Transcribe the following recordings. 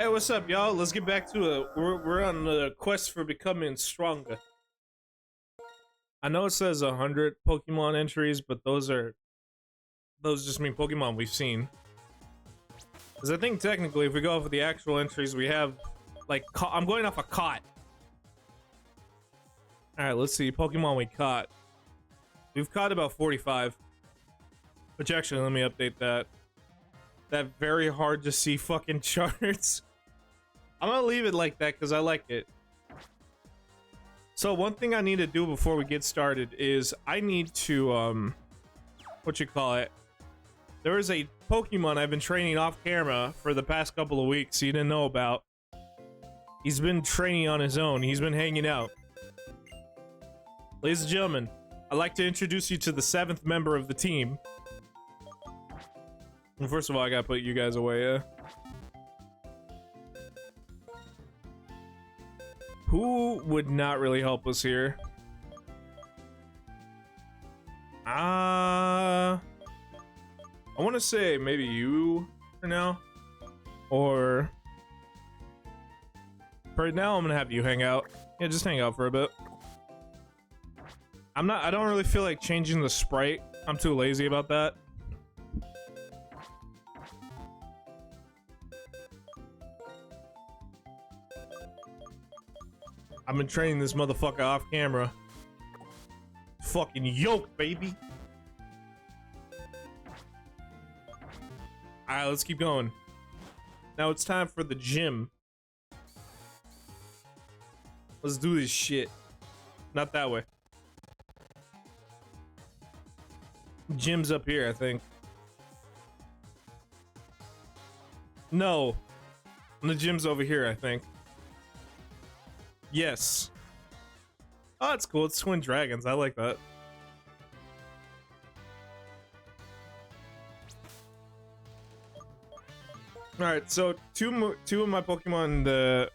Hey, what's up, y'all? Let's get back to it. We're on the quest for becoming stronger. I know it says 100 Pokemon entries, but those just mean Pokemon we've seen. Because I think technically, if we go off of the actual entries, we have like I'm going off a caught. All right, let's see Pokemon we caught. We've caught about 45. Which actually, let me update that. That very hard to see fucking charts. I'm gonna leave it like that because I like it. So one thing I need to do before we get started is I need to there is a Pokemon I've been training off camera for the past couple of weeks you didn't know about. He's been training on his own. He's been hanging out. Ladies and gentlemen, I'd like to introduce you to the 7th member of the team. Well, first of all, I gotta put you guys away, yeah? Who would not really help us here? I want to say maybe you for now. Or for right now, I'm gonna have you hang out. Yeah, just hang out for a bit. I don't really feel like changing the sprite. I'm too lazy about that. I've been training this motherfucker off camera. Fucking yoke, baby. Alright, let's keep going. Now it's time for the gym. Let's do this shit. Not that way. Gym's up here, I think. No. The gym's over here, I think. Yes. Oh, that's cool. It's twin dragons. I like that. All right, so two of my Pokemon.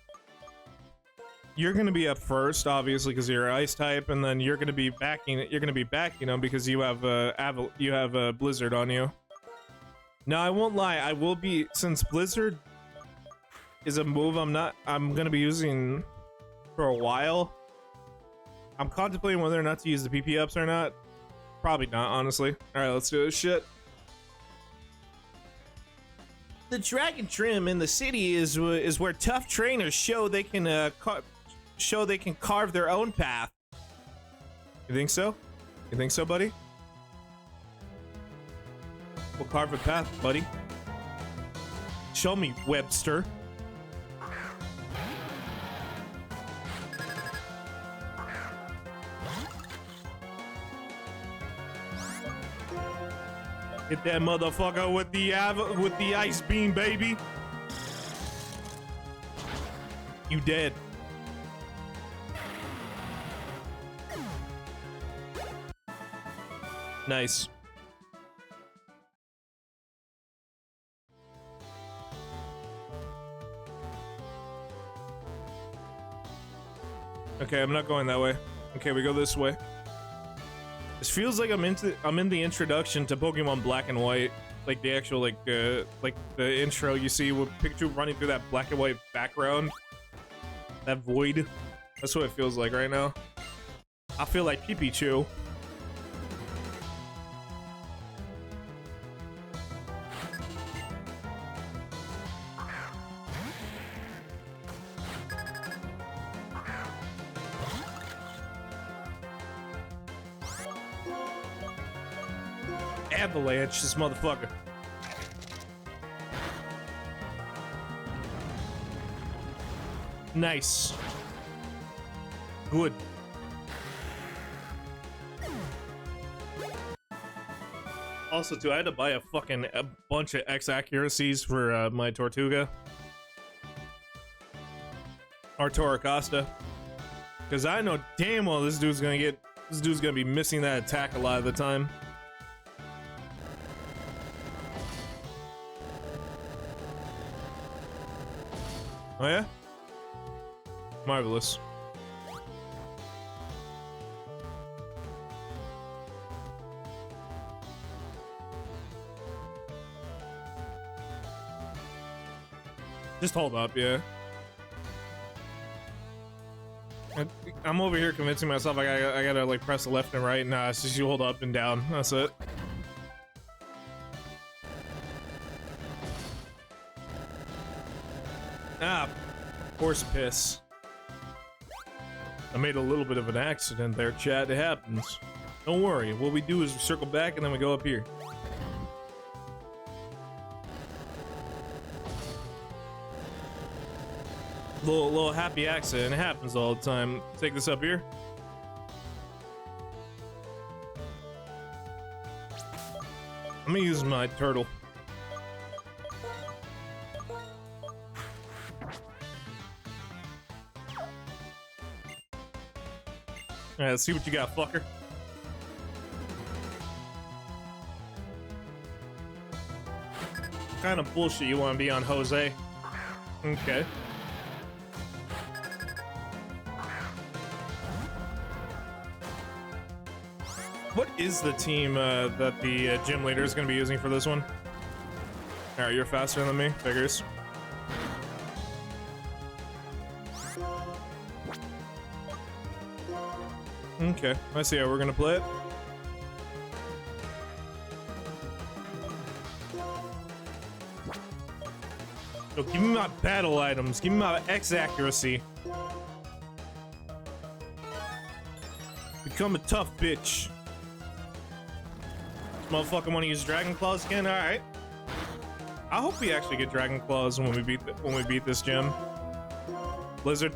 You're gonna be up first, obviously, because you're Ice type, and then you're gonna be backing. You're gonna be backing them because you have a Blizzard on you. Now, I won't lie. I will be, since Blizzard is a move I'm gonna be using for a while. I'm contemplating whether or not to use the PP ups or not. Probably not, honestly. All right, let's do this shit. The Dragon Trim in the city is where tough trainers show they can carve their own path. You think so? You think so, buddy? We'll carve a path, buddy. Show me, Webster. Hit that motherfucker with the ice beam, baby. You dead. Nice. Okay, I'm not going that way. Okay, we go this way. This feels like I'm in the introduction to Pokemon Black and White, like the actual like the intro you see with Pikachu running through that black and white background, that void. That's what it feels like right now. I feel like Pikachu. Avalanche, this motherfucker. Nice. Good. Also, too, I had to buy a bunch of X accuracies for my Tortuga. Or Torracosta. Because I know damn well this dude's gonna be missing that attack a lot of the time. Oh yeah? Marvelous. Just hold up, yeah. I'm over here convincing myself I gotta like press the left and right. Nah, it's just you hold up and down. That's it. Ah, horse piss. I made a little bit of an accident there, chat. It happens. Don't worry. What we do is we circle back and then we go up here. Little happy accident. It happens all the time. Take this up here. I'm gonna use my turtle. Alright, let's see what you got, fucker. What kind of bullshit you want to be on, Jose? Okay. What is the team that the gym leader is going to be using for this one? Alright, you're faster than me. Figures. Okay, I see how we're going to play it. So give me my battle items. Give me my X accuracy. Become a tough bitch. Motherfucker want to use Dragon Claws again? All right. I hope we actually get Dragon Claws when we beat this gym. Blizzard.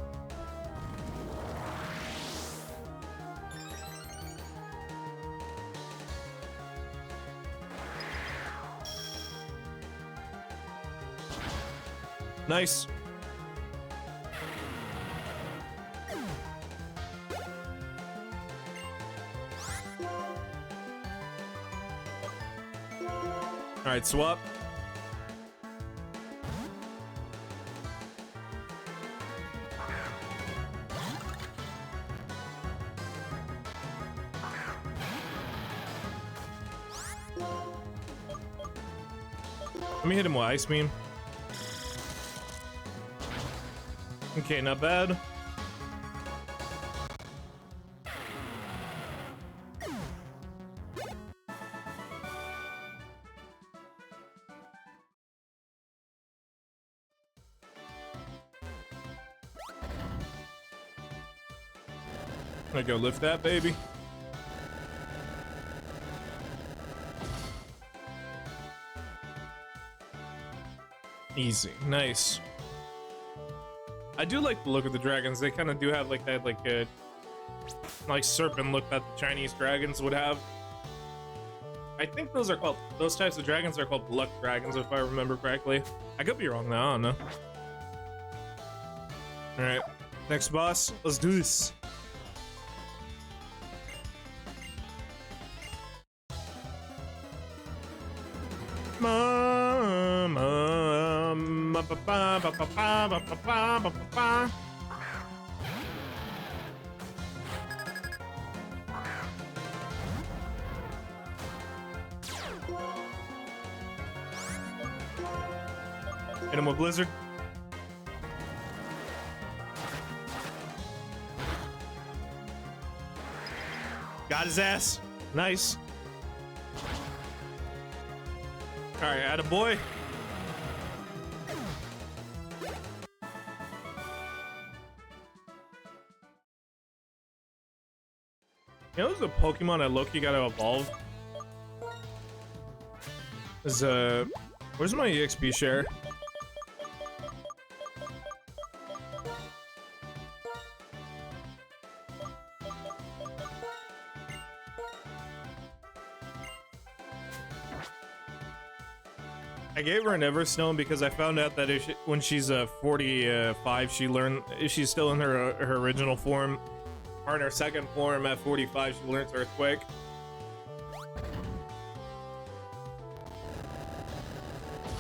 Nice. All right, swap. Let me hit him with Ice Beam. Okay, not bad. I go lift that baby. Easy, nice. I do like the look of the dragons. They kind of do have like that, like serpent look that the Chinese dragons would have. I think those types of dragons are called luck dragons, if I remember correctly. I could be wrong though. I don't know. All right, next boss. Let's do this. Hit him with Blizzard. Got his ass. Nice. All right, attaboy. You know, there's a Pokemon that Loki gotta evolve. Is where's my EXP share? I gave her an Everstone because I found out that when she's 45, if she's still in her original form, or in her second form at 45, she learns Earthquake.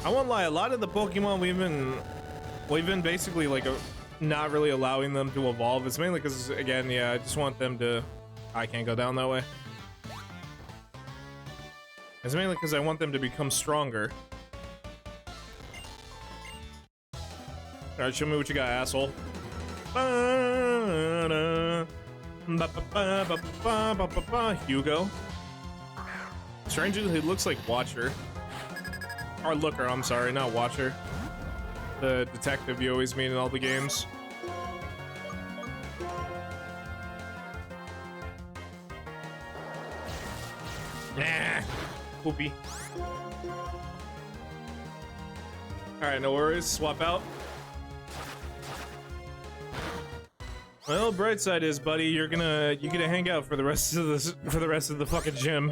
I won't lie, a lot of the Pokemon we've been basically like not really allowing them to evolve. It's mainly because, again, yeah, I just want them to. I can't go down that way. It's mainly because I want them to become stronger. Alright, show me what you got, asshole. Hugo. Strangely, he looks like Watcher. Or Looker, I'm sorry, not Watcher. The detective you always meet in all the games. Nah, poopy. Alright, no worries, swap out. Well, bright side is, buddy, you get to hang out for the rest of the fucking gym.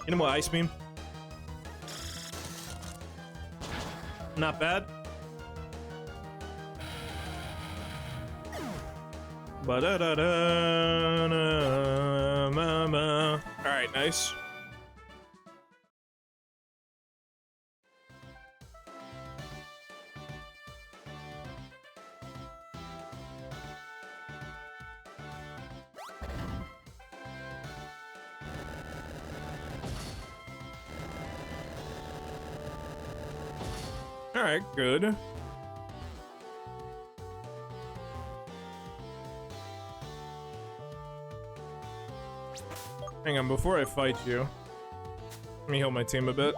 You know what, Ice Beam? Not bad. Alright, nice. Alright, good. Hang on, before I fight you, let me heal my team a bit.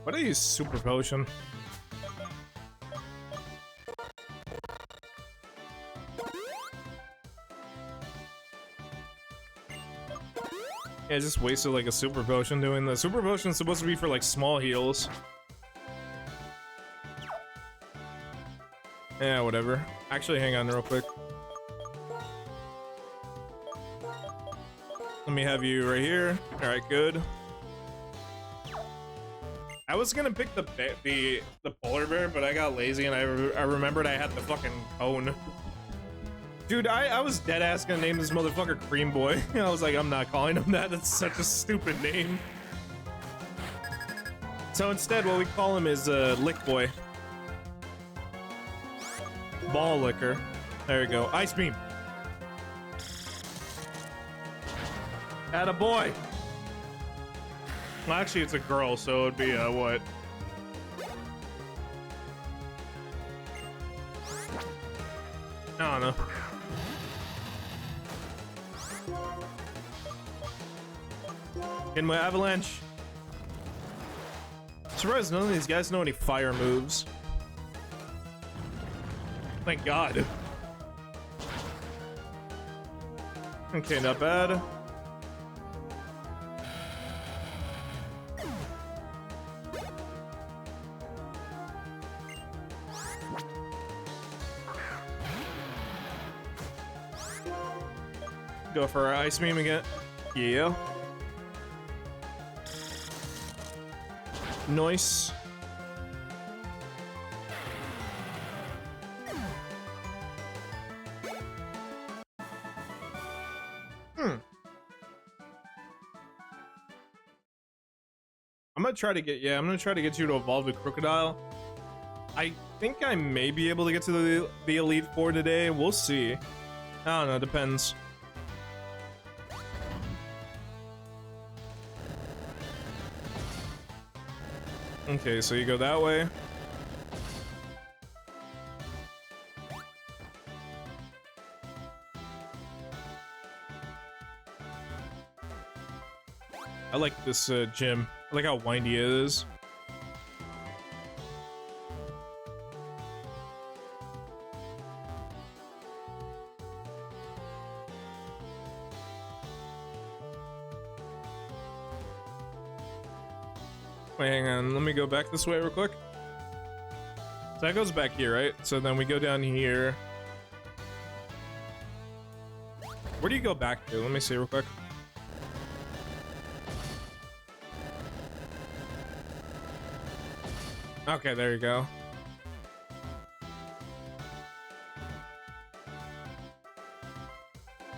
Why do I use Super Potion? Yeah, I just wasted like a Super Potion doing the Super Potion is supposed to be for like small heals. Yeah, whatever. Actually, hang on real quick. Let me have you right here. Alright, good. I was gonna pick the polar bear, but I got lazy and I remembered I had the fucking cone. Dude, I was dead ass gonna name this motherfucker Cream Boy. I was like, I'm not calling him that. That's such a stupid name. So instead, what we call him is Lick Boy. Ball Licker. There you go. Ice Beam. Attaboy. Well, actually, it's a girl, so it'd be what? I don't know. In my avalanche. Surprised none of these guys know any fire moves. Thank God. Okay, not bad. Go for our Ice Beam again. Yeah. Nice. I'm gonna try to get you to evolve the Crocodile. I think I may be able to get to the Elite Four today. We'll see. I don't know, depends. Okay, so you go that way. I like this gym. I like how windy it is. Wait, hang on. Let me go back this way real quick. So that goes back here, right? So then we go down here. Where do you go back to? Let me see real quick. Okay, there you go.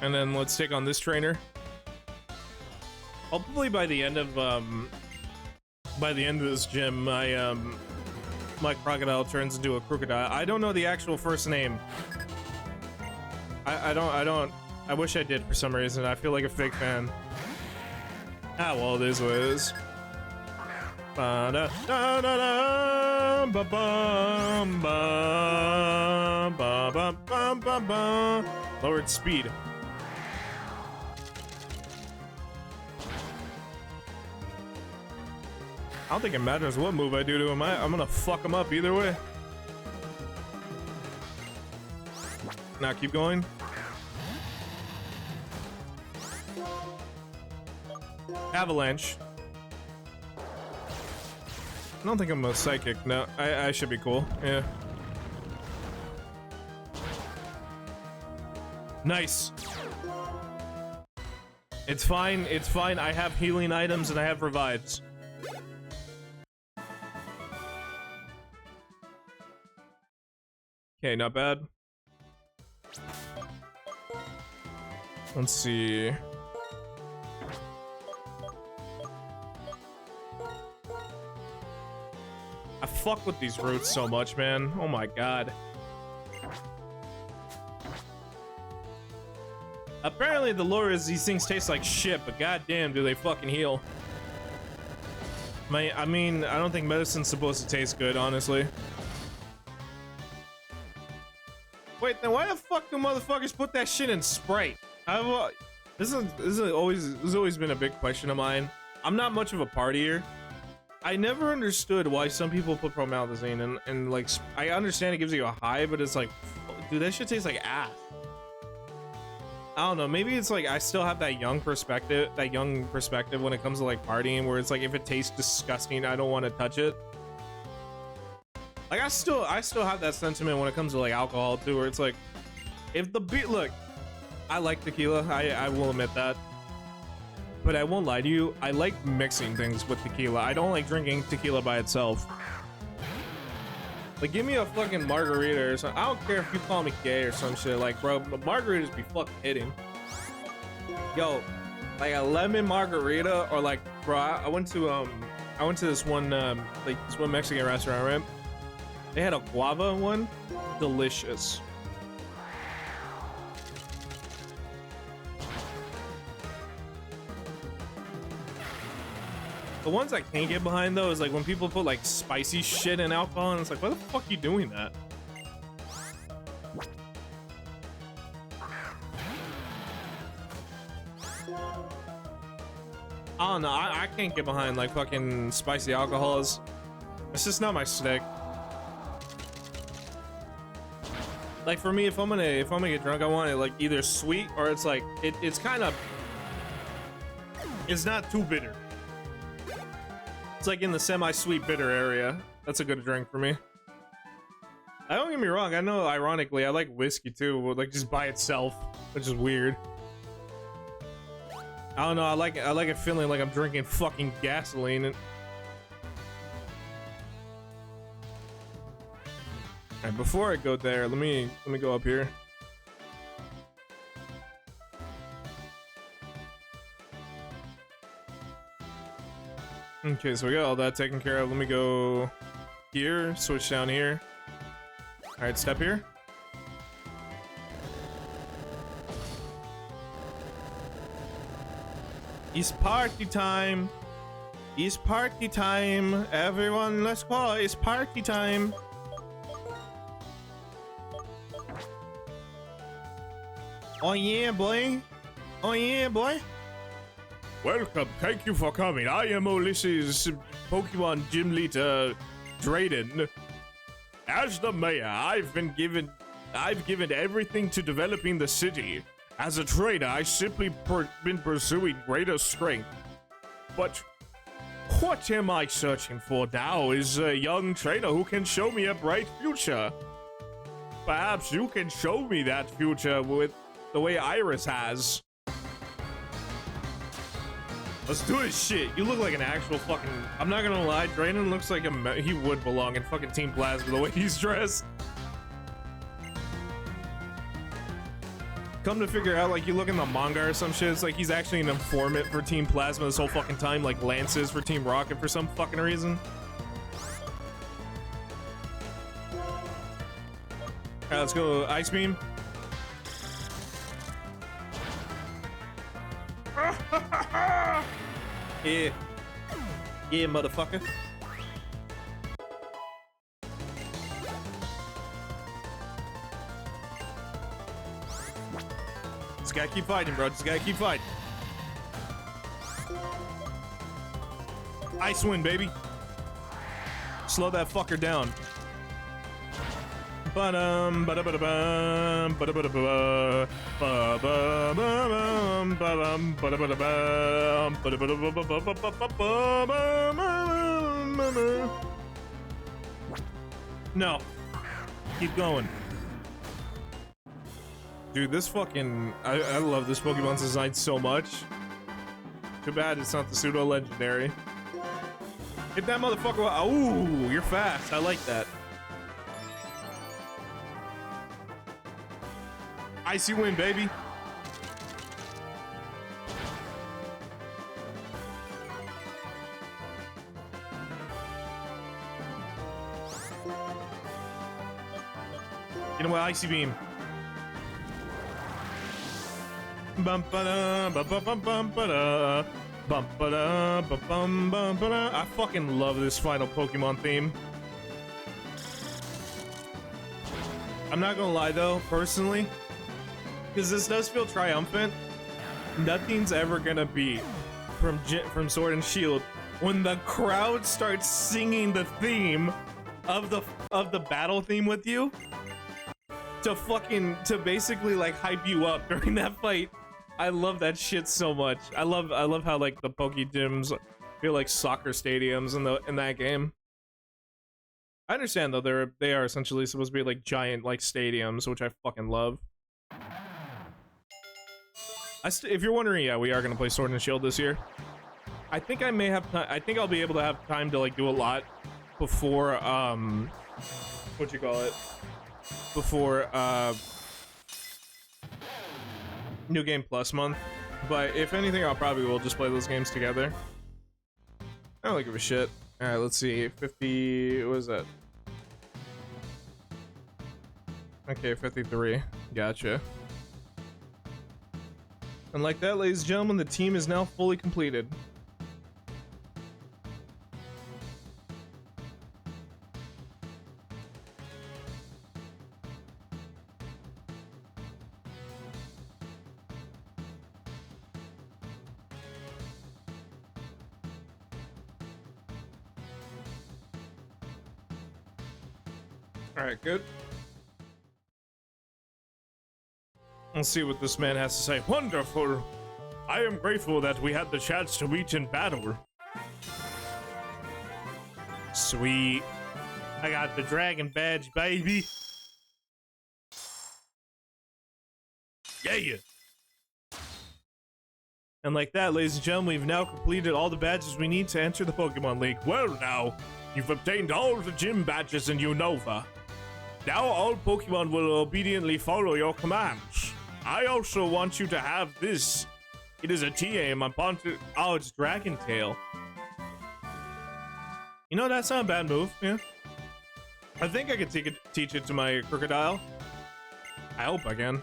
And then let's take on this trainer. Hopefully by the end of this gym, my crocodile turns into a crocodile. I don't know the actual first name. I don't. I wish I did for some reason. I feel like a fake fan. Ah, well, it is what it is. Lowered speed. I don't think it matters what move I do to him. I'm gonna fuck him up either way. Now keep going. Avalanche. I don't think I'm a psychic. No, I should be cool. Yeah. Nice. It's fine. It's fine. I have healing items and I have revives. Okay, not bad. Let's see. I fuck with these roots so much, man. Oh my god. Apparently the lore is these things taste like shit, but goddamn do they fucking heal. I mean, I don't think medicine's supposed to taste good, honestly. Wait, then why the fuck do motherfuckers put that shit in Sprite? This has always been a big question of mine. I'm not much of a partier. I never understood why some people put promethazine and like, I understand it gives you a high, but it's like, dude, that shit tastes like ass. I don't know, maybe it's like I still have that young perspective when it comes to like partying, where it's like if it tastes disgusting, I don't want to touch it. Like I still have that sentiment when it comes to like alcohol too, where it's like, if the beer, look, I like tequila, I will admit that, but I won't lie to you, I like mixing things with tequila. I don't like drinking tequila by itself. Like, give me a fucking margarita or something. I don't care if you call me gay or some shit. Like, bro, margaritas be fucking hitting. Yo, like a lemon margarita, or like, bro, I went to this one this one Mexican restaurant, right? They had a guava one, delicious. The ones I can't get behind though is like when people put like spicy shit in alcohol, and it's like, why the fuck are you doing that? I don't know, I can't get behind like fucking spicy alcohols. It's just not my stick. Like for me, if I'm gonna get drunk, I want it like either sweet or it's like it's kind of, it's not too bitter. It's like in the semi-sweet bitter area. That's a good drink for me. I don't get me wrong, I know ironically I like whiskey too, like just by itself, which is weird. I don't know, I like it feeling like I'm drinking fucking gasoline. And alright, before I go there, let me go up here. Okay, so we got all that taken care of. Let me go here, switch down here. All right, step here. It's party time. It's party time. Everyone, let's go. It's party time. Oh yeah, boy. Oh yeah, boy. Welcome, thank you for coming. I am Ulysses, Pokemon Gym Leader Drayden. As the mayor, I've given everything to developing the city. As a trainer, I simply been pursuing greater strength. But what am I searching for now is a young trainer who can show me a bright future. Perhaps you can show me that future with the way Iris has. Let's do this shit. You look like an actual fucking... I'm not gonna lie, Drayden looks like he would belong in fucking Team Plasma the way he's dressed. Come to figure out, like, you look in the manga or some shit, it's like he's actually an informant for Team Plasma this whole fucking time, like Lance is for Team Rocket for some fucking reason. Alright, let's go Ice Beam. Yeah. Yeah, motherfucker. Just gotta keep fighting, bro. Just gotta keep fighting. Ice Wind, baby. Slow that fucker down. Ba-dum, ba-da-ba-da-bum, ba-da-ba-da-ba, ba-ba-ba-bum, ba-dum, ba-da-ba-da-bum, ba-da-ba-da-ba-ba-ba-ba-ba-ba-ba-ba. No. Keep going. Dude, this fucking... I love this Pokemon's design so much. Too bad it's not the pseudo-legendary. Hit that motherfucker. Ooh, you're fast. I like that. Icy Wind, baby. Get him with Icy Beam. Bum ba da ba ba bum bum ba da bum ba da ba bum bum ba da. I fucking love this final Pokemon theme. I'm not gonna lie though, personally, because this does feel triumphant. Nothing's ever gonna beat from Sword and Shield when the crowd starts singing the theme of the battle theme with you to basically like hype you up during that fight. I love that shit so much. I love how like the Poke Gyms feel like soccer stadiums in that game. I understand though they are essentially supposed to be like giant like stadiums, which I fucking love. If you're wondering, yeah, we are gonna play Sword and Shield this year. I think I may have I think I'll be able to have time to like do a lot before what you call it? Before New Game Plus month. But if anything, I'll probably will just play those games together. I don't really give a shit. Alright, let's see. 50 what is that? Okay, 53. Gotcha. And like that, ladies and gentlemen, the team is now fully completed. Alright, good. Let's see what this man has to say. Wonderful! I am grateful that we had the chance to meet in battle. Sweet. I got the dragon badge, baby. Yeah! And like that, ladies and gentlemen, we've now completed all the badges we need to enter the Pokemon League. Well now, you've obtained all the gym badges in Unova. Now all Pokemon will obediently follow your commands. I also want you to have this. It is a TA my Pontu. Oh, it's Dragon Tail. You know, that's not a bad move, yeah. I think I could teach it to my Crocodile. I hope I can.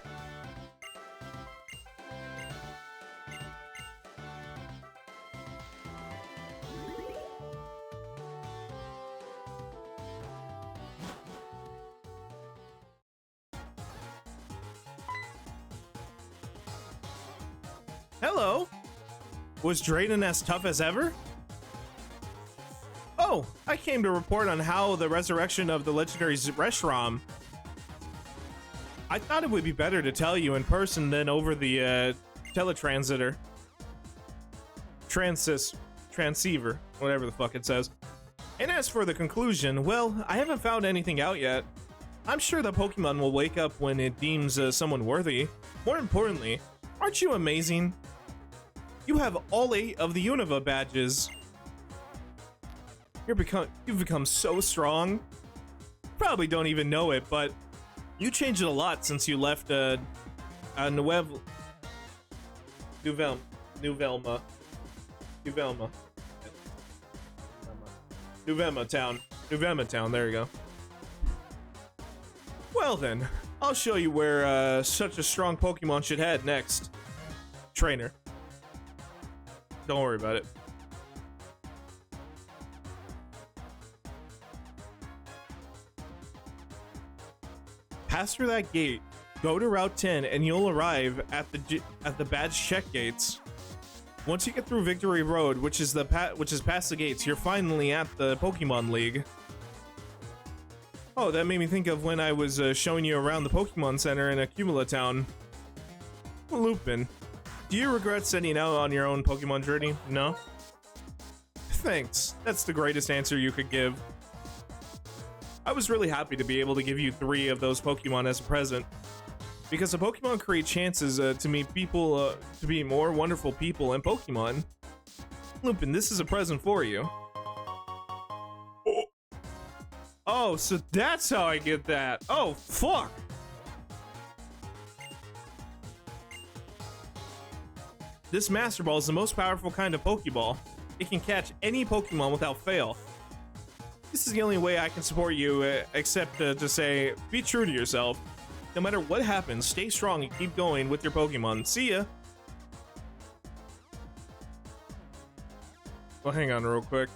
Hello. Was Drayden as tough as ever? Oh, I came to report on how the resurrection of the legendary Reshiram. I thought it would be better to tell you in person than over the teletransmitter. Transceiver, whatever the fuck it says. And as for the conclusion, well, I haven't found anything out yet. I'm sure the Pokemon will wake up when it deems someone worthy. More importantly, aren't you amazing? You have all 8 of the Unova badges. You've become so strong. Probably don't even know it, but you changed a lot since you left Nuvelma. Nuvelma. Nuvelma Town. Nuvelma Town, there you go. Well then, I'll show you where such a strong Pokemon should head next. Trainer. Don't worry about it. Pass through that gate, go to Route 10, and you'll arrive at the badge check gates. Once you get through Victory Road, which is past the gates, you're finally at the Pokemon League. Oh, that made me think of when I was showing you around the Pokemon Center in Accumula Town. Lupin, do you regret setting out on your own Pokemon journey? No? Thanks. That's the greatest answer you could give. I was really happy to be able to give you 3 of those Pokemon as a present. Because the Pokemon create chances to meet people, to be more wonderful people and Pokemon. Lupin, this is a present for you. Oh, so that's how I get that. Oh, fuck. This Master Ball is the most powerful kind of Pokeball. It can catch any Pokemon without fail. This is the only way I can support you, except to say, be true to yourself. No matter what happens, stay strong and keep going with your Pokemon. See ya! Well, hang on real quick.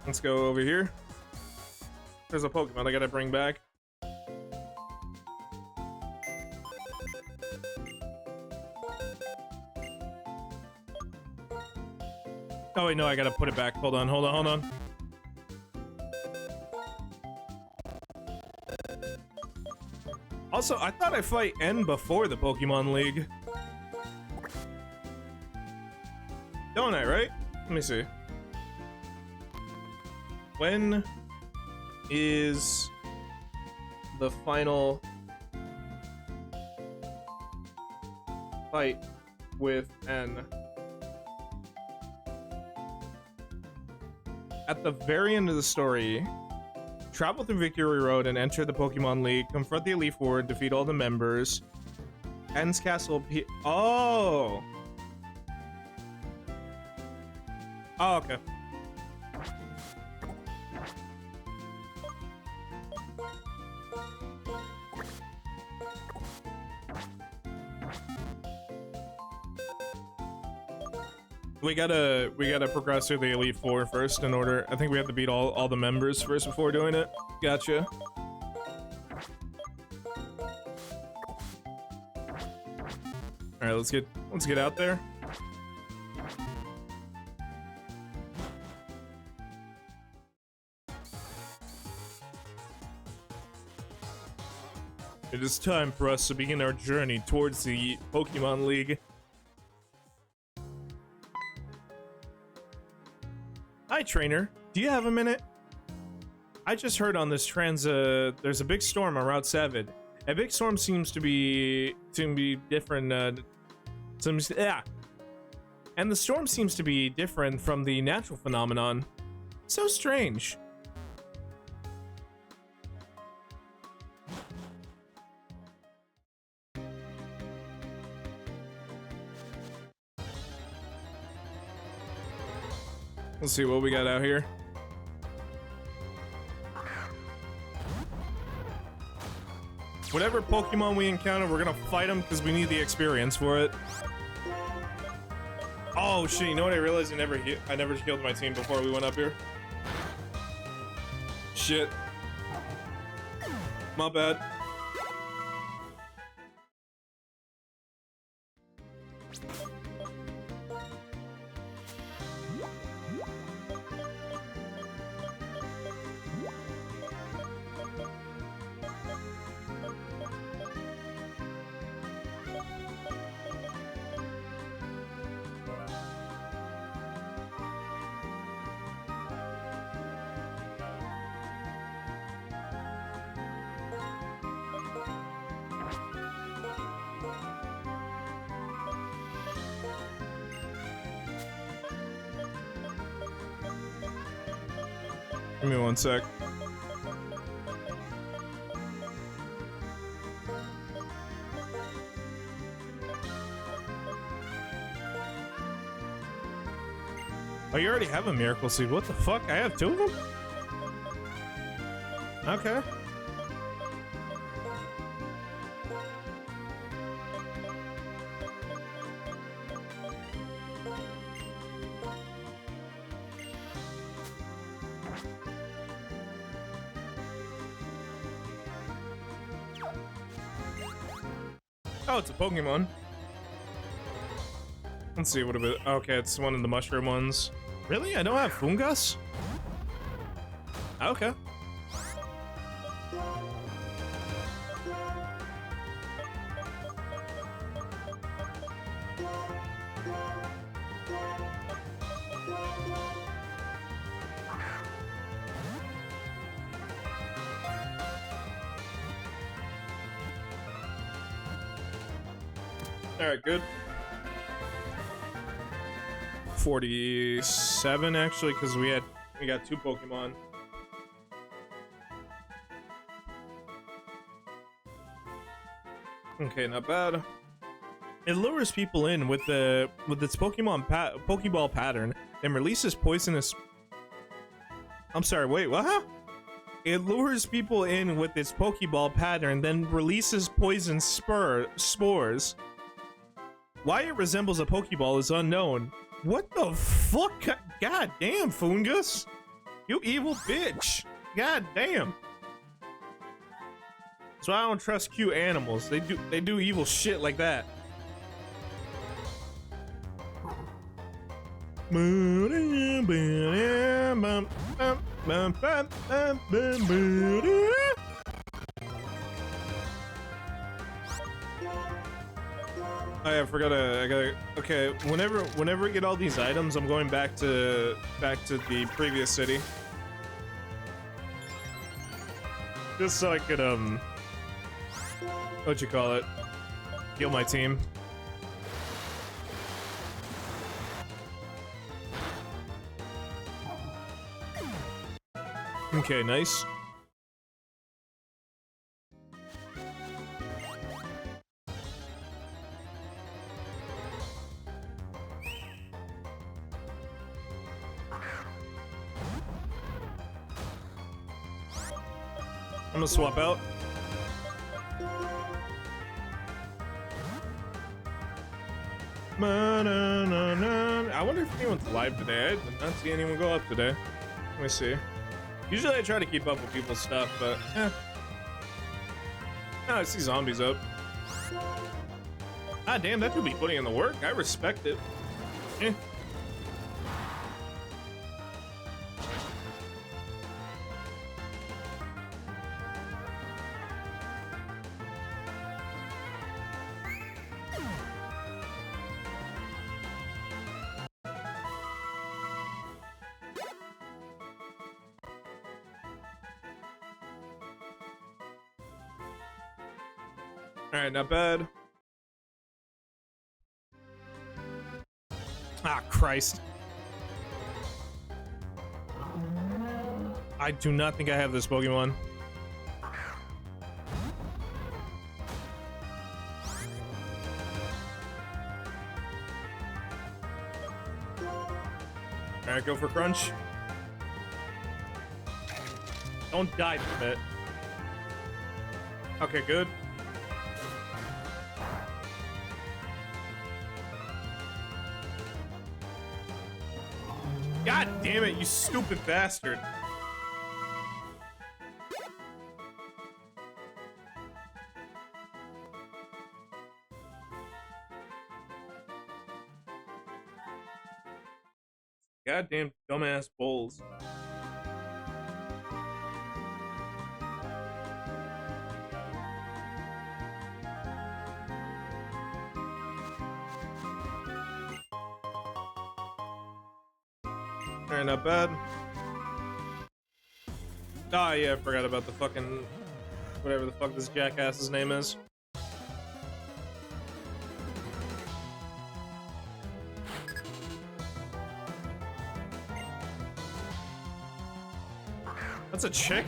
Let's go over here. There's a Pokemon I gotta bring back. Oh wait, no, I gotta put it back. Hold on, hold on, hold on. Also, I thought I fight N before the Pokemon League. Don't I, right? Let me see. When is the final fight with N? At the very end of the story, travel through Victory Road and enter the Pokemon League, confront the Elite Four, defeat all the members. N's Castle Oh! Oh, okay. We gotta progress through the Elite Four first in order. I think we have to beat all the members first before doing it. Gotcha. Alright, let's get out there. It is time for us to begin our journey towards the Pokemon League. Hi, trainer. Do you have a minute? I just heard on this there's a big storm on Route 7. A big storm seems to be different. And the storm seems to be different from the natural phenomenon. So strange. Let's see what we got out here. Whatever Pokemon we encounter, we're gonna fight them because we need the experience for it. Oh shit! You know what? I realized I never healed my team before we went up here. Shit. My bad. Give me one sec. Oh, you already have a Miracle Seed. What the fuck? I have 2 of them? Okay. Oh, it's a Pokemon. Let's see what a bit. Okay, it's one of the mushroom ones. Really? I don't have Fungus? Okay. Alright, good. 47 actually, because we got 2 Pokemon. Okay, not bad. It lures people in with its Pokeball pattern and releases poisonous. I'm sorry, wait, what? It lures people in with its Pokeball pattern, then releases poison spores. Why it resembles a Pokeball is unknown. What the fuck? God damn, Fungus! You evil bitch! God damn! That's why I don't trust cute animals. They do evil shit like that. Oh yeah, I forgot I gotta. Okay, whenever we get all these items, I'm going back to the previous city, just so I could what you call it, heal my team. Okay, nice. I'm gonna swap out. I wonder if anyone's live today. I did not see anyone go up today. Let me see. Usually I try to keep up with people's stuff, but eh. Oh, I see zombies up. Ah, damn, that could be putting in the work. I respect it. Eh. Alright, not bad. Ah, Christ. I do not think I have this Pokemon. Alright, go for Crunch. Don't die from it. Okay, good. God damn it, you stupid bastard. Goddamn dumbass bulls. Alright, not bad. Ah, yeah, I forgot about the fucking... whatever the fuck this jackass's name is. That's a chick?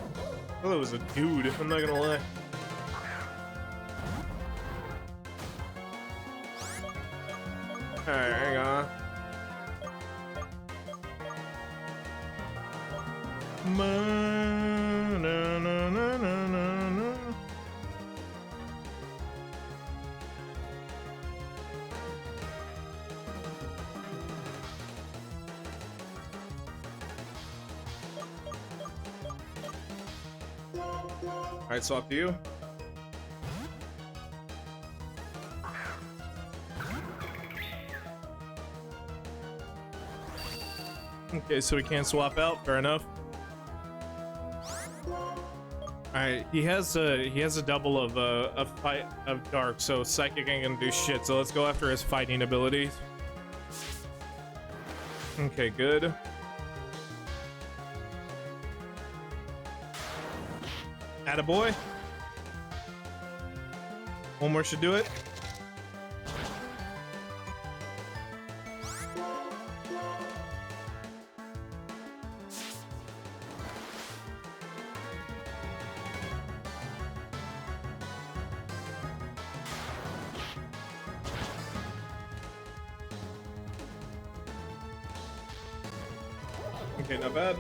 I thought it was a dude, I'm not gonna lie. Alright, hang on. Alright, so up to you. Okay, so we can't swap out. Fair enough. Alright, he has a double of a fight of dark, so psychic ain't gonna do shit. So let's go after his fighting abilities. Okay, good. Attaboy. One more should do it. Okay, not bad.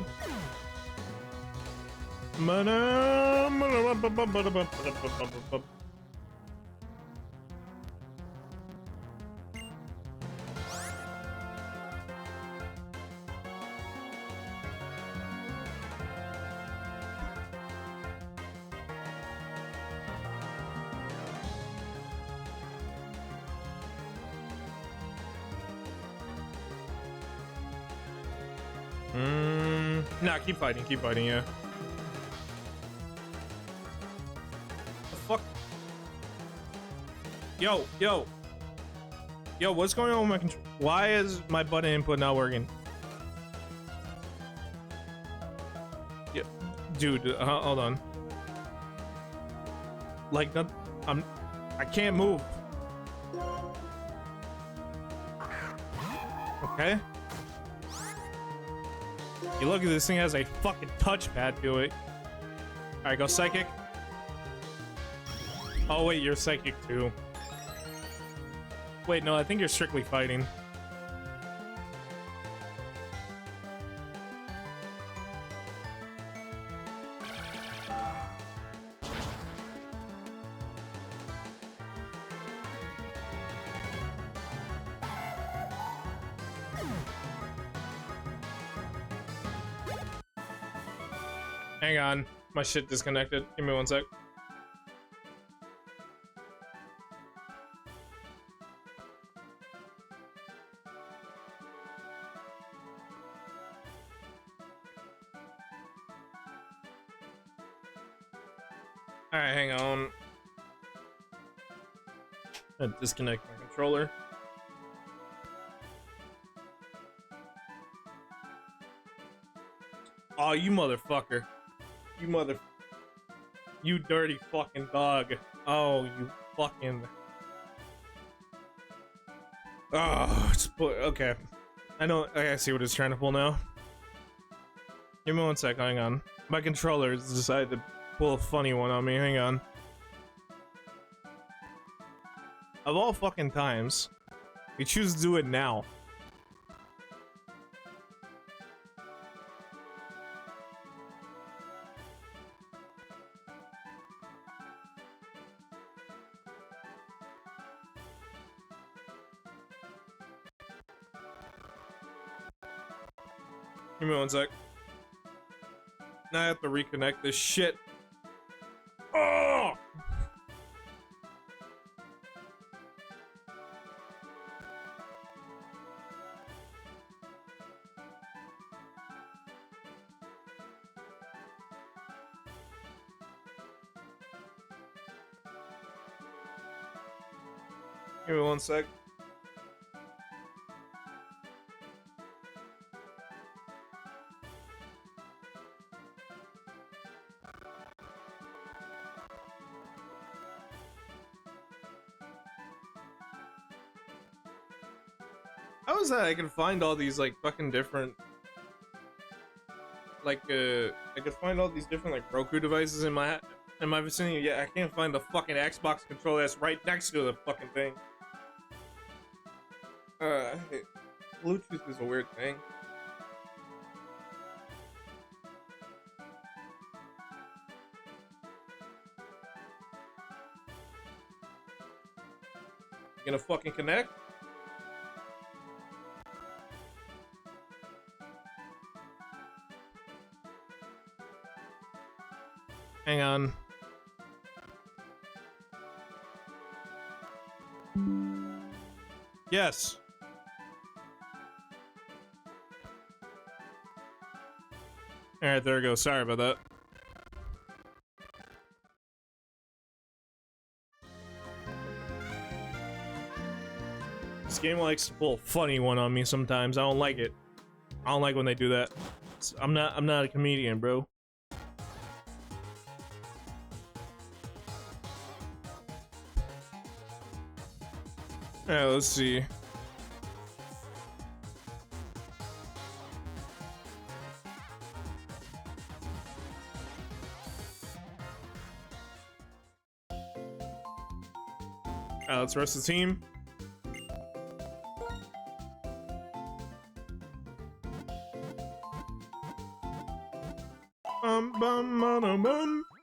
Nah, keep fighting, yeah. The fuck? Yo, what's going on with my control? Why is my button input not working? Yeah, dude, hold on. Like, I can't move. Okay. You look at this thing has a fucking touchpad to it. Alright, go psychic. Oh wait, you're psychic too. Wait, no, I think you're strictly fighting. Hang on, my shit disconnected. Give me one sec. Alright, hang on. I'll disconnect my controller. Oh, you motherfucker. You dirty fucking dog. Oh, you fucking... Oh, okay. I see what it's trying to pull now. Give me one sec, hang on. My controller has decided to pull a funny one on me, hang on. Of all fucking times, you choose to do it now. Give me one sec. Now I have to reconnect this shit. Oh! Give me one sec. How is that I can find all these like fucking different like I could find all these different like Roku devices in my vicinity, yet I can't find the fucking Xbox controller that's right next to the fucking thing. Bluetooth is a weird thing. Gonna fucking connect? Hang on. Yes. Alright, there we go. Sorry about that. This game likes to pull a funny one on me sometimes. I don't like it. I don't like when they do that. I'm not a comedian, bro. Alright, let's see. Let's rest the team.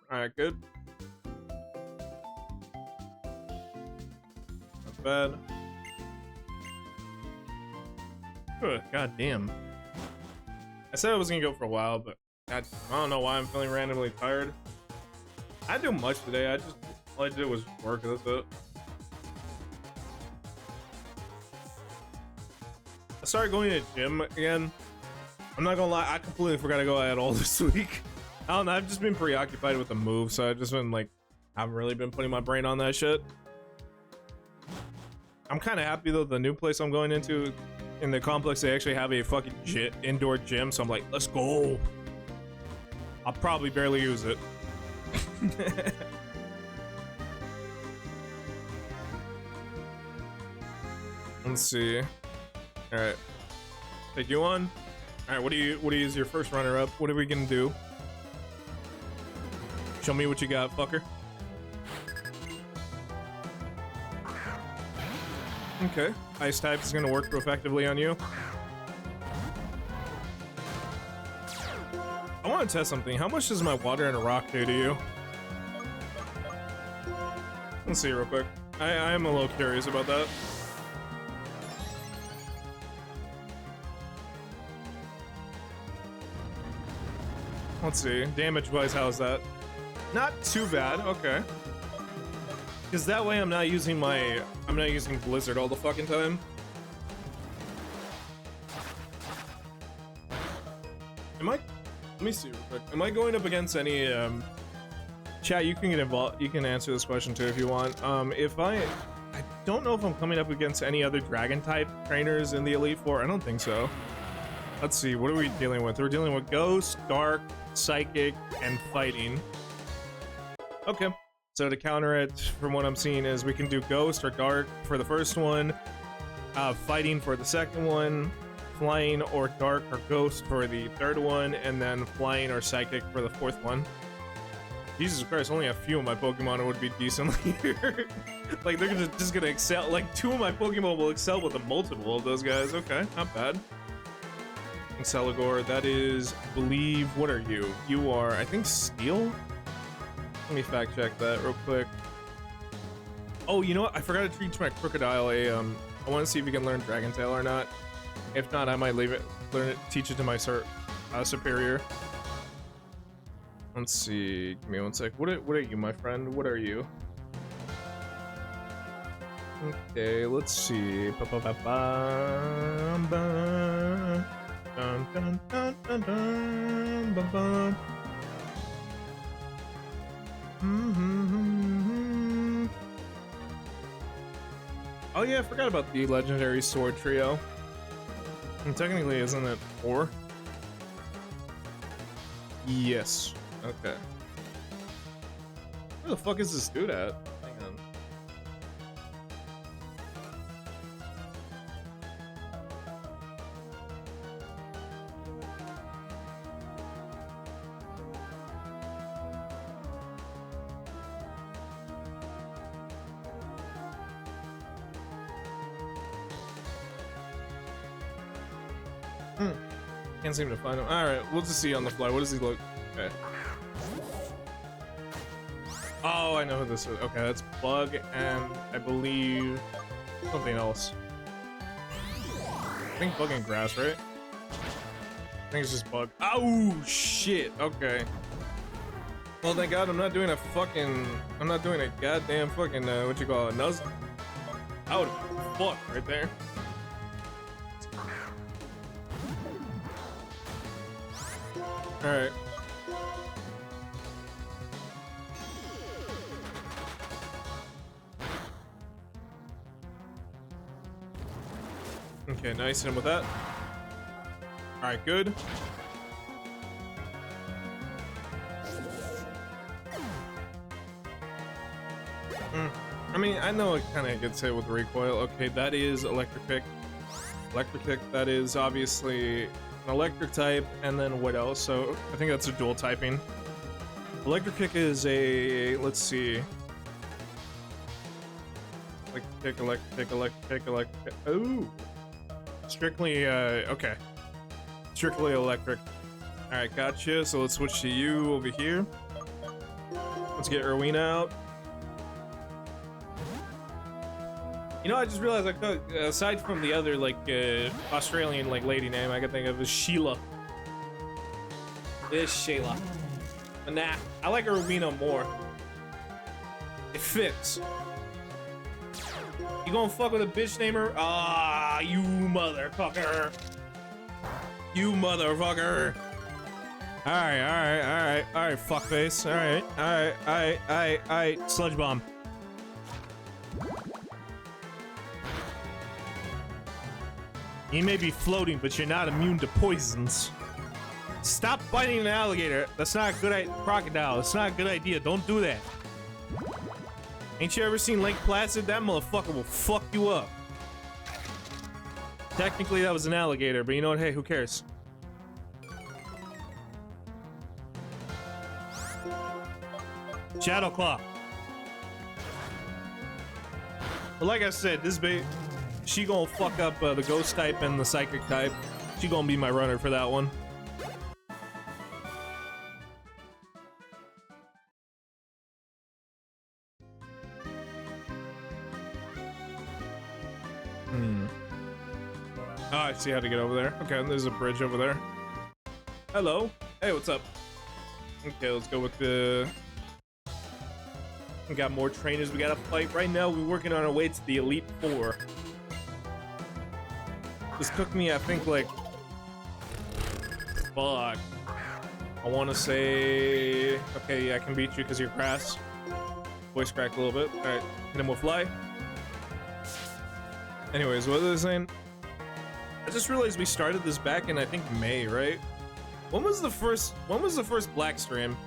Alright, good. Not bad. Ugh, God damn. I said I was gonna go for a while, but I don't know why I'm feeling randomly tired. I didn't do much today. All I did was work. That's it. I started going to the gym again. I'm not gonna lie, I completely forgot to go at all this week. I don't know, I've just been preoccupied with the move, so I've just been like, I haven't really been putting my brain on that shit. I'm kind of happy though, the new place I'm going into in the complex, they actually have a fucking indoor gym, so I'm like, let's go. I'll probably barely use it. Let's see. All right, take you on. All right, what do you use your first runner up? What are we gonna do? Show me what you got, fucker. Okay, ice type is gonna work effectively on you. I want to test something. How much does my water and a rock do to you? Let's see real quick. I am a little curious about that. Let's see. Damage-wise, how's that? Not too bad. Okay. Because that way I'm not using Blizzard all the fucking time. Let me see real quick. Am I going up against any chat, you can get involved. You can answer this question too if you want. If I don't know if I'm coming up against any other dragon type trainers in the Elite Four. I don't think so. Let's see, what are we dealing with? We're dealing with Ghost, Dark, Psychic, and Fighting. Okay, so to counter it, from what I'm seeing, is we can do Ghost or Dark for the first one, Fighting for the second one, Flying or Dark or Ghost for the third one, and then Flying or Psychic for the fourth one. Jesus Christ, only a few of my Pokemon would be decently here. Like, they're just gonna excel. Like, 2 of my Pokemon will excel with a multiple of those guys. Okay, not bad. Celigor, that is, I believe, what are you? You are, I think, Steel? Let me fact check that real quick. Oh, you know what? I forgot to teach my Crocodile a, I want to see if you can learn Dragon Tail or not. If not, I might leave it, teach it to my superior. Let's see, give me one sec. What are you, my friend? What are you? Okay, let's see. Dun, dun, dun, dun, dun, bum, bum. Oh yeah, I forgot about the legendary sword trio. And technically, isn't it 4? Yes. Okay. Where the fuck is this dude at? Hang on. Can't seem to find him. Alright, we'll just see on the fly. What does he look? Okay. Oh, I know who this is. Okay, that's Bug, and I believe Something else. I think bug and grass, right? I think it's just bug. Oh shit. Okay. Well, thank God I'm not doing a goddamn fucking what you call it, nuzz. I would fuck right there. All right. Okay, nice. And with that. All right, good. I mean, I know it kind of gets hit with recoil. Okay, that is electric kick. Electric kick, that is obviously an electric type, and then what else? So I think that's a dual typing. Electric kick is a, let's see. Electric kick, electric kick, electric kick, electric kick. Ooh. Strictly, okay. Strictly electric. All right, gotcha. So let's switch to you over here. Let's get Erwina out. You know, I just realized, like, aside from the other, like, Australian, like, lady name I could think of is Sheila. It's Sheila. But nah, I like Erwina more. It fits. You gonna fuck with a bitch namer? Ah, you motherfucker. You motherfucker. Alright, fuckface. Alright, sludge bomb. You may be floating, but you're not immune to poisons. Stop biting an alligator. That's not a good idea. Crocodile. That's not a good idea. Don't do that. Ain't you ever seen Lake Placid? That motherfucker will fuck you up. Technically, that was an alligator, but you know what? Hey, who cares? Shadow Claw. But like I said, this bait, she gonna fuck up the ghost type and the psychic type. She gonna be my runner for that one. Oh, I see how to get over there. Okay, there's a bridge over there. Hello. Hey, what's up? Okay, let's go with the... We got more trainers we gotta fight. Right now, we're working on our way to the Elite Four. This took me, I think, like... Fuck. I want to say... Okay, yeah, I can beat you because you're grass. Voice cracked a little bit. Alright, hit him with fly. Anyways, what was I saying? I just realized we started this back in, I think, May, right? When was the first Black stream?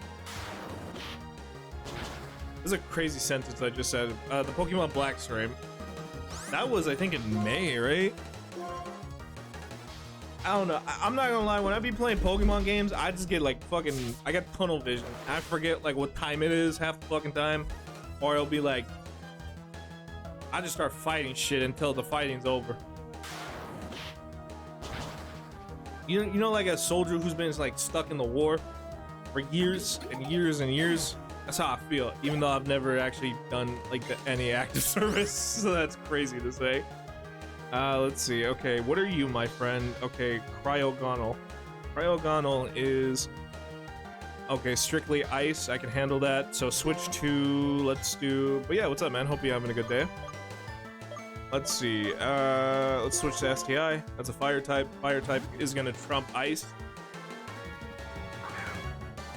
This is a crazy sentence I just said. The Pokemon Black stream. That was, I think, in May, right? I don't know. I'm not gonna lie. When I be playing Pokemon games, I just get like fucking... I get tunnel vision. I forget like what time it is half the fucking time. Or it'll be like... I just start fighting shit until the fighting's over. You know, like a soldier who's been like stuck in the war for years and years and years. That's how I feel, even though I've never actually done like any active service. So that's crazy to say. Let's see. Okay, what are you, my friend? Okay, Cryogonal. Cryogonal is okay. Strictly ice. I can handle that. So switch to. Let's do. But yeah, what's up, man? Hope you're having a good day. Let's see, let's switch to STI. That's a fire type. Fire type is gonna trump ice.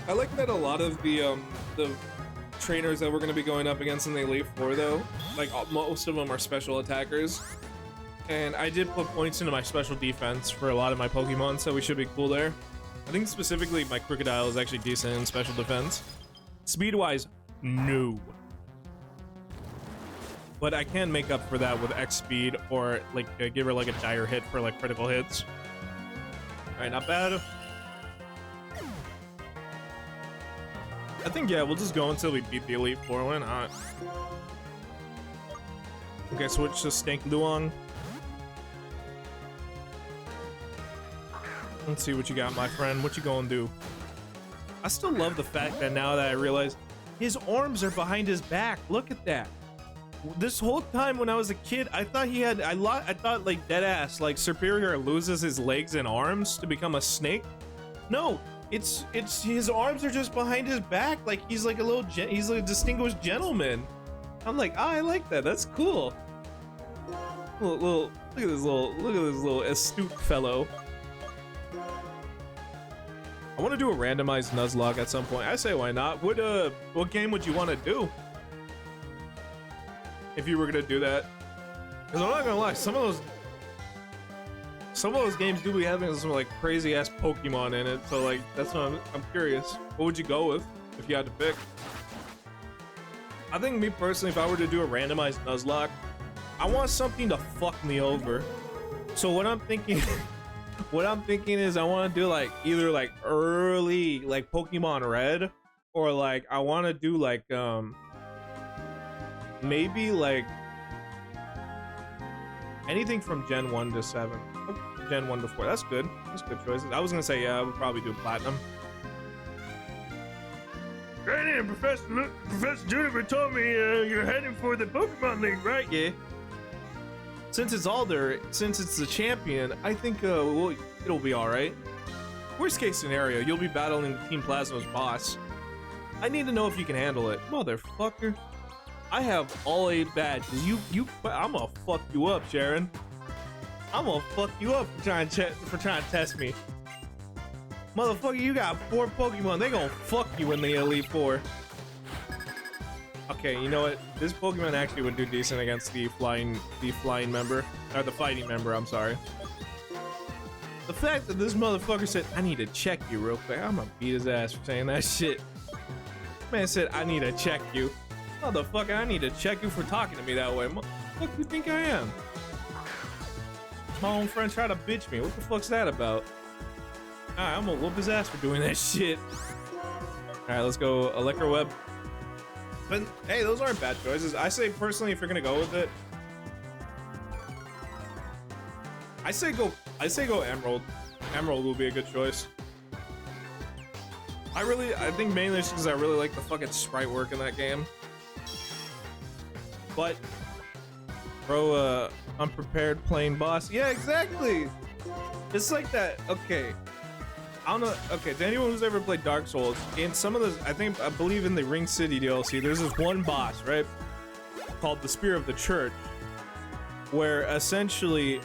I like that a lot of the trainers that we're gonna be going up against in the Elite Four, though, like most of them are special attackers. And I did put points into my special defense for a lot of my Pokemon, so we should be cool there. I think specifically my Crocodile is actually decent in special defense. Speed-wise, no. But I can make up for that with X speed or like give her like a dire hit for like critical hits. Alright, not bad. I think, yeah, we'll just go until we beat the Elite Four. Why not? Okay, switch to Stank Luong. Let's see what you got, my friend. What you gonna do? I still love the fact that now that I realize his arms are behind his back. Look at that. This whole time when I was a kid, I thought he had, I thought like dead ass, like Superior loses his legs and arms to become a snake. No, it's his arms are just behind his back, like he's like a little, he's like a distinguished gentleman. I'm like, I like that. That's cool. Look at this little astute fellow. I want to do a randomized Nuzlocke at some point. I say why not? What game would you want to do if you were gonna do that? Because I'm not gonna lie, some of those games do be having some like crazy ass Pokemon in it. So like that's what I'm curious. What would you go with if you had to pick? I think me personally, if I were to do a randomized Nuzlocke, I want something to fuck me over. So what I'm thinking is I want to do like either like early like Pokemon Red, or like I want to do like maybe like anything from Gen 1 to 7. Gen 1 to 4. That's good. That's good choices. I was gonna say yeah, I would probably do Platinum. Granny and Professor Juniper told me you're heading for the Pokemon League, right? Yeah. Since it's Alder, since it's the champion, I think it'll be all right. Worst case scenario, you'll be battling Team Plasma's boss. I need to know if you can handle it, motherfucker. I have all 8 badges. I'm gonna fuck you up, Sharon. I'm gonna fuck you up for trying to test me. Motherfucker, you got 4 Pokemon. They gonna fuck you in the Elite Four. Okay, you know what? This Pokemon actually would do decent against the flying member, or the fighting member. I'm sorry. The fact that this motherfucker said, "I need to check you real quick," I'm gonna beat his ass for saying that shit. Man said, "I need to check you." Motherfucker, I need to check you for talking to me that way. What the fuck you think I am? My own friend tried to bitch me. What the fuck's that about? Alright, I'm gonna whoop his ass for doing that shit. Alright, let's go Electroweb. But hey, those aren't bad choices. I say personally, if you're gonna go with it, I say go Emerald. Emerald will be a good choice. I think mainly it's because I really like the fucking sprite work in that game. But bro, unprepared playing boss. Yeah, exactly. It's like that. Okay. I don't know. Okay, to anyone who's ever played Dark Souls, in some of those, I believe in the Ring City DLC, there's this one boss, right? Called the Spear of the Church, where essentially,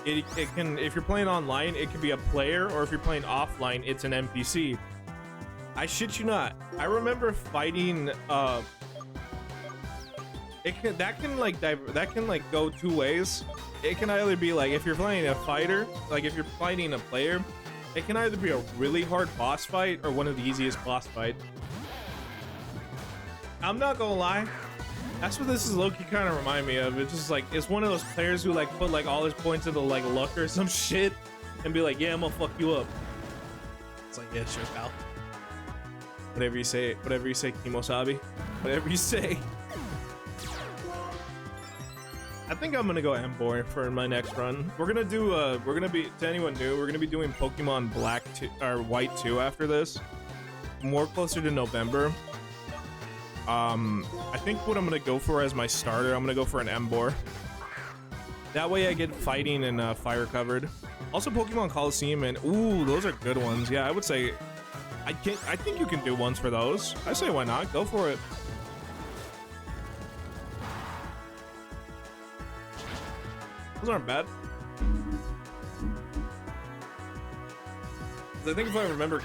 it can, if you're playing online, it can be a player, or if you're playing offline, it's an NPC. I shit you not. I remember fighting, that can go 2 ways. It can either be like, if you're playing a fighter, like if you're fighting a player, it can either be a really hard boss fight or one of the easiest boss fights. I'm not gonna lie, that's what this is low-key kind of remind me of. It's just like, it's one of those players who like put like all his points into like luck or some shit and be like, yeah, I'm gonna fuck you up. It's like, yeah, sure, pal. Whatever you say, Kimosabi. Whatever you say. I think I'm gonna go Emboar for my next run. We're gonna be, to anyone new, we're gonna be doing Pokemon Black 2, or White 2 after this. More closer to November. I think what I'm gonna go for as my starter, I'm gonna go for an Emboar. That way I get fighting and fire covered. Also Pokemon Coliseum and, ooh, those are good ones. Yeah, I would say, I think you can do ones for those. I say why not, go for it. Those aren't bad. I think if I remember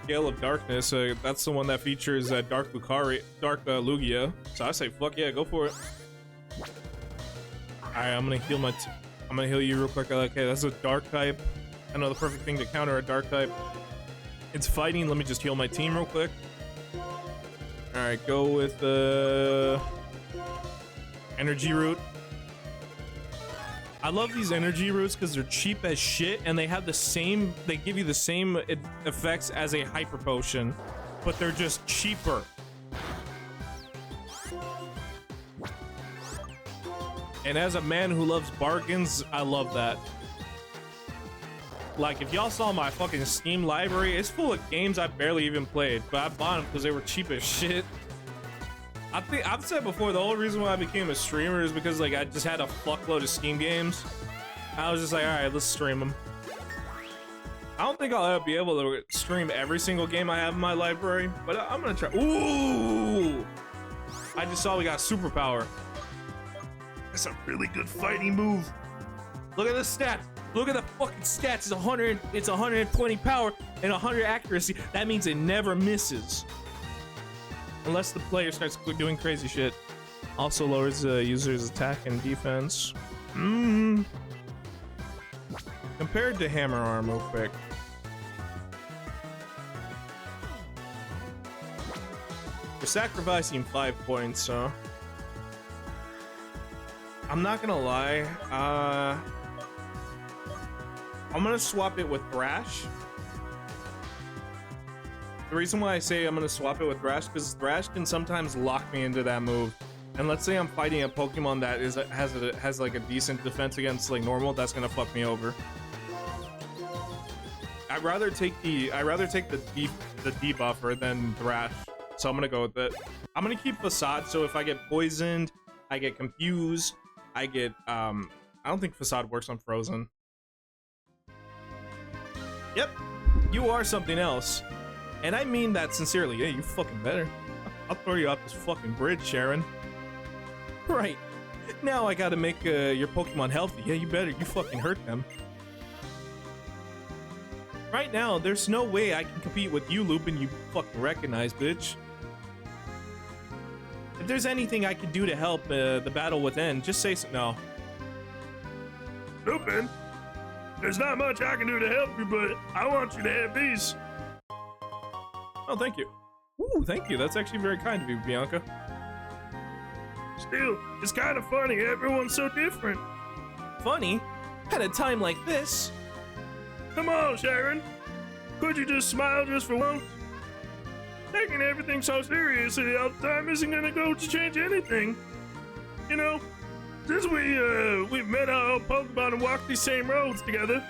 Gale of Darkness, that's the one that features Dark Lugia. So I say fuck yeah, go for it. Alright, I'm gonna heal you real quick. Okay, that's a dark type. I know the perfect thing to counter a dark type. It's fighting. Let me just heal my team real quick. Alright, go with Energy Root. I love these energy roots because they're cheap as shit and they have the same, they give you the same effects as a hyper potion, but they're just cheaper. And as a man who loves bargains, I love that. Like, if y'all saw my fucking Steam library, it's full of games I barely even played, but I bought them because they were cheap as shit. I think I've said before, the whole reason why I became a streamer is because like I just had a fuckload of Steam games. I was just like, all right, let's stream them. I don't think I'll ever be able to stream every single game I have in my library, but I'm gonna try. Ooh! I just saw we got superpower. That's a really good fighting move. Look at the stats. Look at the fucking stats. It's 100. It's 120 power and 100 accuracy. That means it never misses, unless the player starts doing crazy shit. Also lowers the user's attack and defense. Compared to hammer arm, real quick. We're sacrificing 5 points, so I'm not gonna lie. I'm gonna swap it with Thrash. The reason why I say I'm gonna swap it with Thrash because Thrash can sometimes lock me into that move. And let's say I'm fighting a Pokemon that has like a decent defense against like normal, that's gonna fuck me over. I'd rather take the debuffer than Thrash, so I'm gonna go with it. I'm gonna keep Facade, so if I get poisoned, I get confused, I get I don't think Facade works on Frozen. Yep, you are something else, and I mean that sincerely. Yeah, you fucking better. I'll throw you off this fucking bridge, Sharon. Right now, I gotta make your Pokemon healthy. Yeah, you better. You fucking hurt them. Right now, there's no way I can compete with you, Lupin, you fucking recognize, bitch. If there's anything I can do to help the battle with N, just say so. No. Lupin, there's not much I can do to help you, but I want you to have these. Oh, thank you. Ooh, thank you. That's actually very kind of you, Bianca. Still, it's kind of funny. Everyone's so different. Funny? At a time like this? Come on, Sharon. Could you just smile just for once? Taking everything so seriously all the time isn't gonna go to change anything. You know, since we've met our Pokemon and walked these same roads together,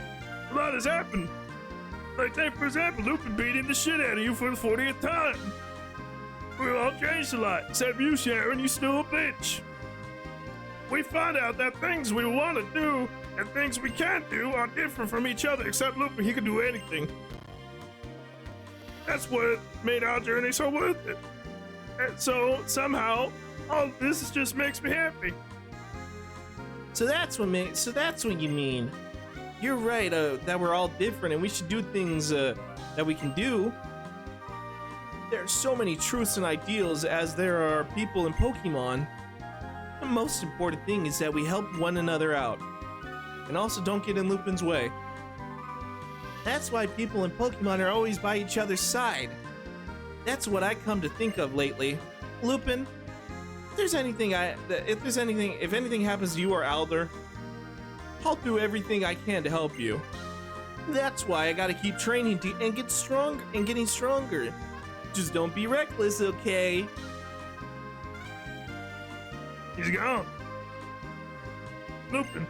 a lot has happened. Like, say, for example, Lupin beating the shit out of you for the 40th time. We've all changed a lot, except you, Sharon, you still a bitch. We found out that things we want to do and things we can't do are different from each other, except Lupin, he can do anything. That's what made our journey so worth it. And so, somehow, all this just makes me happy. So that's what you mean. You're right, that we're all different and we should do things that we can do. There are so many truths and ideals as there are people in Pokemon. The most important thing is that we help one another out. And also don't get in Lupin's way. That's why people in Pokemon are always by each other's side. That's what I come to think of lately. Lupin, if anything happens to you or Alder, I'll do everything I can to help you. That's why I gotta keep training and get strong and getting stronger. Just don't be reckless, okay? He's gone. Lupin,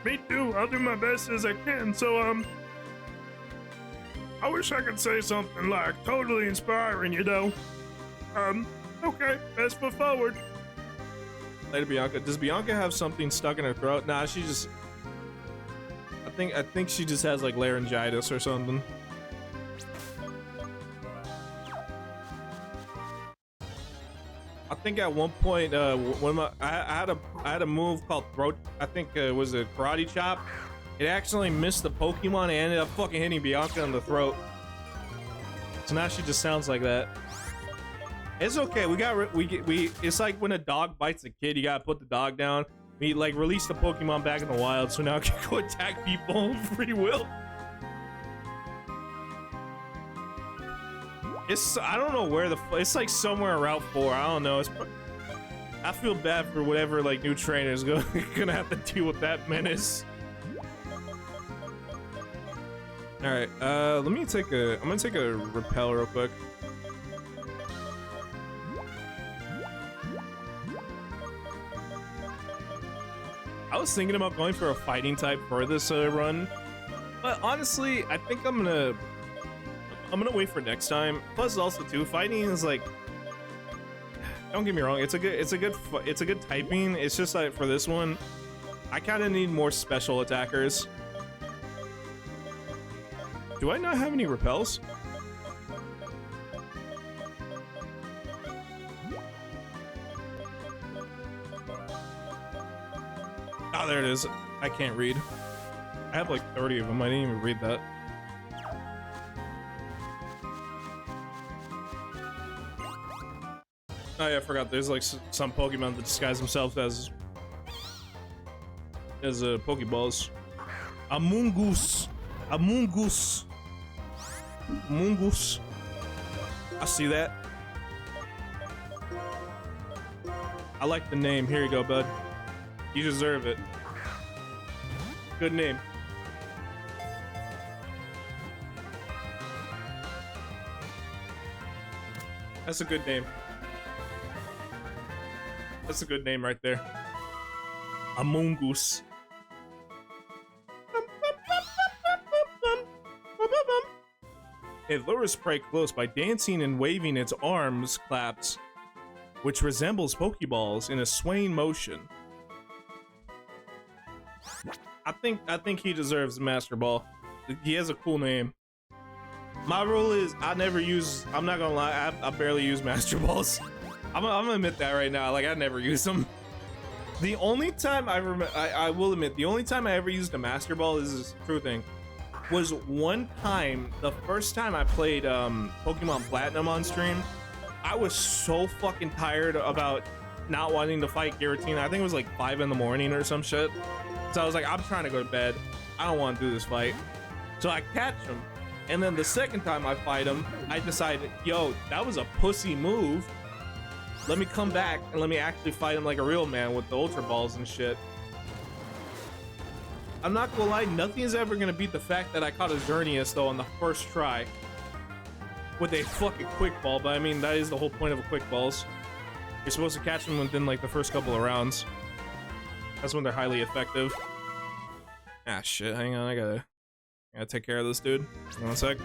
me too. I'll do my best as I can. So, I wish I could say something like totally inspiring, you know. Okay, best foot forward. Later, Bianca. Does Bianca have something stuck in her throat? Nah, she just... I think she just has like laryngitis or something. I think at one point, when I had a move called throat. I think it was a karate chop. It actually missed the Pokemon and ended up fucking hitting Bianca in the throat. So now she just sounds like that. It's okay. It's like when a dog bites a kid, you gotta put the dog down. We like release the Pokemon back in the wild, so now it can go attack people of free will. I don't know where it's like somewhere Route 4. I don't know. I feel bad for whatever like new trainers gonna have to deal with that menace. All right, I'm gonna take a repel real quick. I was thinking about going for a fighting type for this run, but honestly, I think I'm gonna wait for next time. Plus, also too, fighting is like Don't get me wrong, it's a good typing. It's just like for this one, I kind of need more special attackers. Do I not have any repels? Oh, there it is. I can't read. I have like 30 of them. I didn't even read that. Oh yeah, I forgot. There's like some Pokemon that disguise themselves as Pokeballs. Amoonguss. Amoonguss. Amoonguss. I see that. I like the name. Here you go, bud. You deserve it. Good name. That's a good name. That's a good name right there. Amoonguss. It lures prey close by dancing and waving its arms claps, which resembles Pokeballs in a swaying motion. I think he deserves a Master Ball. He has a cool name. My rule is I'm not gonna lie, I barely use Master Balls. I'm gonna admit that right now. Like, I never use them. The only time I will admit, the only time I ever used a Master Ball, this is a true thing, was one time, the first time I played Pokemon Platinum on stream. I was so fucking tired about not wanting to fight Giratina. I think it was like 5 in the morning or some shit. So I was like, I'm trying to go to bed. I don't want to do this fight. So I catch him. And then the second time I fight him, I decided, yo, that was a pussy move. Let me come back and let me actually fight him like a real man with the Ultra Balls and shit. I'm not gonna lie, nothing is ever gonna beat the fact that I caught a Xerneas though on the first try with a fucking quick ball. But I mean, that is the whole point of a quick balls. You're supposed to catch them within like the first couple of rounds. That's when they're highly effective. Ah shit, hang on, I gotta take care of this dude. Hang on a sec.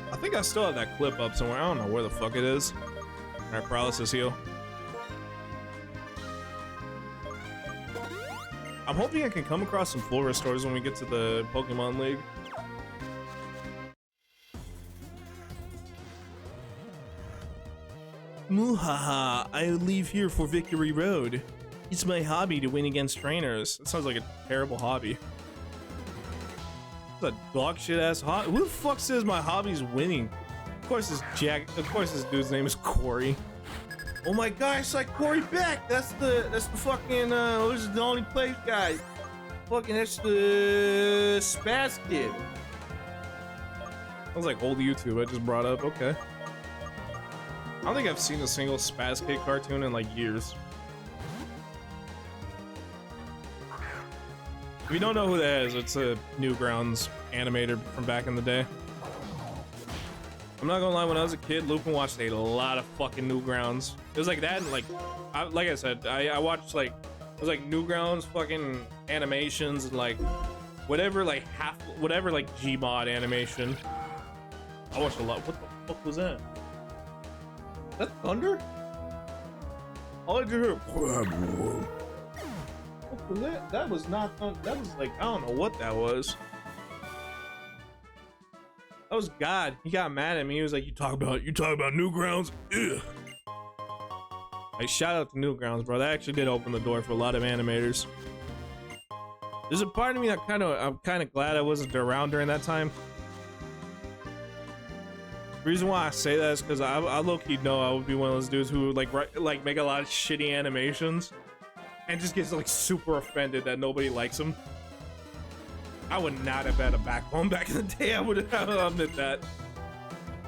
I think I still have that clip up somewhere. I don't know where the fuck it is. Alright, paralysis heal. I'm hoping I can come across some full restores when we get to the Pokemon League. Muhaha, I leave here for Victory Road. It's my hobby to win against trainers. That sounds like a terrible hobby. It's a dog shit ass hobby. Who the fuck says my hobby's winning? Of course this dude's name is Corey. Oh my gosh, it's like Corey Beck. That's the fucking this is the only place guy. Fucking that's the Spaz Kid. That was like old YouTube I just brought up. Okay. I don't think I've seen a single Spaz Kid cartoon in like years. If you don't know who that is, it's a Newgrounds animator from back in the day. I'm not gonna lie, when I was a kid, Lupin watched a lot of fucking Newgrounds. It was like that, and like I said, I watched like it was like Newgrounds fucking animations and like whatever like Gmod animation. I watched a lot. What the fuck was that? Is that thunder? All I just heard. What was that? That was not thunder. That was like I don't know what that was. That was God. He got mad at me. He was like, "You talk about Newgrounds." Ugh. Like, shout out to Newgrounds, bro. That actually did open the door for a lot of animators. There's a part of me that I'm kind of glad I wasn't around during that time. The reason why I say that is because I low-key know I would be one of those dudes who would like make a lot of shitty animations and just gets like super offended that nobody likes them. I would not have had a backbone back in the day. I would admit that.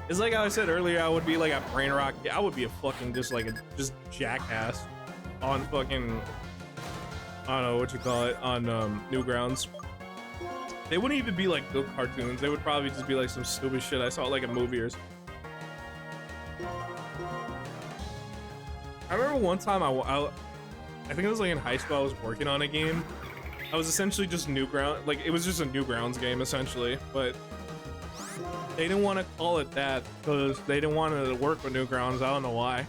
It's like I said earlier, I would be like a brain rock. I would be a fucking just jackass on fucking, I don't know what you call it, on Newgrounds. They wouldn't even be like good cartoons. They would probably just be like some stupid shit I saw like a movie or something. I remember one time I think it was like in high school, I was working on a game I was essentially just Newgrounds, like it was just a Newgrounds game essentially, but they didn't want to call it that because they didn't want to work with Newgrounds. I don't know why.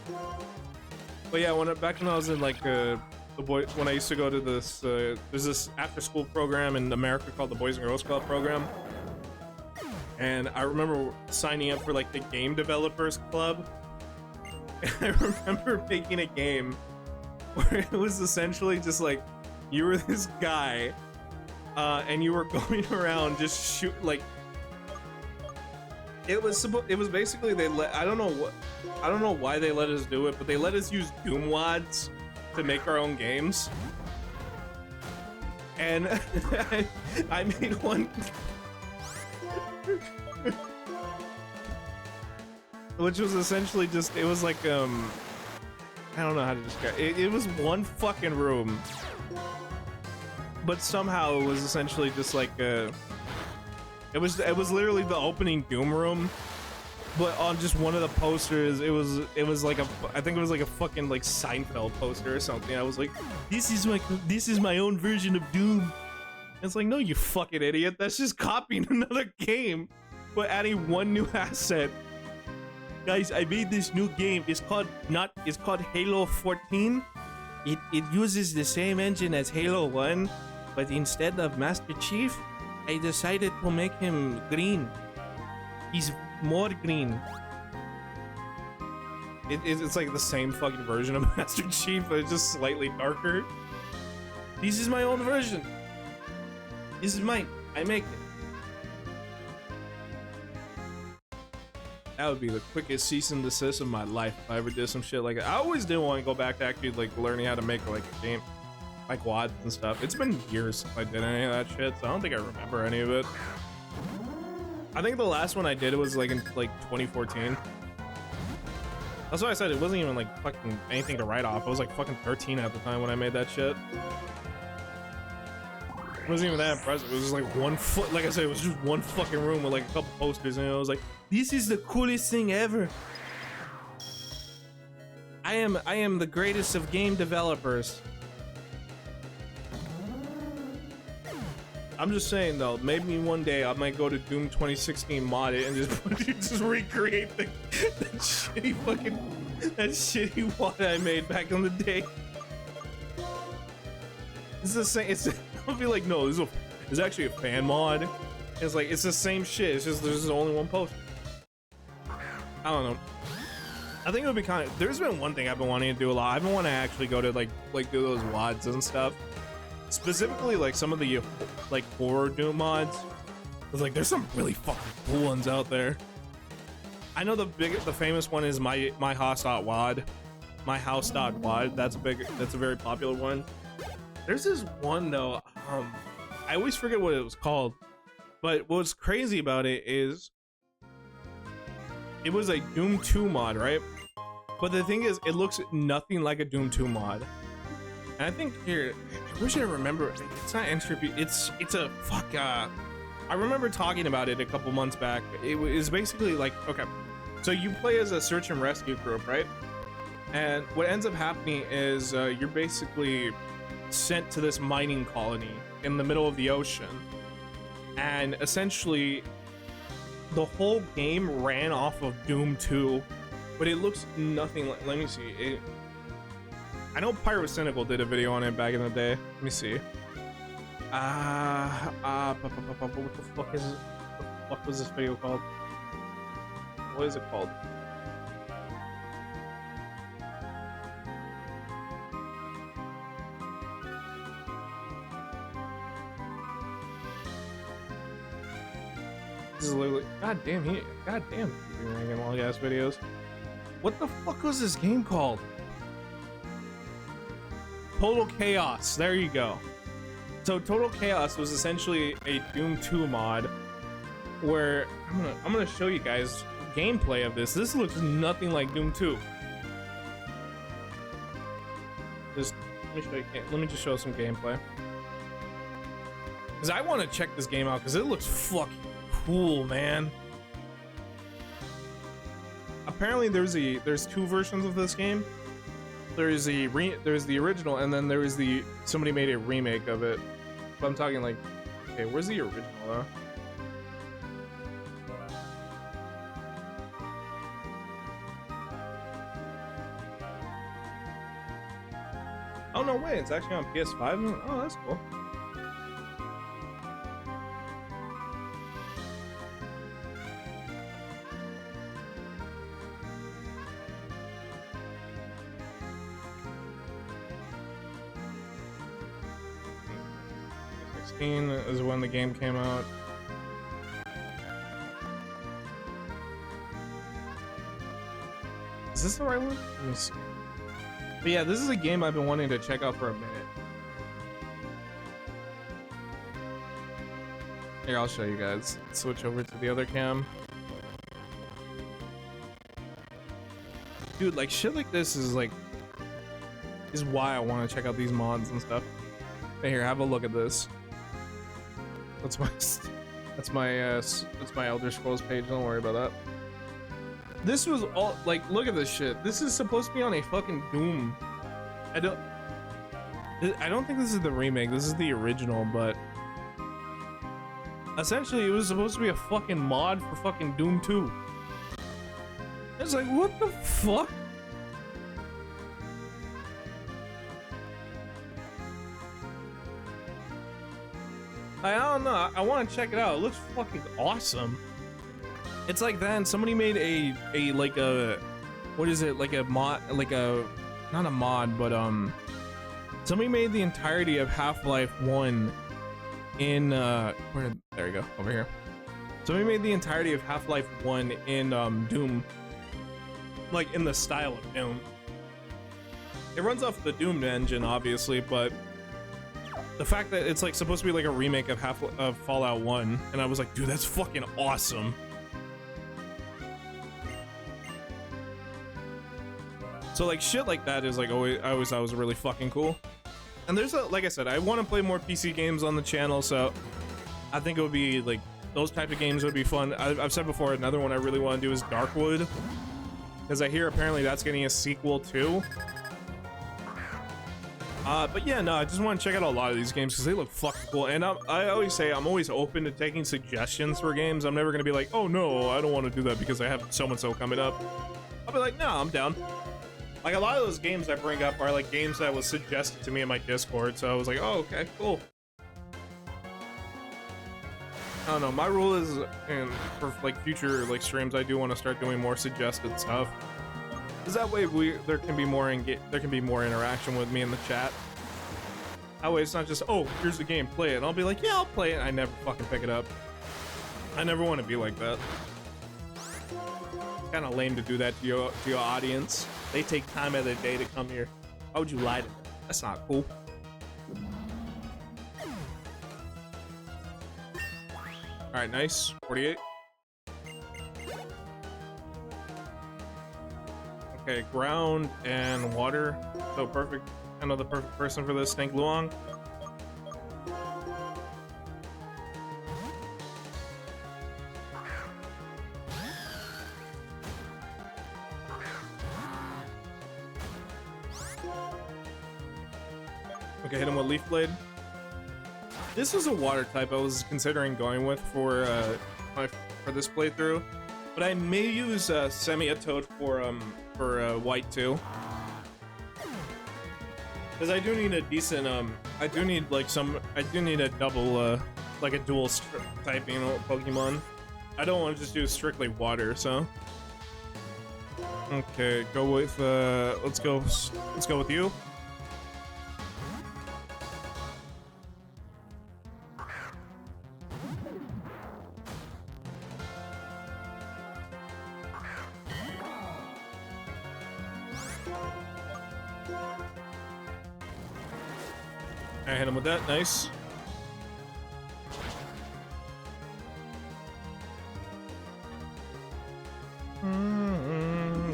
But yeah, back when I was in like when I used to go to this, there's this after-school program in America called the Boys and Girls Club program, and I remember signing up for like the Game Developers Club. And I remember making a game where it was essentially just like you were this guy, and you were going around just shoot like. It was basically I don't know why they let us do it, but they let us use Doom wads to make our own games. And I made one which was essentially just, it was like I don't know how to describe it. It was one fucking room, but somehow it was essentially just like it was literally the opening Doom room, but on just one of the posters, it was like I think it was like a fucking like Seinfeld poster or something. I was like, this is my own version of Doom. And it's like, no, you fucking idiot. That's just copying another game, but adding one new asset. Guys, I made this new game. It's called Halo 14. It uses the same engine as Halo 1, but instead of Master Chief, I decided to make him green. He's more green. It's like the same fucking version of Master Chief, but it's just slightly darker. This is my own version. This is mine. I make it. That would be the quickest cease and desist of my life if I ever did some shit like that. I always did want to go back to actually like learning how to make like a game, like WADs and stuff. It's been years since I did any of that shit, so I don't think I remember any of it. I think the last one I did was like in like 2014. That's why I said it wasn't even like fucking anything to write off. I was like fucking 13 at the time when I made that shit. It wasn't even that impressive. It was just like like I said, it was just one fucking room with like a couple posters, and I was like, this is the coolest thing ever. I am the greatest of game developers. I'm just saying though, maybe one day I might go to Doom 2016 mod it and just recreate that shitty WAD I made back in the day. It's the same. I'll be like, no, this is actually a fan mod. It's like, it's the same shit. It's just there's only one post. I don't know. I think it would be kind of. There's been one thing I've been wanting to do a lot. I've been wanting to actually go to like do those WADs and stuff. Specifically, like some of the like horror Doom mods. It's like there's some really fucking cool ones out there. I know the famous one is my house.wad. My house.wad. That's a very popular one. There's this one though. I always forget what it was called. But what's crazy about it is it was a Doom 2 mod, right? But the thing is, it looks nothing like a Doom 2 mod. And I think here, I wish I remember. It's not Entropy. It's a fuck. I remember talking about it a couple months back. It was basically like, okay, so you play as a search and rescue group, right? And what ends up happening is you're basically sent to this mining colony in the middle of the ocean, and essentially the whole game ran off of Doom 2, but it looks nothing like. Let me see. I know Pyrocynical did a video on it back in the day. Let me see. What the fuck is it? What the fuck was this video called? What is it called? This is literally, god damn, he's making long ass videos. What the fuck was this game called? Total Chaos. There you go. So Total Chaos was essentially a Doom 2 mod where I'm gonna show you guys gameplay of this. This looks nothing like Doom 2. Just let me show you. Let me just show some gameplay. Cause I want to check this game out because it looks fucking cool, man. Apparently there's two versions of this game. There's the original, and then there is somebody made a remake of it. But I'm talking like, okay, where's the original though? Oh no way, it's actually on PS5. Oh, that's cool. Is when the game came out. Is this the right one? Let me see. But yeah, this is a game I've been wanting to check out for a minute. Here, I'll show you guys. Switch over to the other cam. Dude, like shit like this is why I want to check out these mods and stuff. Hey, here, have a look at this. That's my Elder Scrolls page. Don't worry about that. This was all like, look at this shit. This is supposed to be on a fucking Doom. I don't think this is the remake. This is the original, but essentially it was supposed to be a fucking mod for fucking Doom 2. It's like, what the fuck? I don't know. I want to check it out. It looks fucking awesome. It's like then somebody made a like a, what is it, like a mod, like a, not a mod, but somebody made the entirety of Half-Life 1 in there you go, over here. Somebody made the entirety of Half-Life 1 in Doom, like in the style of Doom. It runs off the Doom engine obviously, but the fact that it's like supposed to be like a remake of Fallout 1, and I was like, dude, that's fucking awesome. So like shit like that is like I always thought was really fucking cool. And there's like I said, I want to play more PC games on the channel, so I think it would be like those type of games would be fun. I've said before, another one I really want to do is Darkwood, because I hear apparently that's getting a sequel too. But yeah, no, I just want to check out a lot of these games because they look fucking cool. And I always say I'm always open to taking suggestions for games. I'm never gonna be like, oh no, I don't want to do that because I have so and so coming up. I'll be like, no, I'm down. Like a lot of those games I bring up are like games that was suggested to me in my Discord, so I was like, oh, okay, cool. I don't know, my rule is, and for like future like streams, I do want to start doing more suggested stuff, because that way there can be more interaction with me in the chat. That way it's not just, oh, here's the game, play it, and I'll be like, yeah, I'll play it, and I never fucking pick it up. I never want to be like that. It's kind of lame to do that to your audience. They take time out of their day to come here. Why would you lie to them? That's not cool. All right, nice. 48. Okay, ground and water. So perfect. I know the perfect person for this. Snake Luong. Okay, hit him with Leaf Blade. This was a water type I was considering going with for this playthrough, but I may use Semiatoad for white too, because I do need a decent I do need a double like a dual type, you know, Pokemon. I don't want to just do strictly water, so okay, go with let's go with you. I hit him with that, nice.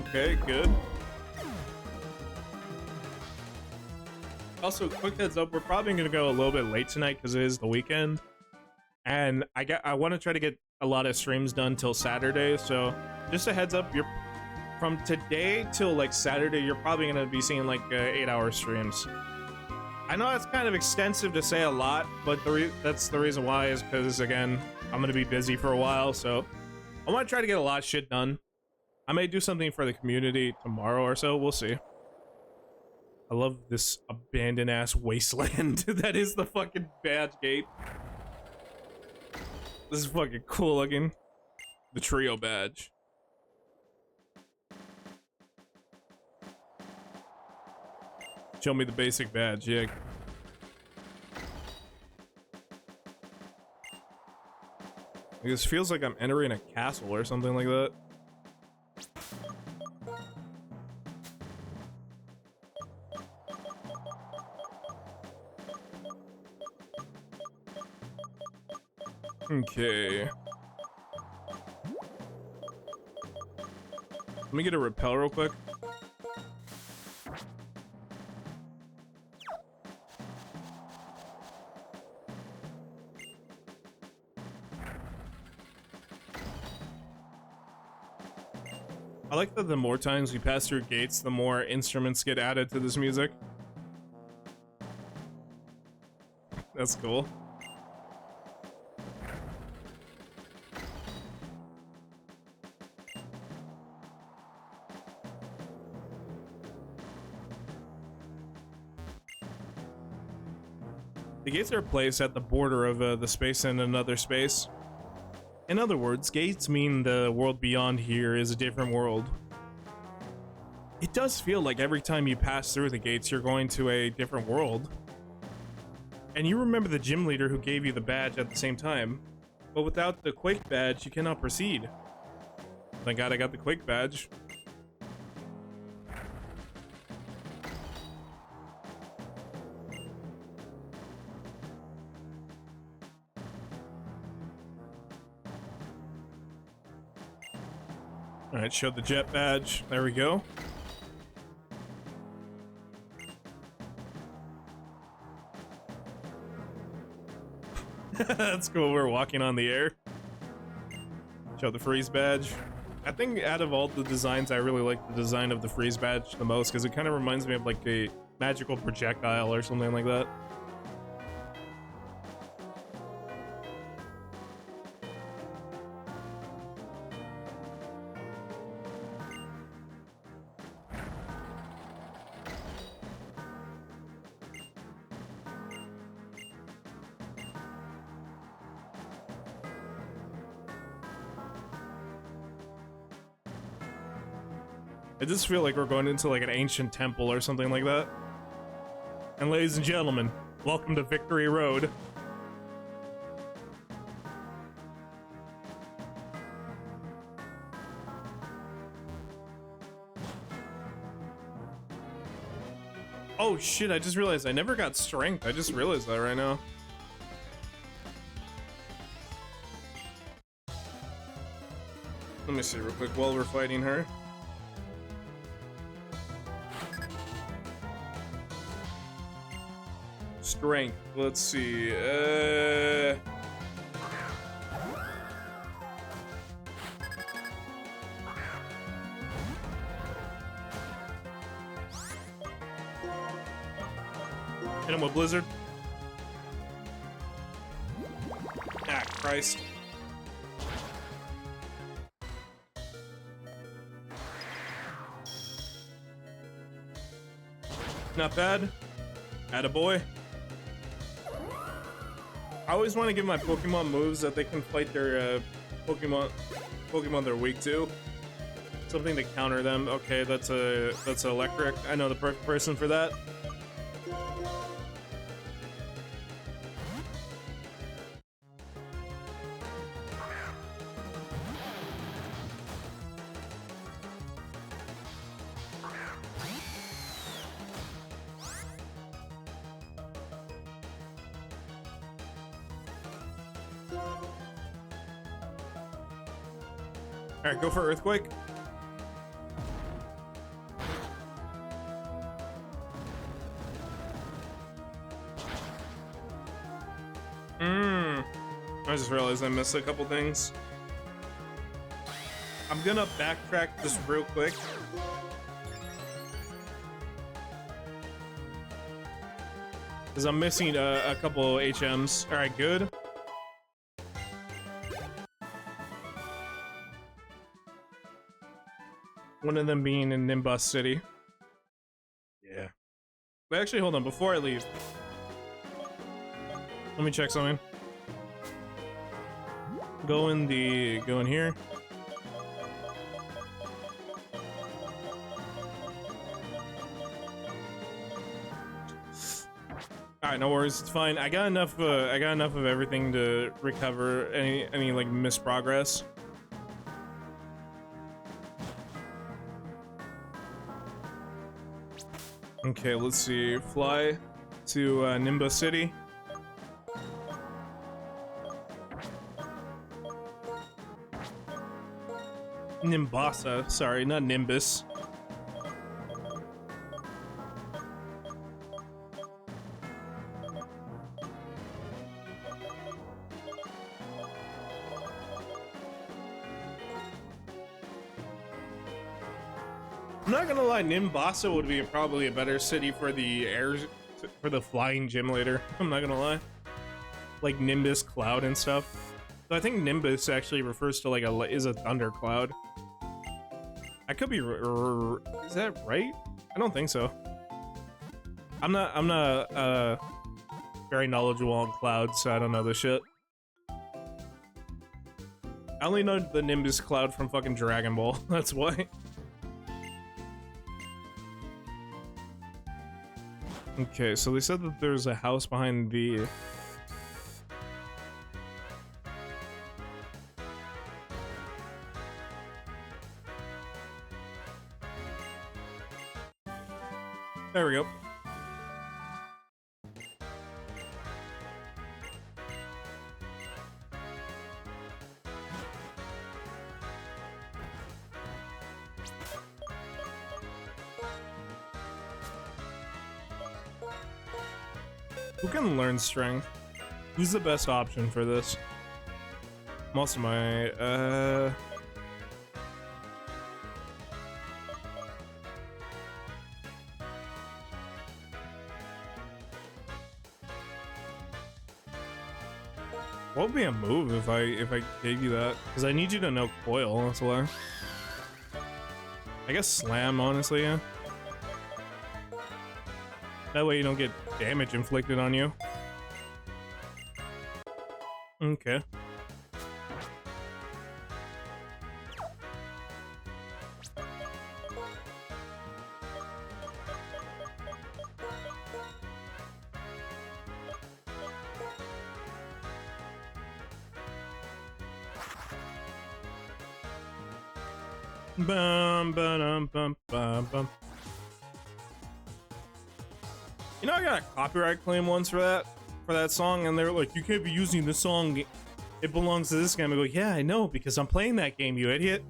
Okay, good. Also, quick heads up, we're probably gonna go a little bit late tonight because it is the weekend, and I want to try to get a lot of streams done till Saturday. So just a heads up, you're from today till like Saturday, you're probably gonna be seeing like 8-hour streams. I know that's kind of extensive to say a lot, but that's the reason why is because, again, I'm going to be busy for a while, so I want to try to get a lot of shit done. I may do something for the community tomorrow or so, we'll see. I love this abandoned-ass wasteland that is the fucking badge gate. This is fucking cool looking. The trio badge. Show me the basic badge, yeah. This feels like I'm entering a castle or something like that. Okay. Let me get a repel real quick. I like that the more times we pass through gates, the more instruments get added to this music. That's cool. The gates are placed at the border of the space and another space. In other words, gates mean the world beyond here is a different world. It does feel like every time you pass through the gates, you're going to a different world. And you remember the gym leader who gave you the badge at the same time. But without the Quake badge, you cannot proceed. Thank God I got the Quake badge. Alright, show the jet badge. There we go. That's cool, we're walking on the air. Show the freeze badge. I think out of all the designs, I really like the design of the freeze badge the most, because it kind of reminds me of like a magical projectile or something like that. I just feel like we're going into like an ancient temple or something like that. And ladies and gentlemen, welcome to Victory Road. Oh shit, I just realized I never got strength. I just realized that right now. Let me see real quick while we're fighting her. Strength. Let's see. Hit him with Blizzard. Ah, Christ. Not bad. Attaboy. I always want to give my Pokemon moves that they can fight their Pokemon they're weak to. Something to counter them. Okay, that's electric. I know the perfect person for that. Alright, go for Earthquake. I just realized I missed a couple things. I'm gonna backtrack just real quick. Because I'm missing a couple HMs. All right, good. One of them being in Nimbus City. Yeah. But actually, hold on. Before I leave, let me check something. Go in here. All right, no worries. It's fine. I got enough of everything to recover any like missed progress. Okay, let's see. Fly to Nimbus City. Nimbasa, sorry, not Nimbus. I'm not gonna lie, Nimbasa would be probably a better city for the flying gym later. I'm not gonna lie, like Nimbus Cloud and stuff. So I think Nimbus actually refers to like is a thundercloud. I could be. Is that right? I don't think so. I'm not very knowledgeable on clouds, so I don't know this shit. I only know the Nimbus Cloud from fucking Dragon Ball. That's why. Okay, so they said that there's a house behind the... There we go. Who can learn strength? Who's the best option for this? Most of my, what would be a move if I gave you that? Because I need you to know coil, that's why. I guess slam, honestly, yeah. That way you don't get damage inflicted on you. Okay. Bum, ba-dum, bum, bum, bum. You know, I got a copyright claim once for that song, and they were like, "You can't be using this song. It belongs to this game." I go, "Yeah, I know, because I'm playing that game, you idiot."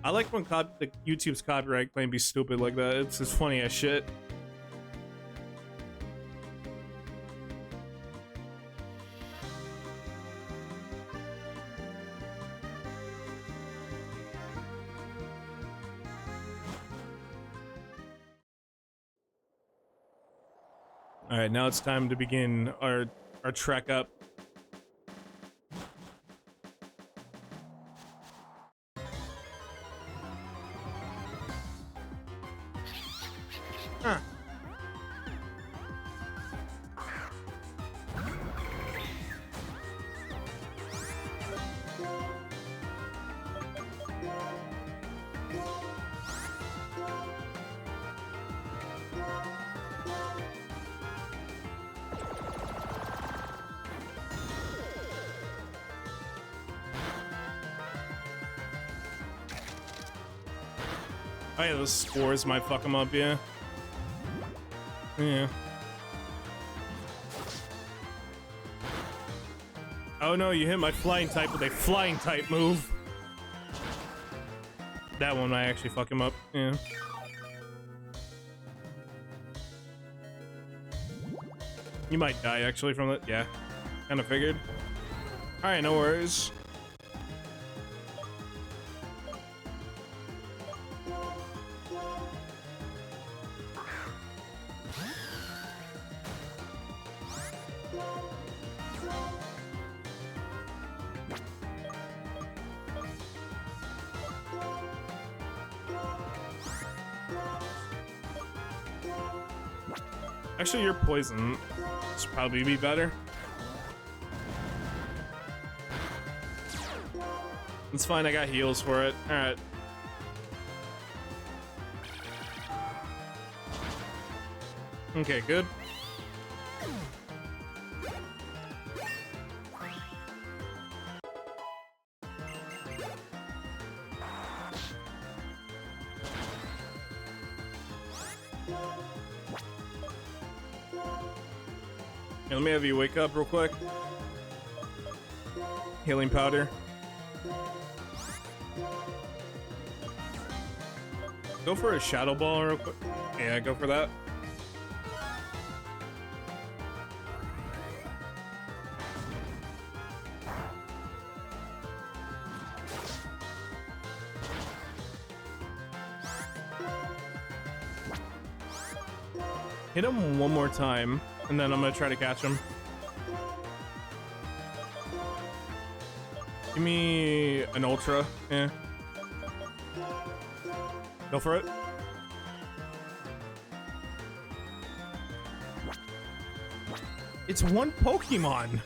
I like when the YouTube's copyright claim be stupid like that. It's just funny as shit. All right, now it's time to begin our trek up. Huh. Oh yeah, those spores might fuck him up, yeah. Yeah. Oh no, you hit my flying type with a flying type move. That one might actually fuck him up, yeah. You might die actually from it, yeah. Kinda figured. Alright, no worries. Actually, your poison should probably be better. It's fine, I got heals for it. Alright. Okay, good. Here, let me have you wake up real quick. Healing powder. Go for a shadow ball real quick. Yeah, go for that. Hit him one more time, and then I'm gonna try to catch him. Give me an ultra. Yeah. Go for it. It's one Pokemon.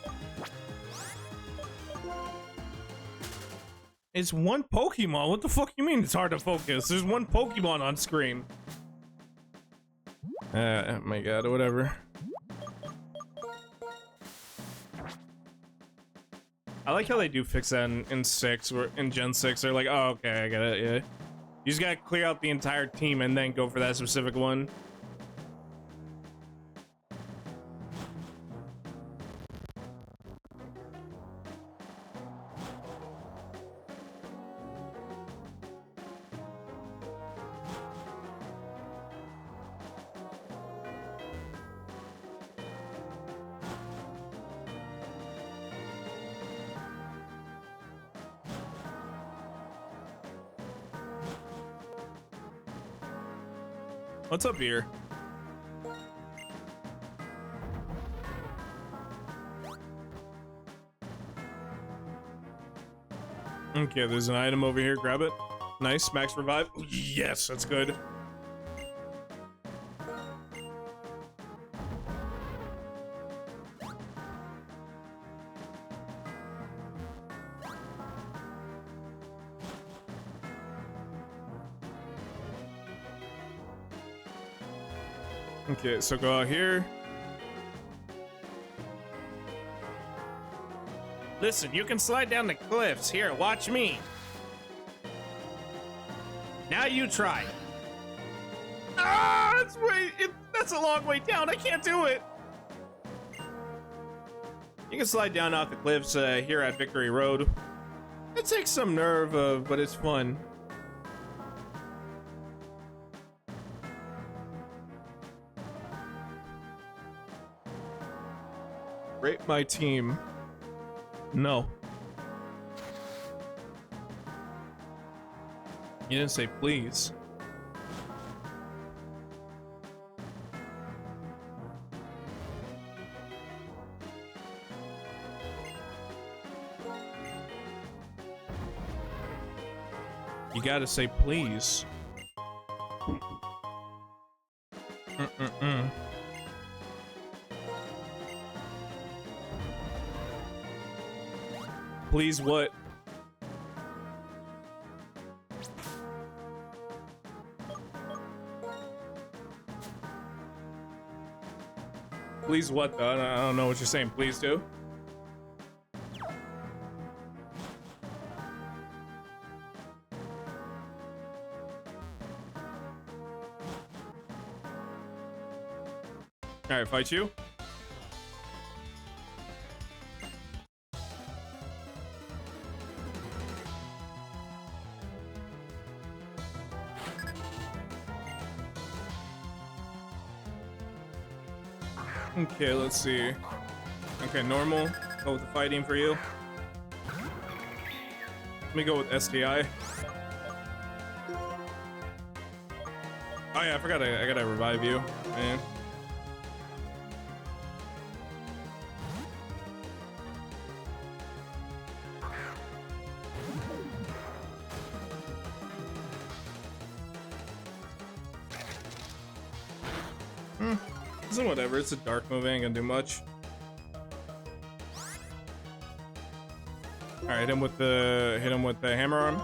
It's one Pokemon. What the fuck you mean it's hard to focus? There's one Pokemon on screen. Oh my god, whatever. I like how they do fix that in 6, where in Gen 6 they're like, oh, okay, I get it, yeah. You just gotta clear out the entire team and then go for that specific one. What's up here? Okay, there's an item over here. Grab it. Nice. Max revive. Yes, that's good. Okay, so go out here. Listen, you can slide down the cliffs. Here, watch me. Now you try. Ah, that's a long way down. I can't do it. You can slide down off the cliffs here at Victory Road. It takes some nerve, but it's fun. Rate my team. No. You didn't say please. You gotta say please. Please what? Please what though? I don't know what you're saying. Please do. All right, fight you. Okay, let's see. Okay, normal. Go with the fighting for you. Let me go with STI. Oh yeah, I forgot I gotta revive you. Man. So whatever, it's a dark move, ain't gonna do much. Alright, hit him with the hammer arm.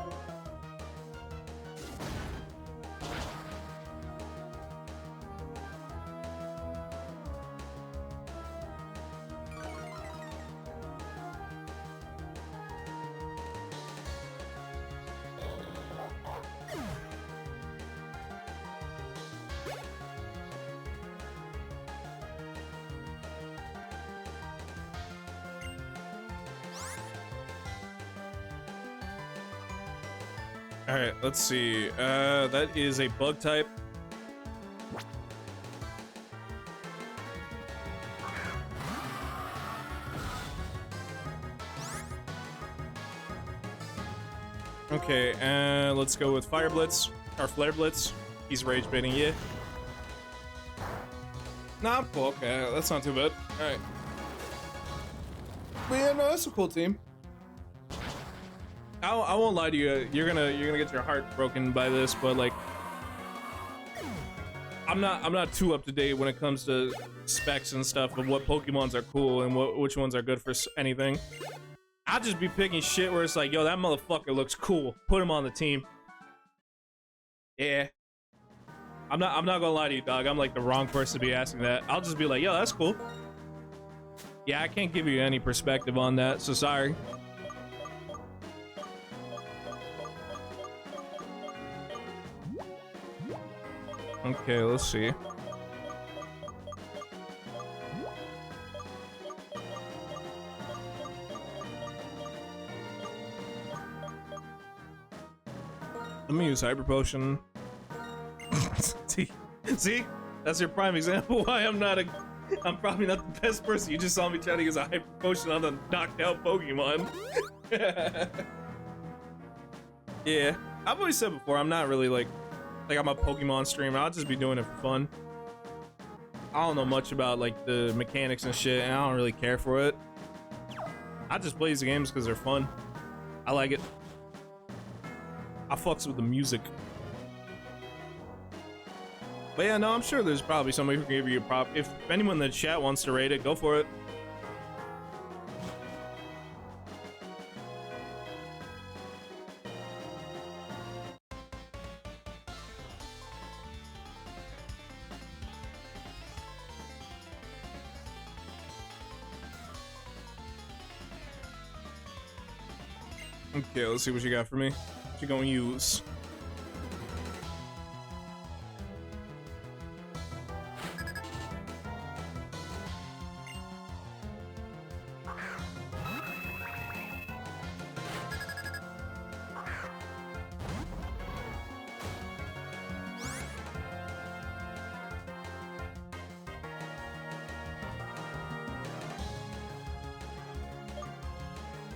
Alright, let's see. That is a bug type. Okay, let's go with Fire Blitz, or Flare Blitz. He's rage baiting you. Nah, cool, okay, that's not too bad. Alright. But yeah, no, that's a cool team. I won't lie to you. You're gonna get your heart broken by this, but like, I'm not too up to date when it comes to specs and stuff of what Pokemons are cool and which ones are good for anything. I'll just be picking shit where it's like, yo, that motherfucker looks cool. Put him on the team. Yeah. I'm not gonna lie to you, dog. I'm like the wrong person to be asking that. I'll just be like, yo, that's cool. Yeah, I can't give you any perspective on that, so sorry. Okay, let's see. Let me use Hyper Potion. See? That's your prime example why I'm probably not the best person. You just saw me try to use a Hyper Potion on a knocked out Pokemon. Yeah. I've always said before, I'm not really like I'm a Pokemon streamer. I'll just be doing it for fun. I don't know much about like the mechanics and shit, and I don't really care for it. I just play these games because they're fun. I like it. I fucks with the music. But yeah, no, I'm sure there's probably somebody who can give you a prop. If anyone in the chat wants to rate it, go for it. Okay, let's see what you got for me. What you gonna use?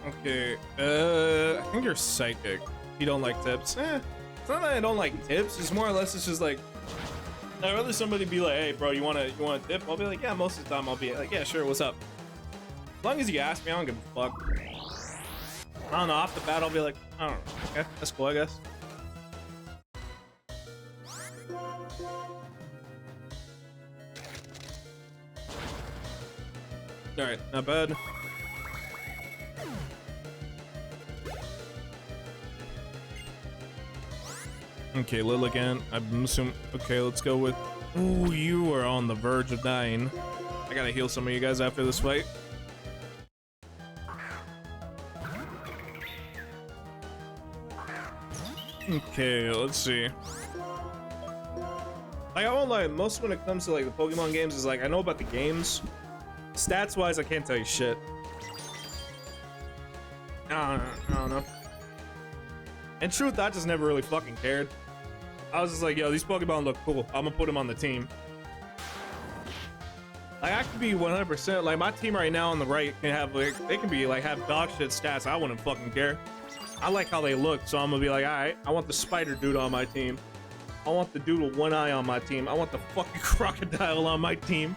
Okay, I think you're psychic. You don't like tips. It's not that I don't like tips. It's more or less it's just like I'd rather somebody be like, "Hey, bro, you want a tip?" I'll be like, "Yeah." Most of the time, I'll be like, "Yeah, sure. What's up?" As long as you ask me, I don't give a fuck. I don't know. Off the bat, I'll be like, "I don't know. Okay, that's cool, I guess." All right, not bad. Okay, Lilligant, I'm assuming. Okay, let's go with. Ooh, you are on the verge of dying. I gotta heal some of you guys after this fight. Okay, let's see. Like, I won't lie, most when it comes to like the Pokemon games is like I know about the games. Stats wise, I can't tell you shit. I don't know. In truth, I just never really fucking cared. I was just like, yo, these Pokemon look cool. I'm gonna put them on the team. Like, I could be 100%. Like, my team right now on the right can have, like, they can be, like, have dog shit stats. I wouldn't fucking care. I like how they look, so I'm gonna be like, alright, I want the spider dude on my team. I want the dude with one eye on my team. I want the fucking crocodile on my team.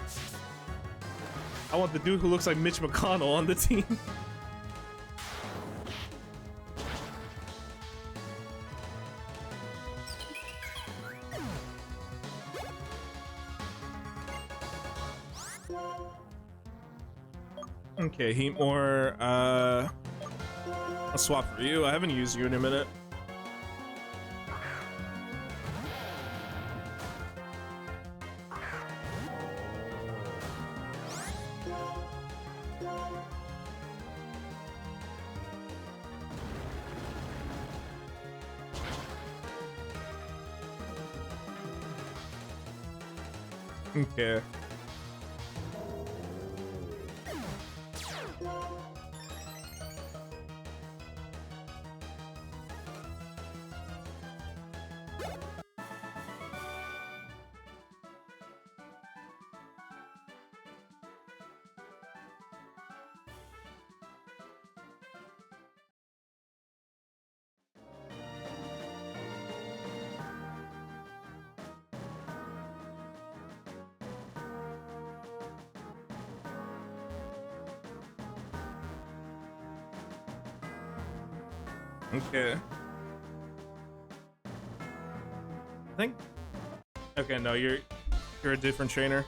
I want the dude who looks like Mitch McConnell on the team. Okay, Heatmore. I'll swap for you. I haven't used you in a minute. Okay. Okay. I think. Okay, no, you're a different trainer.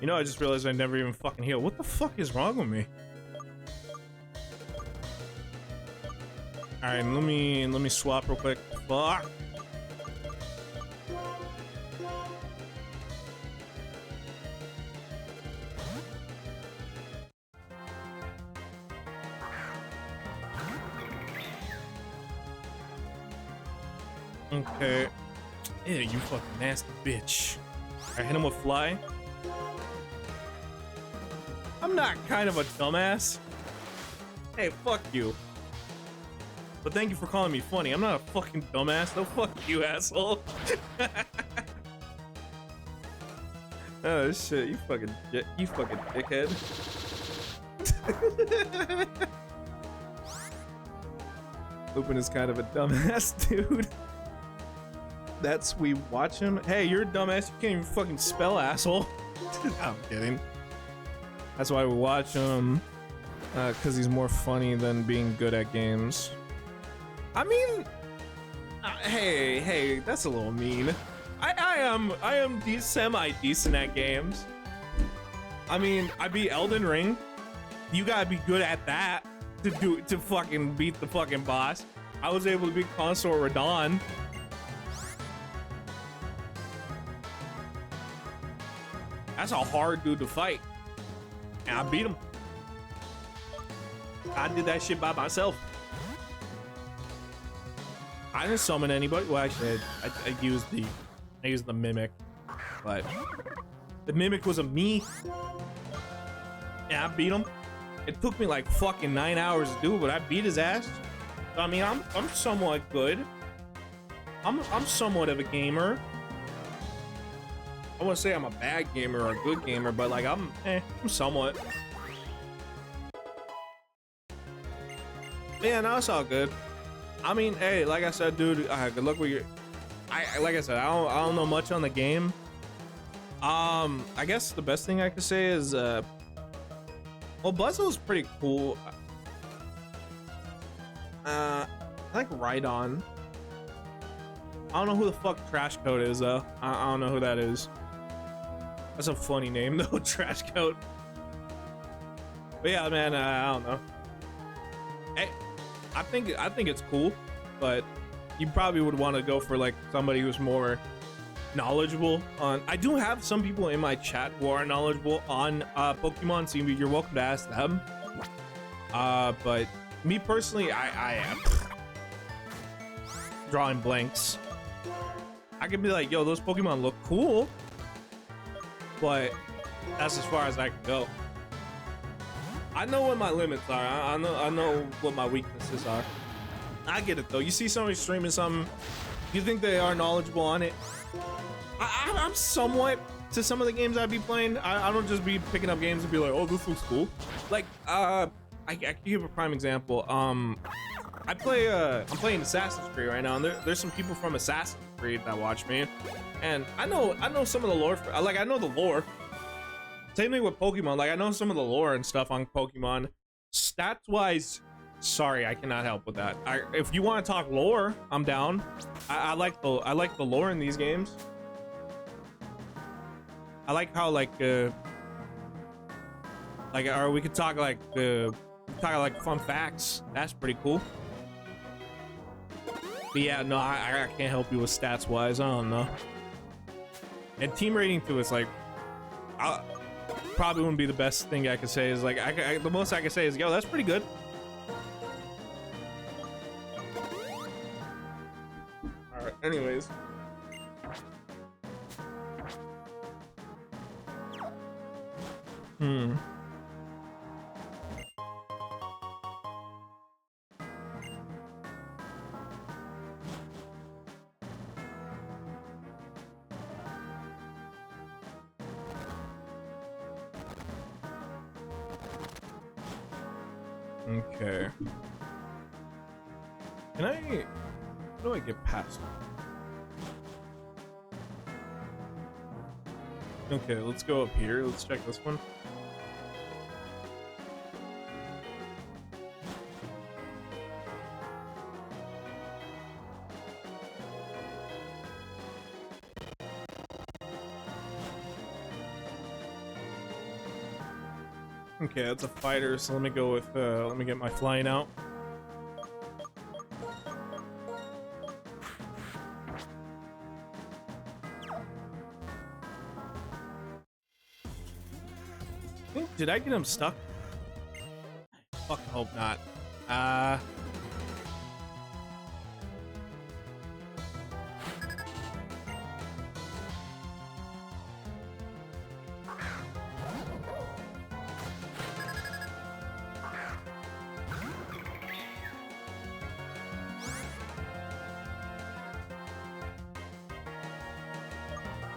You know, I just realized I never even fucking healed. What the fuck is wrong with me? Alright, let me swap real quick. Fuck. Okay. Yeah, you fucking nasty bitch. I hit him with fly. I'm not kind of a dumbass. Hey, fuck you. But thank you for calling me funny. I'm not a fucking dumbass. No, fuck you, asshole. Oh shit, you fucking dickhead. Lupin is kind of a dumbass, dude. That's we watch him. Hey, you're a dumbass. You can't even fucking spell, asshole. I'm kidding. That's why we watch him, because he's more funny than being good at games. I mean, hey, that's a little mean. I am semi-decent at games. I mean, I beat Elden Ring. You gotta be good at that to fucking beat the fucking boss. I was able to beat Consort Radon. That's a hard dude to fight. And I beat him. I did that shit by myself. I didn't summon anybody. Well, actually, I used the mimic, but the mimic was a me. And I beat him. It took me like fucking 9 hours to do it, but I beat his ass. So, I mean, I'm somewhat good. I'm somewhat of a gamer. I wouldn't say I'm a bad gamer or a good gamer, but like I'm somewhat. Yeah, no, it's all good. I mean, hey, like I said, dude, good luck with your. Like I said, I don't know much on the game. I guess the best thing I could say is, well, Buzzle's pretty cool. I like Rhydon. I don't know who the fuck Trash Coat is though. I don't know who that is. That's a funny name though, Trash Coat. But yeah, man, I don't know. Hey, I think it's cool, but you probably would want to go for like somebody who's more knowledgeable on. I do have some people in my chat who are knowledgeable on Pokemon, so you're welcome to ask them. But me personally, I am drawing blanks. I could be like, yo, those Pokemon look cool, but that's as far as I can go. I know what my limits are. I know what my weaknesses are. I get it though. You see somebody streaming something, you think they are knowledgeable on it. I'm somewhat to some of the games I'd be playing. I don't just be picking up games and be like, oh, this looks cool. Like, I can give a prime example. I'm playing Assassin's Creed right now, and there's some people from Assassin's Creed that watch me, and I know some of the lore. Like, I know the lore. Same thing with Pokemon. Like, I know some of the lore and stuff on Pokemon. Stats wise, sorry, I cannot help with that. If you want to talk lore, I'm down. I like the lore in these games. I like how or we could talk like fun facts. That's pretty cool. But yeah, no, I can't help you with stats wise. I don't know. And team rating too, it's like, probably wouldn't be the best thing I could say. Is like, the most I could say is, yo, that's pretty good. All right. Anyways. Okay. How do I get past it? Okay, let's go up here. Let's check this one. Okay, that's a fighter, so let me go with, let me get my flying out. Did I get him stuck? Fucking hope not.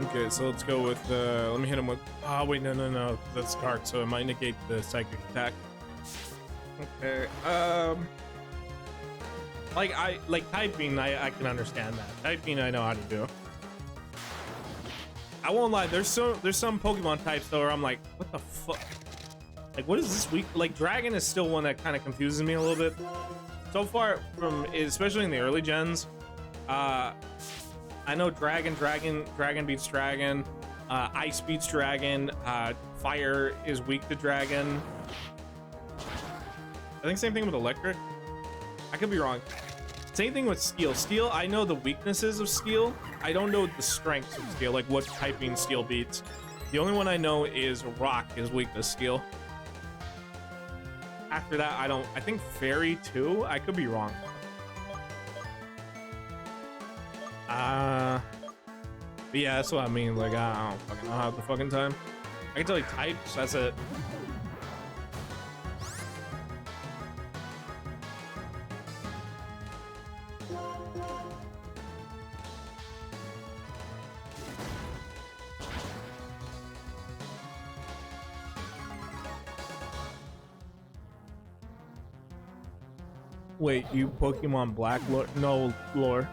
Okay, so let's go with, let me hit him with, oh wait, no, that's dark, so it might negate the psychic attack. Okay, like typing, I can understand that. Typing, I know how to do. I won't lie, there's some Pokemon types though where I'm like, what the fuck? Like, what is this weak? Like, Dragon is still one that kind of confuses me a little bit. So far, especially in the early gens, I know Dragon beats Dragon, Ice beats Dragon, Fire is weak to Dragon. I think same thing with Electric. I could be wrong. Same thing with Steel. Steel, I know the weaknesses of Steel. I don't know the strengths of Steel, like what typing Steel beats. The only one I know is Rock is weak to Steel. After that, I think Fairy too. I could be wrong. But yeah, that's what I mean. Like, I don't fucking know half the fucking time. I can tell you types, that's it. Wait, you Pokemon Black lore? No lore.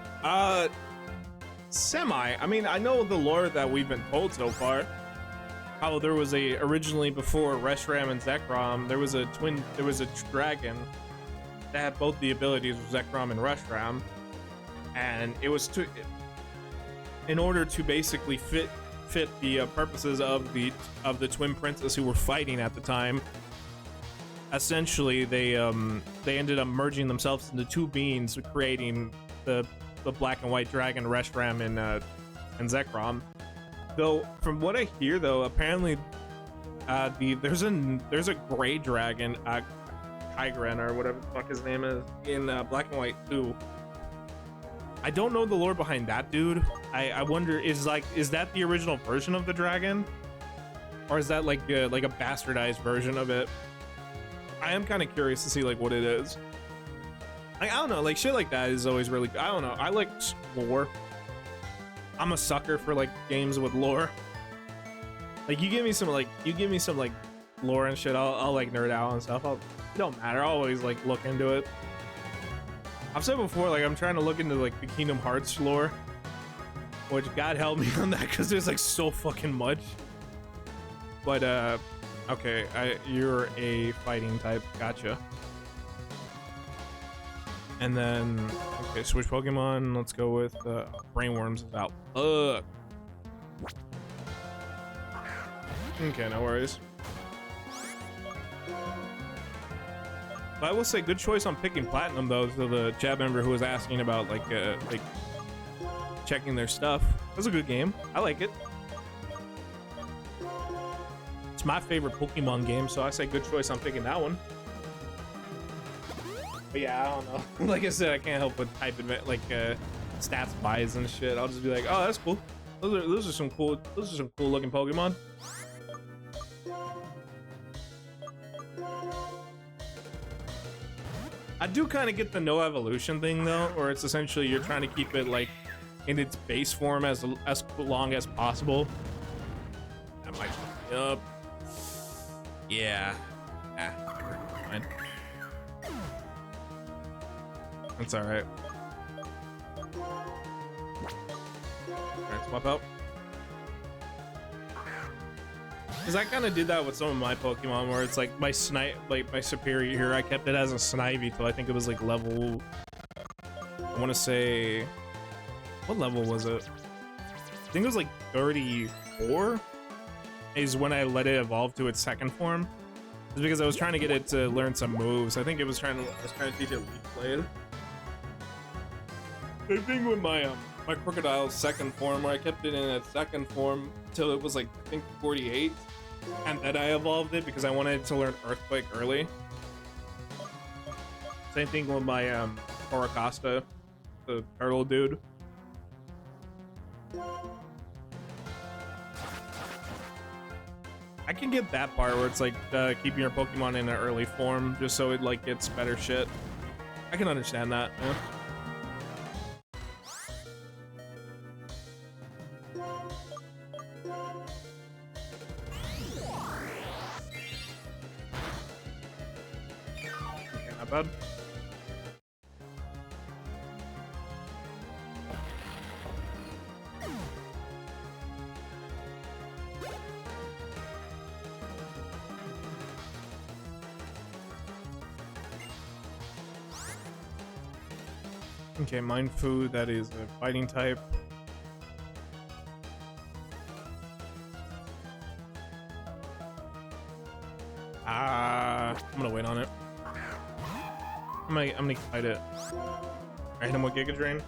Semi. I mean, I know the lore that we've been told so far. How there was originally before Reshiram and Zekrom, there was a dragon that had both the abilities of Zekrom and Reshiram, and it was in order to basically fit the purposes of the twin princes who were fighting at the time. Essentially, they ended up merging themselves into two beings, creating the black and white dragon Reshiram and Zekrom. Though from what I hear, though, apparently there's a gray dragon, Tigran or whatever the fuck his name is, in Black and White 2. I don't know the lore behind that dude. I wonder, is that the original version of the dragon, or is that like a bastardized version of it? I am kind of curious to see like what it is. Like, I don't know, like shit like that is always really, I don't know, I like lore. I'm a sucker for like games with lore. Like you give me some like lore and shit, I'll like nerd out and stuff. It don't matter. I'll always like look into it. I've said before, like I'm trying to look into like the Kingdom Hearts lore, which God help me on that because there's like so fucking much. But okay, you're a fighting type. Gotcha. And then okay, switch Pokemon. Let's go with Brainworms is out. Ugh. Okay, no worries. But I will say, good choice on picking Platinum though. To the chat member who was asking about like checking their stuff. It was a good game. I like it. It's my favorite Pokemon game, so I say good choice on picking that one. But yeah, I don't know. Like I said, I can't help but type in like stats buys and shit. I'll just be like, oh, that's cool. Those are some cool looking Pokemon. I do kind of get the no evolution thing though, where it's essentially you're trying to keep it like in its base form as long as possible. That might fuck me up. Yeah. Fine. That's all right. All right, swap out. Because I kind of did that with some of my Pokemon, where it's like my superior here, I kept it as a Snivy till I think it was like level. I want to say, what level was it? I think it was like 34. Is when I let it evolve to its second form. It's because I was trying to get it to learn some moves. I think I was trying to teach it Leaf Blade. Same thing with my Crocodile's second form, where I kept it in its second form till it was like I think 48. And then I evolved it because I wanted to learn Earthquake early. Same thing with my Coricosta, the turtle dude. I can get that part where it's like keeping your Pokemon in an early form just so it like gets better shit. I can understand that. Yeah. Not bad. Okay, Mind Food, that is a fighting type. I'm gonna wait on it. I'm gonna fight it. I hit him with Giga Drain.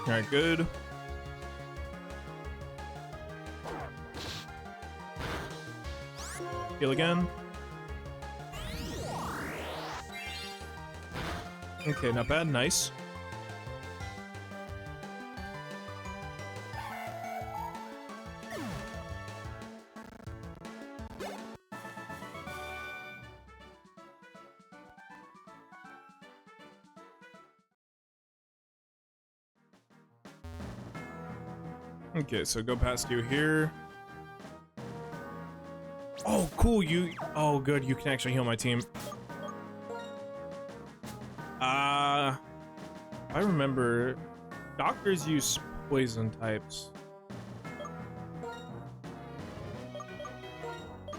Alright, good. Heal again. Okay, not bad, nice. Okay, so go past you here. Oh, cool, oh good, you can actually heal my team. I remember doctors use poison types.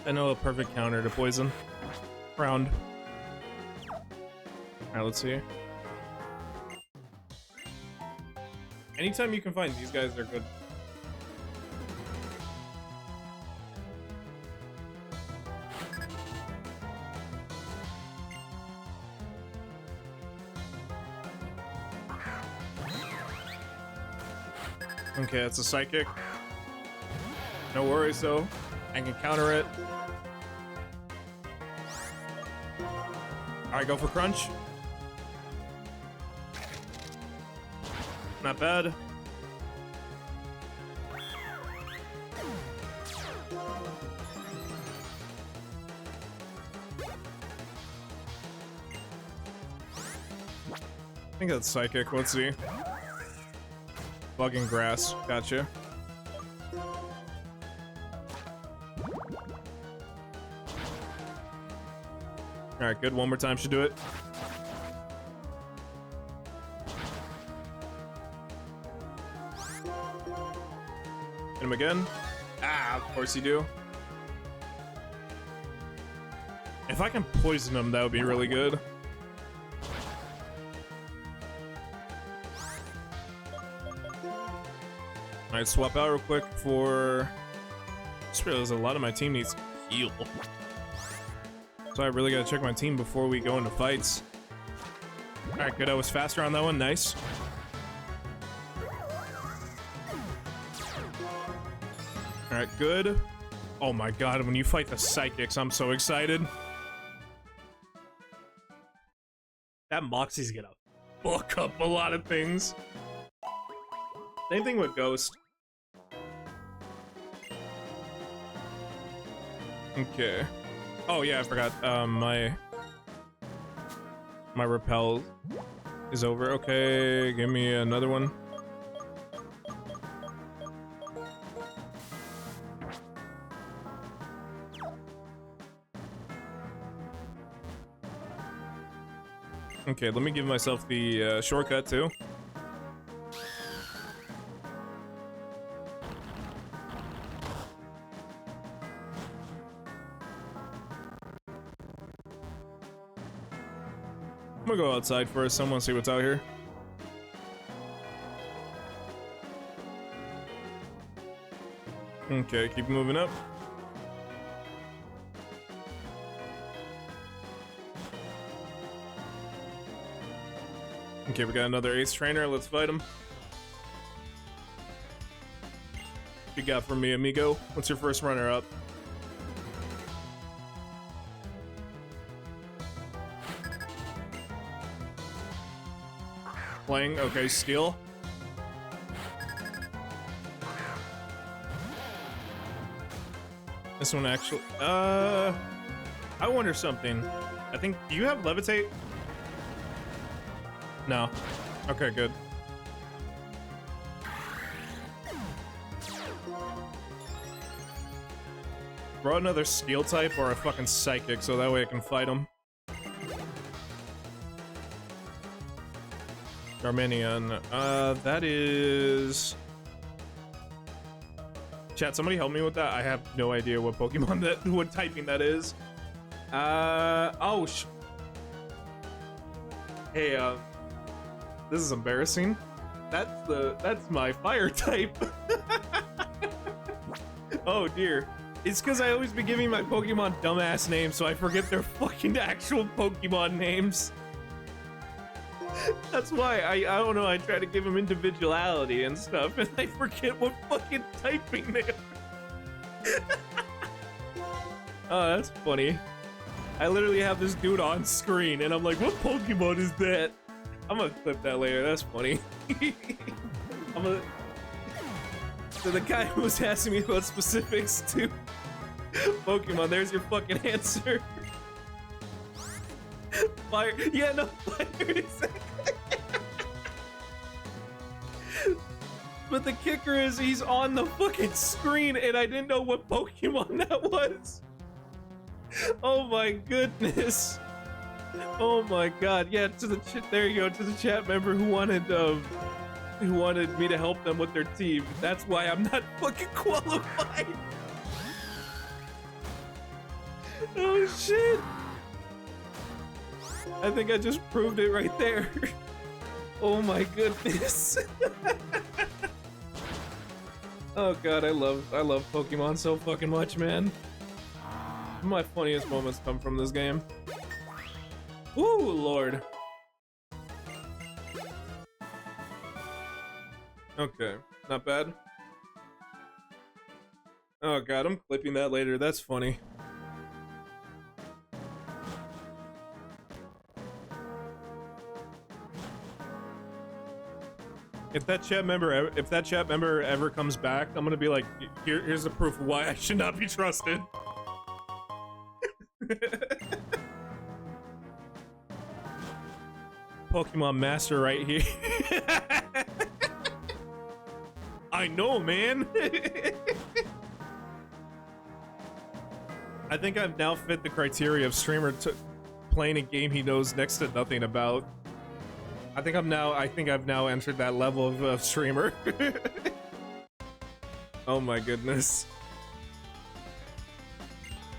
I know a perfect counter to poison. Round. Alright, let's see. Anytime you can find these guys, they're good. Okay, it's a psychic. No worries though. I can counter it. Alright, go for crunch. Not bad. I think that's psychic. Let's see. fucking grass. Gotcha. Alright, good. One more time should do it. Hit him again. Ah, of course you do. If I can poison him, that would be really good. Alright, swap out real quick for... Just realized a lot of my team needs to heal. So I really gotta check my team before we go into fights. Alright, good. I was faster on that one. Nice. Alright, good. Oh my god, when you fight the psychics, I'm so excited. That Moxie's gonna fuck up a lot of things. Same thing with Ghost. Okay. Oh yeah, I forgot. My repel is over. Okay, give me another one. Okay, let me give myself the shortcut too. I'm gonna go outside first. I want to see what's out here. Okay, keep moving up. Okay, we got another ace trainer. Let's fight him. What you got for me, amigo? What's your first runner up? Playing, okay, steal. This one actually, I wonder something. I think, do you have levitate? No. Okay, good. Throw another steel type or a fucking psychic so that way I can fight him. Armenian. That is... Chat, somebody help me with that. I have no idea what Pokemon that, what typing that is. Oh, hey, this is embarrassing. That's my fire type. Oh dear. It's because I always be giving my Pokemon dumbass names, so I forget their fucking actual Pokemon names. That's why I don't know, I try to give them individuality and stuff, and I forget what fucking typing they are. Oh, that's funny. I literally have this dude on screen, and I'm like, what Pokemon is that? I'm gonna clip that later, that's funny. So the guy who was asking me about specifics to Pokemon, there's your fucking answer. Fire, yeah, no, fire, exactly. But the kicker is he's on the fucking screen and I didn't know what Pokemon that was. Oh my goodness. Oh my god, yeah, to the there you go, to the chat member who wanted me to help them with their team. That's why I'm not fucking qualified. Oh shit. I think I just proved it right there. Oh my goodness. Oh god, I love Pokemon so fucking much, man. My funniest moments come from this game. Ooh, lord. Okay, not bad. Oh god, I'm clipping that later. That's funny. If that chat member ever comes back, I'm gonna be like, here's the proof of why I should not be trusted. Pokemon Master right here. I know, man. I think I've now fit the criteria of streamer playing a game he knows next to nothing about. I think I've now entered that level of streamer. Oh my goodness.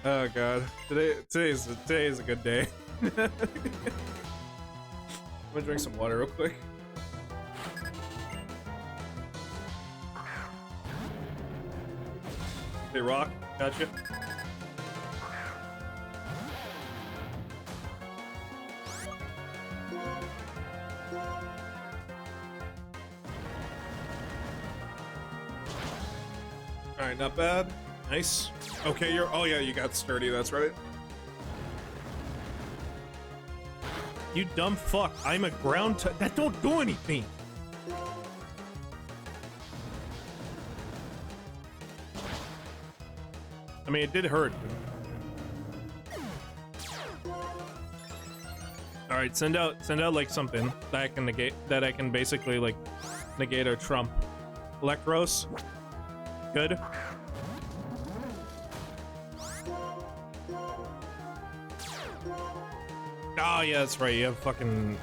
Oh god. Today is a good day. I'm gonna drink some water real quick. Hey Rock, gotcha. Alright, not bad. Nice. Okay, oh yeah, you got sturdy, that's right. You dumb fuck, I'm a ground that don't do anything. I mean, it did hurt. All right, send out like something that I can negate, that I can basically like negate or trump. Electros, good. Oh yeah, that's right. You have fucking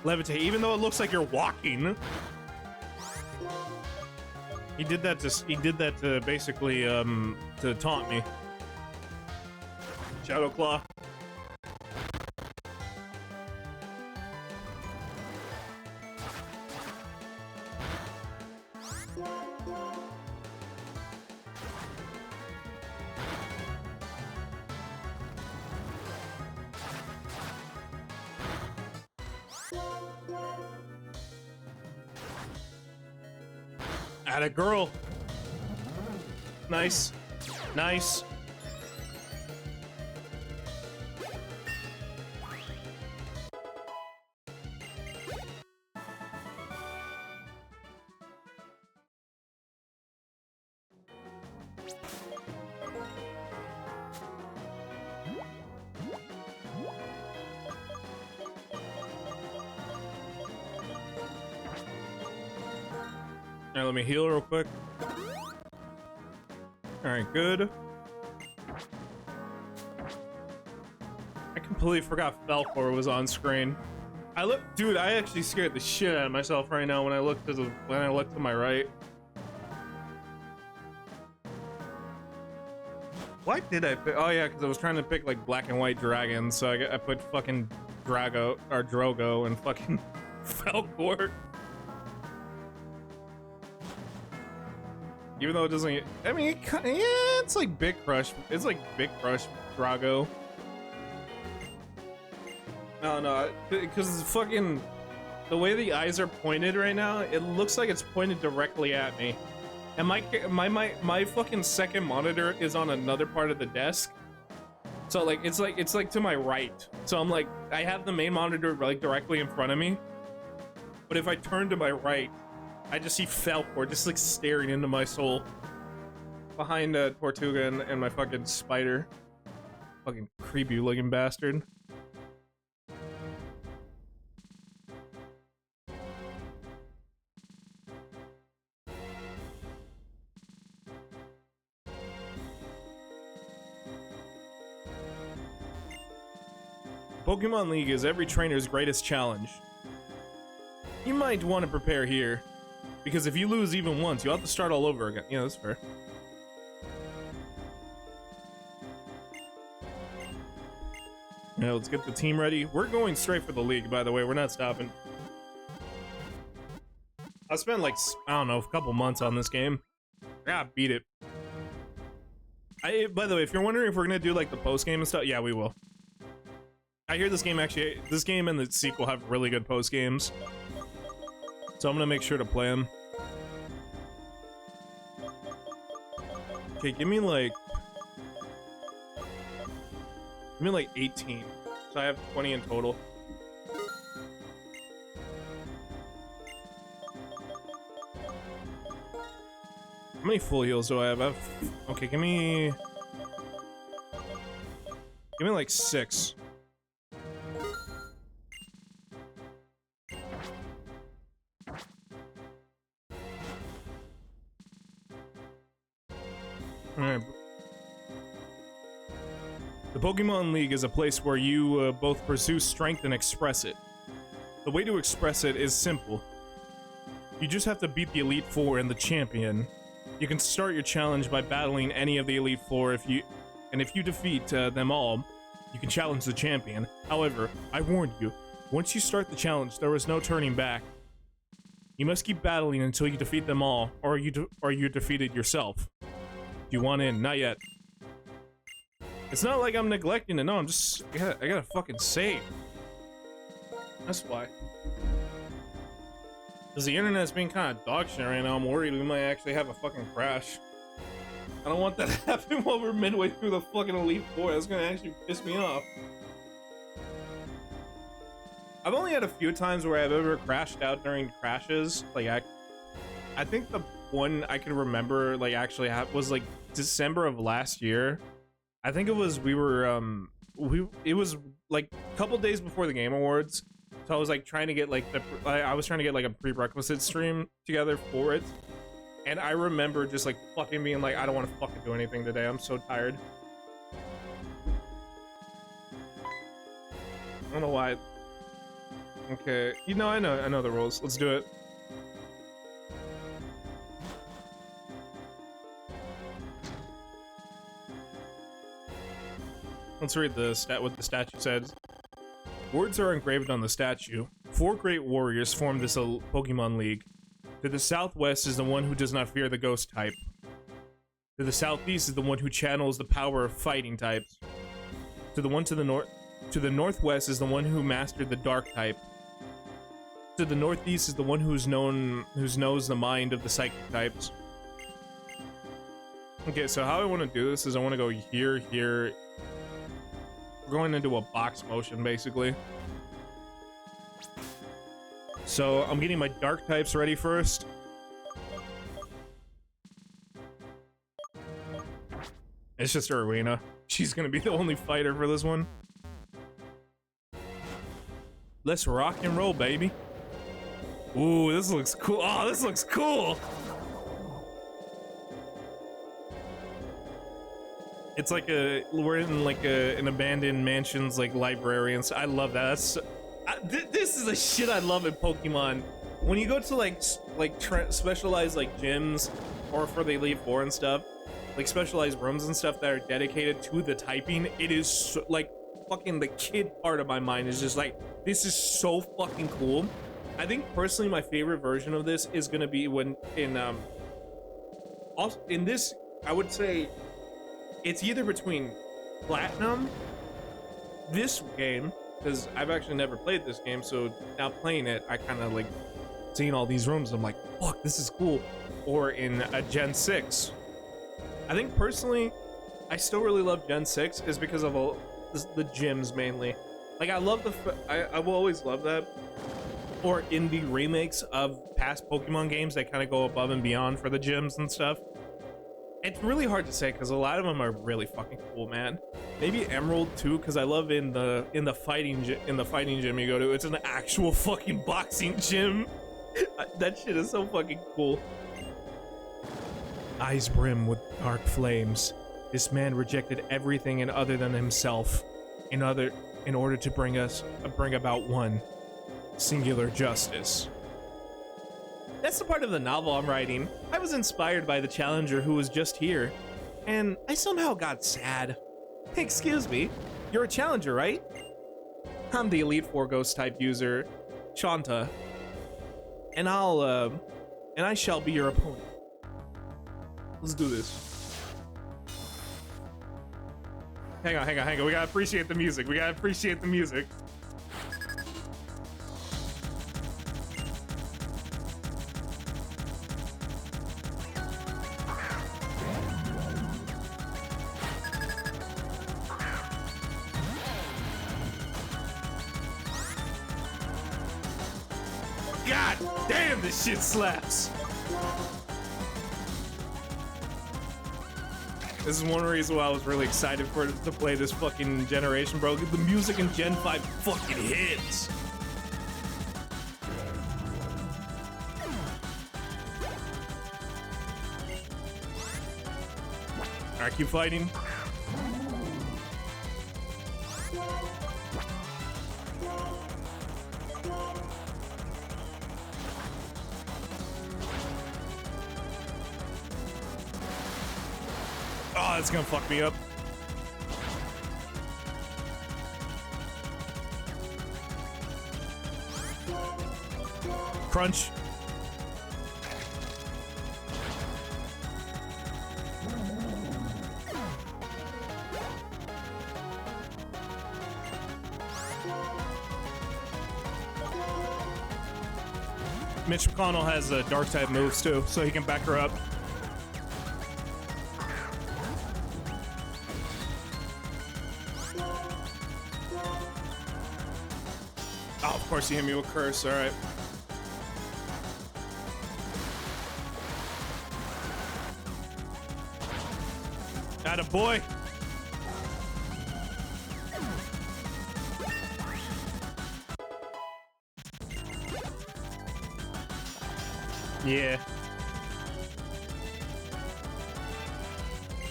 levitate, even though it looks like you're walking. He did that to basically to taunt me. Shadow Claw. Atta girl. Nice. Nice. Alright, let me heal real quick. Alright, good. I completely forgot Falcor was on screen. Dude, I actually scared the shit out of myself right now when I looked to my right. Why did I pick? Oh yeah, because I was trying to pick like black and white dragons, so I put fucking Drogo and fucking Falcor. Even though it doesn't, I mean, yeah, it's like Big Crush. It's like Big Crush Drago. No, because fucking the way the eyes are pointed right now, it looks like it's pointed directly at me. And my fucking second monitor is on another part of the desk. So like it's like to my right. So I'm like, I have the main monitor like directly in front of me. But if I turn to my right, I just see Falcor just like staring into my soul. Behind Tortuga and my fucking spider. Fucking creepy looking bastard. Pokemon League is every trainer's greatest challenge. You might want to prepare here, because if you lose even once, you'll have to start all over again. Yeah, that's fair. Yeah, let's get the team ready. We're going straight for the league, by the way. We're not stopping. I spent like, I don't know, a couple months on this game. Yeah, beat it. By the way, if you're wondering if we're gonna do like the post game and stuff, yeah, we will. I hear this game and the sequel have really good post games, so I'm gonna make sure to play them. Okay, give me like 18. So I have 20 in total. How many full heals do I have? Okay, give me like 6. Alright. The Pokemon League is a place where you both pursue strength and express it. The way to express it is simple. You just have to beat the Elite Four and the champion. You can start your challenge by battling any of the Elite Four if you defeat them all, you can challenge the champion. However, I warned you, once you start the challenge, there is no turning back. You must keep battling until you defeat them all, or you're defeated yourself. Do you want in? Not yet. It's not like I'm neglecting it. No, I gotta fucking save. That's why. Because the internet's being kind of dog shit right now. I'm worried we might actually have a fucking crash. I don't want that to happen while we're midway through the fucking Elite Four. That's gonna actually piss me off. I've only had a few times where I've ever crashed out during crashes. Like, I think the one I can remember, like, actually was, like, December of last year. I think it was, it was, like, a couple days before the Game Awards. So I was, like, trying to get, like, I was trying to get, like, a prerequisite stream together for it. And I remember just, like, fucking being like, I don't want to fucking do anything today. I'm so tired. I don't know why. Okay. You know, I know the rules. Let's do it. Let's read what the statue says. Words are engraved on the statue. 4 great warriors form this Pokemon League. To the southwest is the one who does not fear the ghost type. To the southeast is the one who channels the power of fighting types. To the northwest is the one who mastered the dark type. To the northeast is the one who knows the mind of the psychic types. Okay, so how I want to do this is I want to go here. We're going into a box motion, basically. So I'm getting my dark types ready first. It's just Irina. She's gonna be the only fighter for this one. Let's rock and roll, baby. Ooh, this looks cool. Oh, this looks cool. It's like we're in like an abandoned mansion's like library, and so I love that. This is the shit I love in Pokemon. When you go to like specialized like gyms, or for the Elite Four and stuff, like specialized rooms and stuff that are dedicated to the typing, it is so, like fucking the kid part of my mind is just like, this is so fucking cool. I think personally my favorite version of this is gonna be when in this, I would say it's either between Platinum, this game, because I've actually never played this game, so now playing it, I kind of like seeing all these rooms, I'm like, fuck, this is cool. Or in a Gen 6. I think personally, I still really love Gen 6 is because of all the gyms mainly. Like I love I will always love that. Or in the remakes of past Pokemon games, they kind of go above and beyond for the gyms and stuff. It's really hard to say because a lot of them are really fucking cool, man. Maybe Emerald too, because I love in the fighting gym you go to, it's an actual fucking boxing gym. That shit is so fucking cool. Eyes brim with dark flames. This man rejected everything and other than himself, in order to bring about one singular justice. That's the part of the novel I'm writing. I was inspired by the challenger who was just here, and I somehow got sad. Excuse me, you're a challenger, right? I'm the Elite Four Ghost type user, Shanta, and I shall be your opponent. Let's do this. Hang on. We gotta appreciate the music. God damn, this shit slaps. This is one reason why I was really excited to play this fucking generation, bro. The music in Gen 5 fucking hits. Alright, keep fighting. Oh, that's gonna fuck me up. Crunch. Mitch McConnell has dark type moves too, so he can back her up. Oh, of course he hit me with curse, alright. Atta boy. Yeah.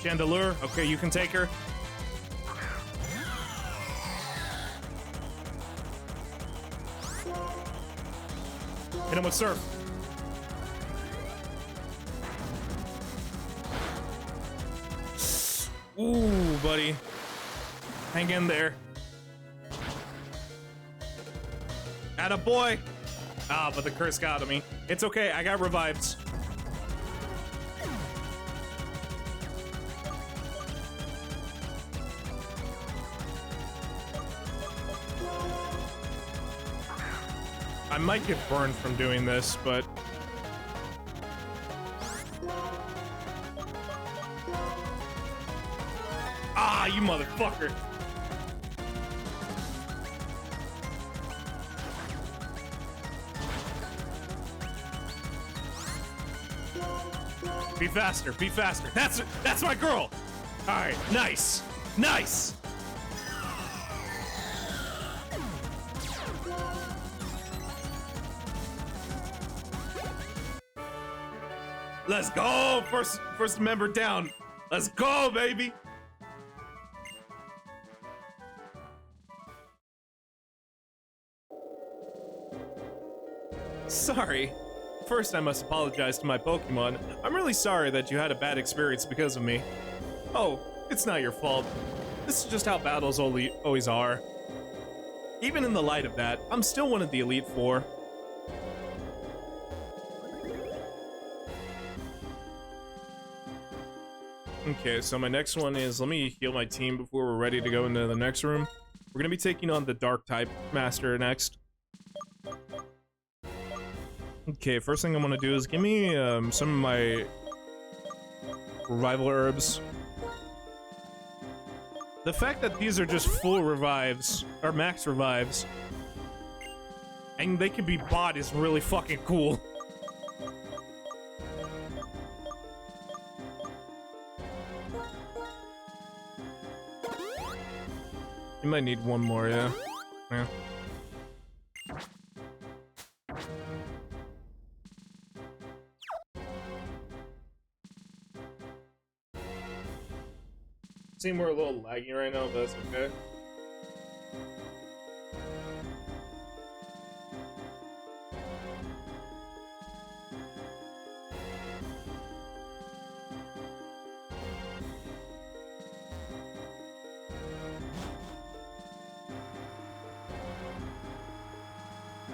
Chandelure. Okay, you can take her. Hit him with surf. Ooh, buddy. Hang in there. Atta boy. Ah, but the curse got me. It's okay, I got revives. I might get burned from doing this, but... Ah, you motherfucker! Be faster, be faster. That's my girl! Alright, nice! Nice! Let's go! First member down. Let's go, baby! Sorry. First, I must apologize to my Pokemon. I'm really sorry that you had a bad experience because of me. Oh, it's not your fault. This is just how battles always are. Even in the light of that, I'm still one of the Elite Four. Okay, so my next one is, let me heal my team before we're ready to go into the next room. We're gonna be taking on the Dark type Master next. Okay, first thing I'm gonna do is give me some of my revival herbs. The fact that these are just full revives, or max revives, and they can be bought is really fucking cool. You might need one more, yeah. Yeah. Seem we're a little laggy right now, but that's okay.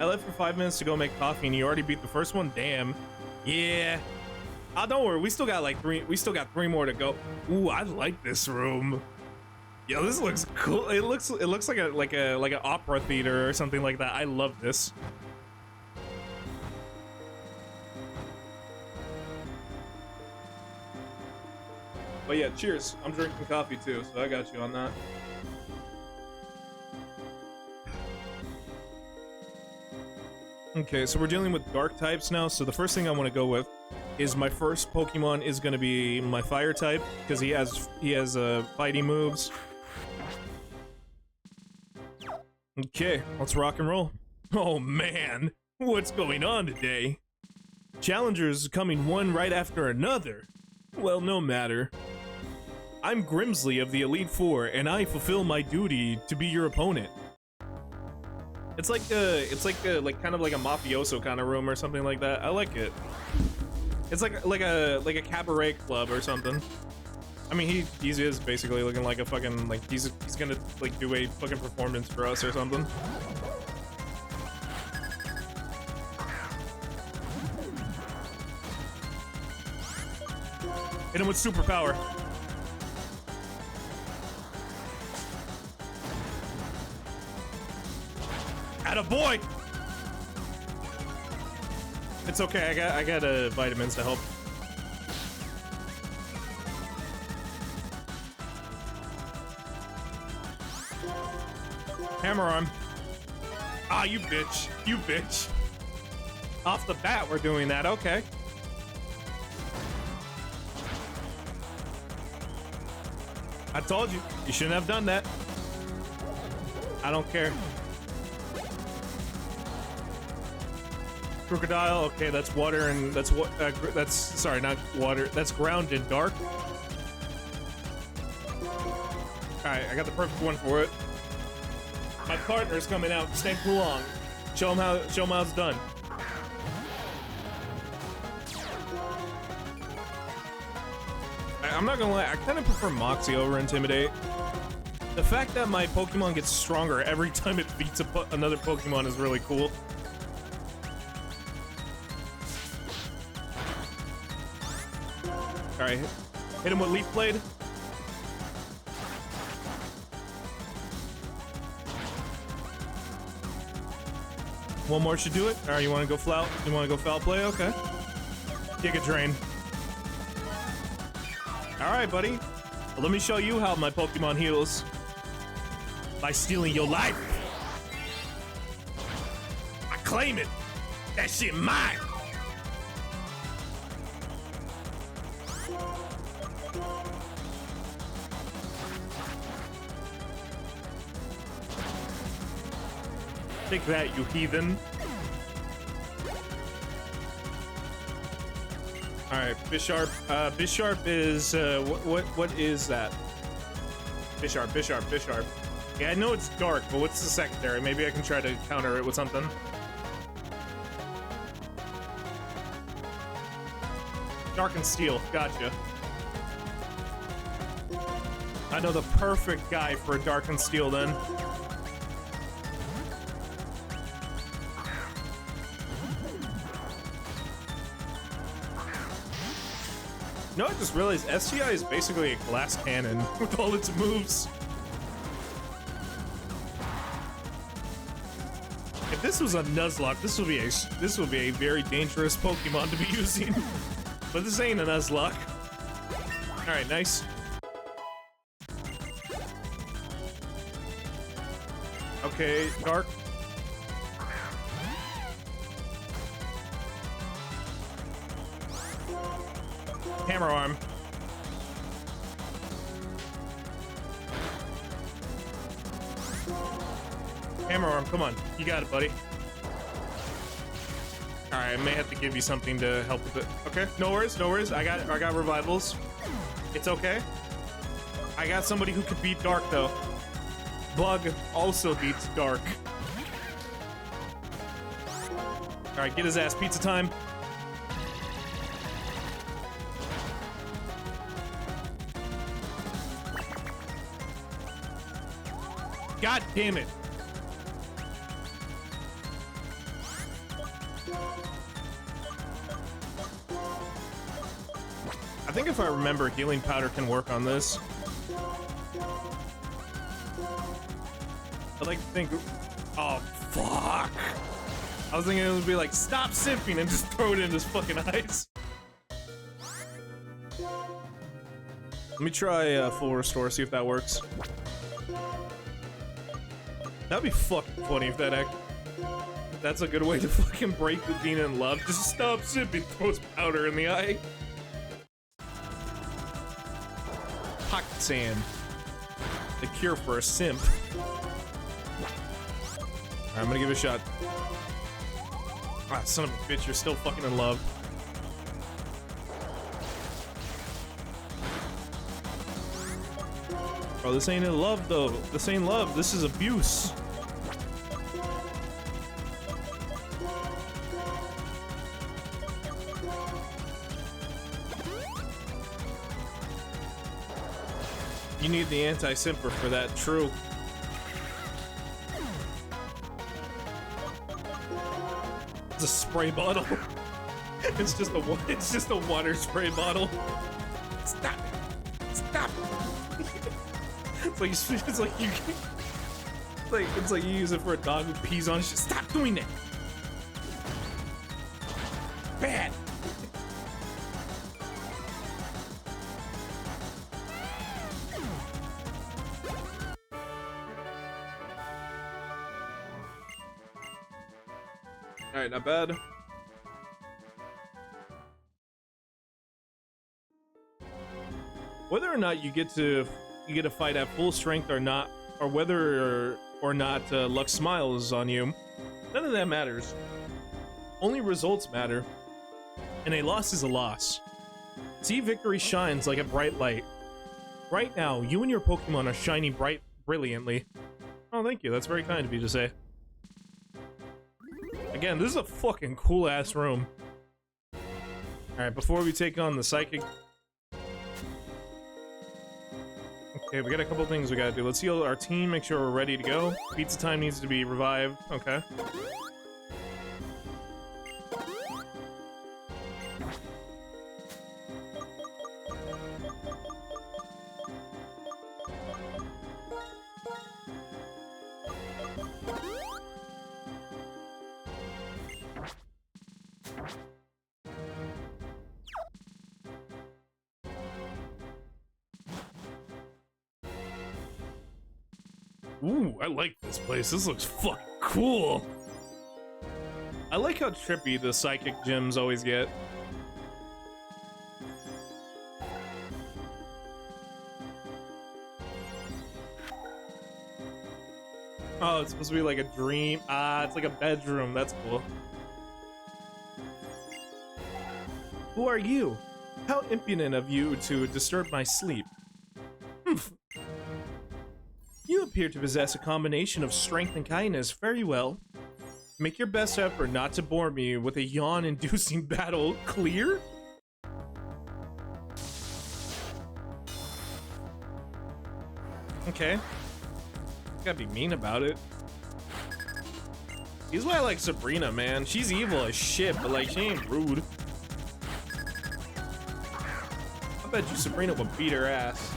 I left for 5 minutes to go make coffee and you already beat the first one? Damn. Yeah. Ah, don't worry, we still got like three more to go. Ooh, I like this room. Yo, this looks cool. It looks like an opera theater or something like that. I love this. But yeah, cheers. I'm drinking coffee too, so I got you on that. Okay, so we're dealing with dark types now, so the first thing I want to go with is my first Pokemon is going to be my fire type, because he has fighting moves. Okay, let's rock and roll. Oh man, what's going on today? Challengers coming one right after another. Well, no matter. I'm Grimsley of the Elite Four, and I fulfill my duty to be your opponent. It's like like kind of like a mafioso kind of room or something like that. I like it. It's like a cabaret club or something. I mean, he is basically looking like a fucking, like, he's gonna, like, do a fucking performance for us or something. Hit him with superpower. Attaboy! It's okay, I got vitamins to help. Hammer arm. Ah, you bitch. You bitch. Off the bat, we're doing that. Okay. I told you. You shouldn't have done that. I don't care. Crocodile. Okay, that's water and that's what. That's sorry, not water. That's ground and dark. All right, I got the perfect one for it. My partner's coming out. Stay long. Show him how it's done. I'm not gonna lie. I kind of prefer Moxie over Intimidate. The fact that my Pokemon gets stronger every time it beats another Pokemon is really cool. All right, hit him with Leaf Blade. One more should do it. All right, you want to go flout? You want to go foul play? Okay. Giga Drain. All right, buddy. Well, let me show you how my Pokemon heals. By stealing your life. I claim it. That shit mine. Take that, you heathen. All right, Bisharp. Bisharp is what is that? Bisharp. Yeah, I know it's dark, but what's the secondary? Maybe I can try to counter it with something. Dark and Steel. Gotcha. I know the perfect guy for a Dark and Steel then. No, I just realized STI is basically a glass cannon with all its moves. If this was a Nuzlocke, this would be a very dangerous Pokemon to be using. But this ain't a Nuzlocke. All right, nice. Okay, Dark. Hammer arm. Hammer arm, come on. You got it, buddy. Alright, I may have to give you something to help with it. Okay, no worries, no worries. I got revivals. It's okay. I got somebody who could beat Dark, though. Bug also beats Dark. Alright, get his ass. Pizza time. God damn it. I think if I remember, healing powder can work on this. I'd like to think... Oh, fuck. I was thinking it would be like, stop simping and just throw it in his fucking eyes. Let me try full restore, see if that works. That'd be fucking funny if that's a good way to fucking break with being in love. Just stop sipping, throws powder in the eye. Pocket sand. The cure for a simp. Alright, I'm gonna give it a shot. Ah, son of a bitch, you're still fucking in love. Oh, this ain't love though. This ain't love. This is abuse. You need the anti-simper for that. True. It's a spray bottle. It's just a water spray bottle. Stop it. Stop it. It's like you use it for a dog who pees on shit. Stop doing that. Bad. All right, not bad. Whether or not you get to fight at full strength or not, or whether or not luck smiles on you, none of that matters. Only results matter, and a loss is a loss. See, victory shines like a bright light. Right now, you and your Pokemon are shining brilliantly. Oh, thank you. That's very kind of you to say. Again, this is a fucking cool-ass room. Alright, before we take on the Psychic... Okay, we got a couple things we gotta do. Let's heal our team, make sure we're ready to go. Pizza Time needs to be revived. Okay. Ooh, I like this place. This looks fucking cool. I like how trippy the psychic gyms always get. Oh, it's supposed to be like a dream. Ah, it's like a bedroom. That's cool. Who are you? How impudent of you to disturb my sleep. You appear to possess a combination of strength and kindness. Very well. Make your best effort not to bore me with a yawn-inducing battle. Clear? Okay. Gotta be mean about it. Here's why I like Sabrina, man. She's evil as shit, but like, she ain't rude. I bet you Sabrina would beat her ass.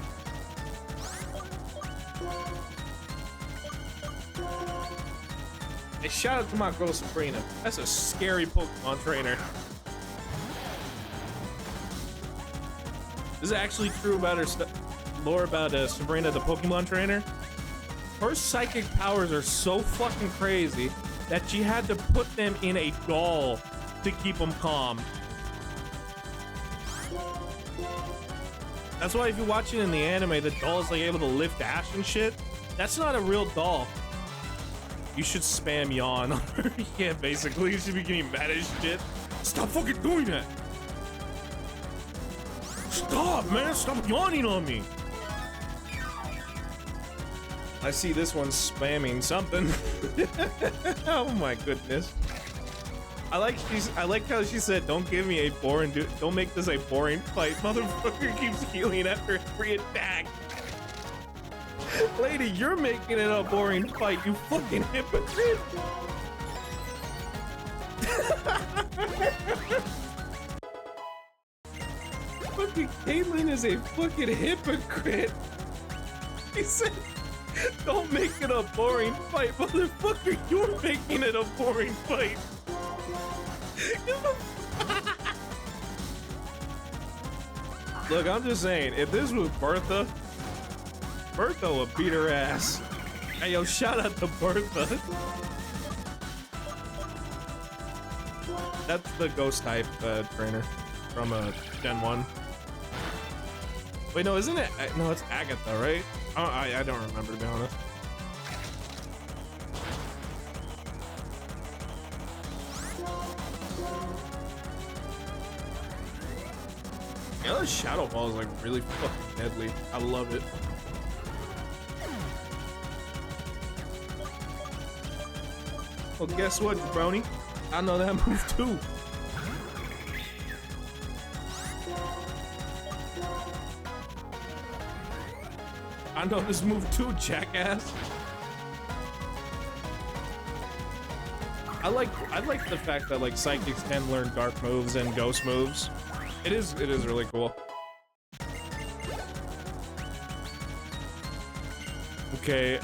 Hey, shout out to my girl Sabrina. That's a scary Pokemon trainer. This is actually true about her lore about Sabrina the Pokemon trainer. Her psychic powers are so fucking crazy that she had to put them in a doll to keep them calm. That's why if you watch it in the anime, the doll is like able to lift Ash and shit. That's not a real doll. You should spam yawn on her. Yeah, basically, you should be getting mad as shit. Stop fucking doing that. Stop, man. Stop yawning on me. I see this one spamming something. Oh my goodness. I like how she said, "Don't give me a boring. Don't make this a boring fight." Motherfucker keeps healing after every attack. Lady, you're making it a boring fight, you fucking hypocrite! Fucking Caitlyn is a fucking hypocrite! He said, don't make it a boring fight, motherfucker, you're making it a boring fight! Look, I'm just saying, if this was Bertha would beat her ass. Hey, yo, shout out to Bertha. That's the ghost type trainer from Gen 1. Wait, no, isn't it? No, it's Agatha, right? I don't remember, to be honest. Yeah, the Shadow Ball is like really fucking deadly. I love it. Well, guess what, jabroni? I know that move too. I know this move too, jackass. I like the fact that like psychics can learn dark moves and ghost moves. It is really cool. Okay,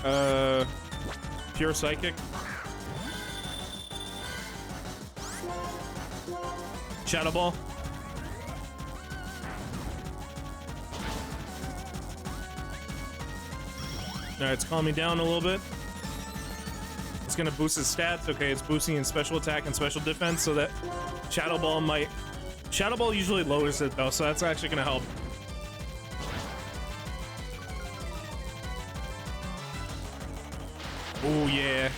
pure psychic. Shadow Ball. Alright, it's calming down a little bit. It's gonna boost his stats. Okay, it's boosting in special attack and special defense, so that Shadow Ball might... Shadow Ball usually lowers it though, so that's actually gonna help. Oh yeah.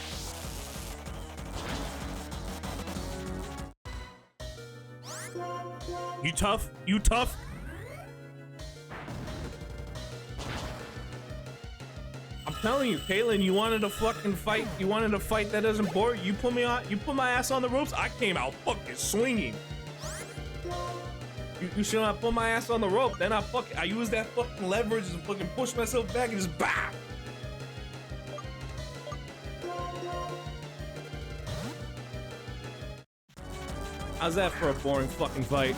You tough? You tough? I'm telling you, Caitlin, you wanted a fucking fight. You wanted a fight that doesn't bore you. You put me on. You put my ass on the ropes. I came out fucking swinging. You should not put my ass on the rope. Then I used that fucking leverage and fucking push myself back and just bah. How's that for a boring fucking fight?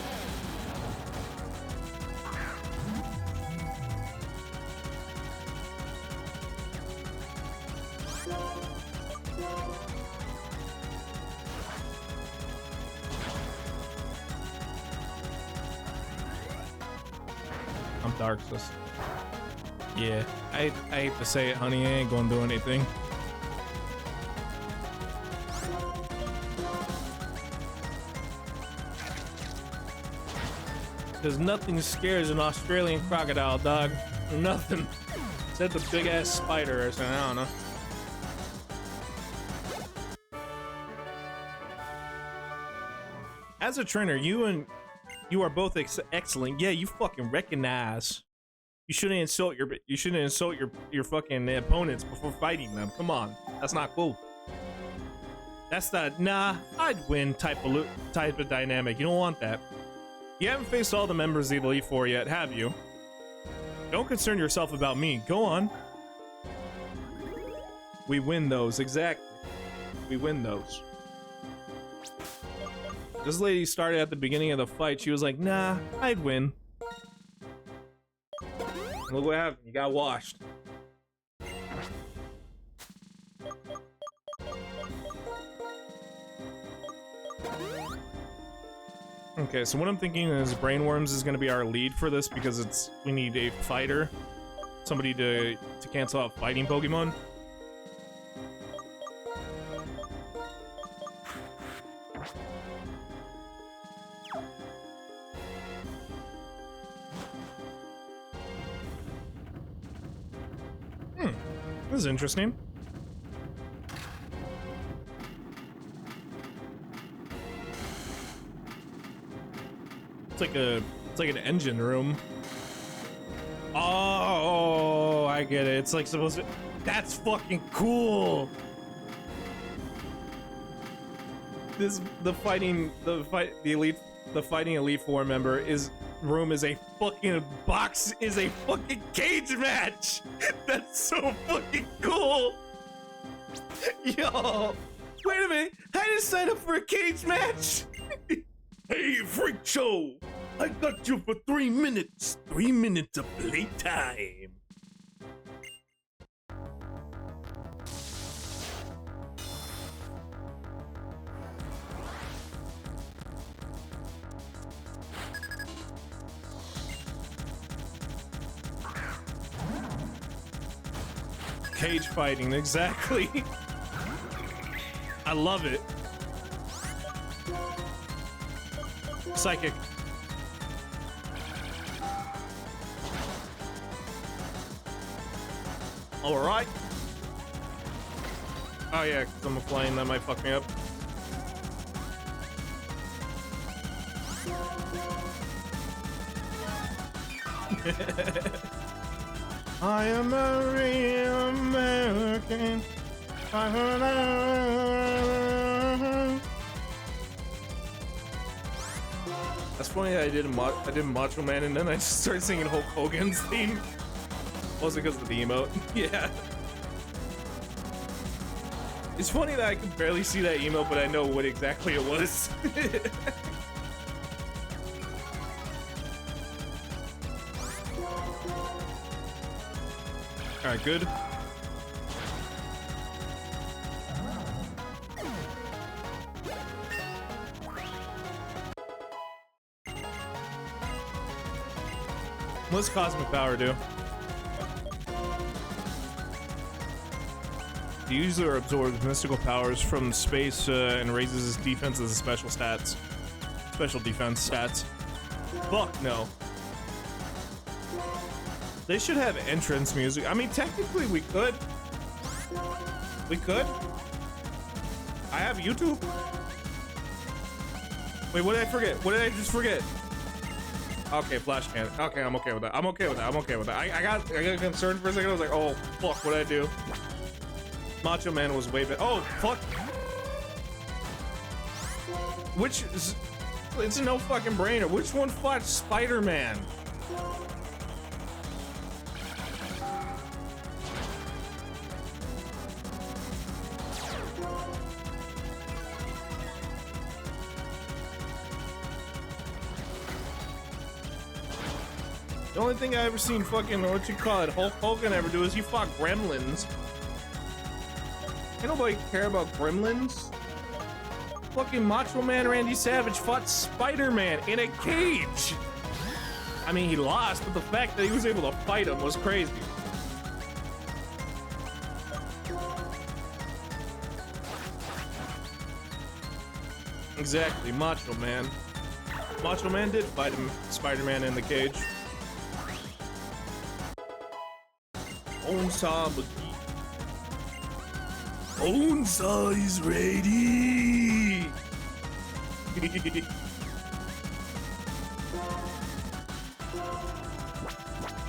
I'm Darksus. Yeah, I hate to say it, honey, I ain't gonna do anything. Because nothing scares an Australian crocodile, dog. Nothing. Except a big ass spider or something, I don't know. As a trainer, you are both excellent. Yeah, you fucking recognize. You shouldn't insult your fucking opponents before fighting them. Come on, that's not cool. That's the nah, I'd win type of dynamic. You don't want that. You haven't faced all the members of the Elite Four yet, have you? Don't concern yourself about me. Go on. We win those, exactly. We win those. This lady started at the beginning of the fight. She was like, nah, I'd win. And look what happened. You got washed. Okay, so what I'm thinking is Brainworms is going to be our lead for this because we need a fighter. Somebody to cancel out fighting Pokemon. This is interesting. It's like an engine room. Oh, I get it. It's like supposed to. That's fucking cool. The fighting Elite Four member room is a fucking box, is a fucking cage match. That's so fucking cool. Yo, wait a minute. I just signed up for a cage match. Hey, freak show. I got you for 3 minutes. 3 minutes of playtime. Cage fighting, exactly. I love it. Psychic. All right. Oh yeah, because I'm a flame, that might fuck me up. I am a real American. I heard That's funny that I did Macho Man and then I just started singing Hulk Hogan's theme. Mostly because of the emote. Yeah. It's funny that I could barely see that emote, but I know what exactly it was. Alright, good. What's Cosmic Power do? The user absorbs mystical powers from space and raises his defense as a special stats. Special defense stats. Fuck no. They should have entrance music. I mean, technically we could. We could. I have YouTube. Wait, what did I forget? What did I just forget? Okay, flash cannon. Okay, I'm okay with that. I'm okay with that. I'm okay with that. I got concerned for a second. I was like, oh, fuck, what did I do? Macho Man was way better. Oh, fuck. Which is... It's a no fucking brainer. Which one fought Spider-Man? The only thing I ever seen fucking, what you call it, Hulk Hogan ever do is he fought gremlins. Ain't nobody care about gremlins. Fucking Macho Man Randy Savage fought Spider-Man in a cage. I mean, he lost, but the fact that he was able to fight him was crazy. Exactly, Macho Man. Macho Man did fight him, Spider-Man in the cage. Onsa McGee. Onsa is ready.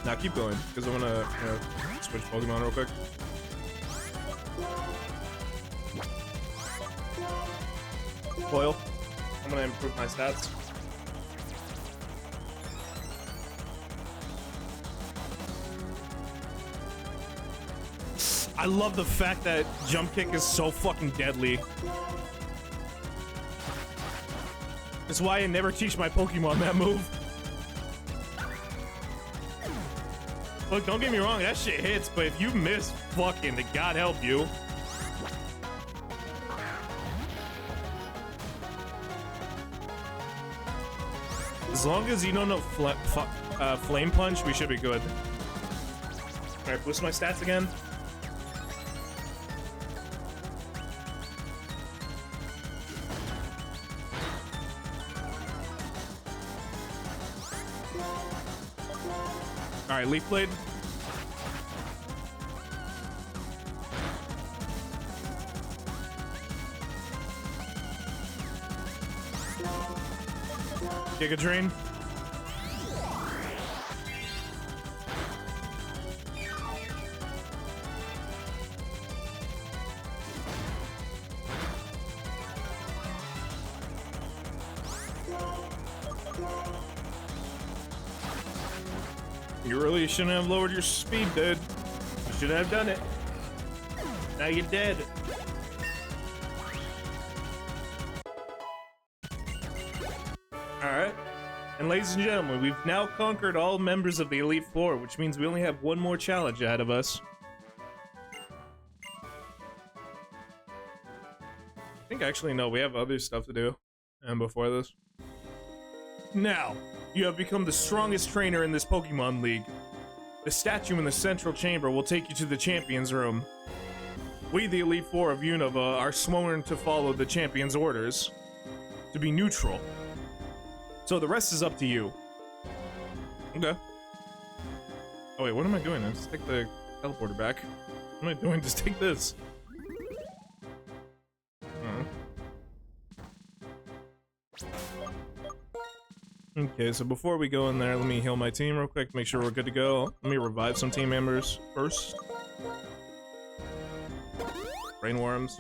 Now keep going, because I'm gonna switch Pokemon real quick. Foil. I'm gonna improve my stats. I love the fact that jump kick is so fucking deadly. That's why I never teach my Pokemon that move. Look, don't get me wrong, that shit hits, but if you miss, fucking, God help you. As long as you don't know Flame Punch, we should be good. Alright, boost my stats again. Alright, Leaf Blade. Giga Drain. You really shouldn't have lowered your speed, dude. You should have done it. Now you're dead. Alright. And ladies and gentlemen, we've now conquered all members of the Elite Four, which means we only have one more challenge ahead of us. I think actually, no, we have other stuff to do. And before this. Now, you have become the strongest trainer in this Pokemon League. The statue in the central chamber will take you to the Champions Room. We, the Elite Four of Unova, are sworn to follow the Champion's orders. To be neutral. So the rest is up to you. Okay. Oh wait, what am I doing? Let's take the teleporter back. What am I doing? Just take this. Okay, so before we go in there, let me heal my team real quick, make sure we're good to go. Let me revive some team members first. Brainworms.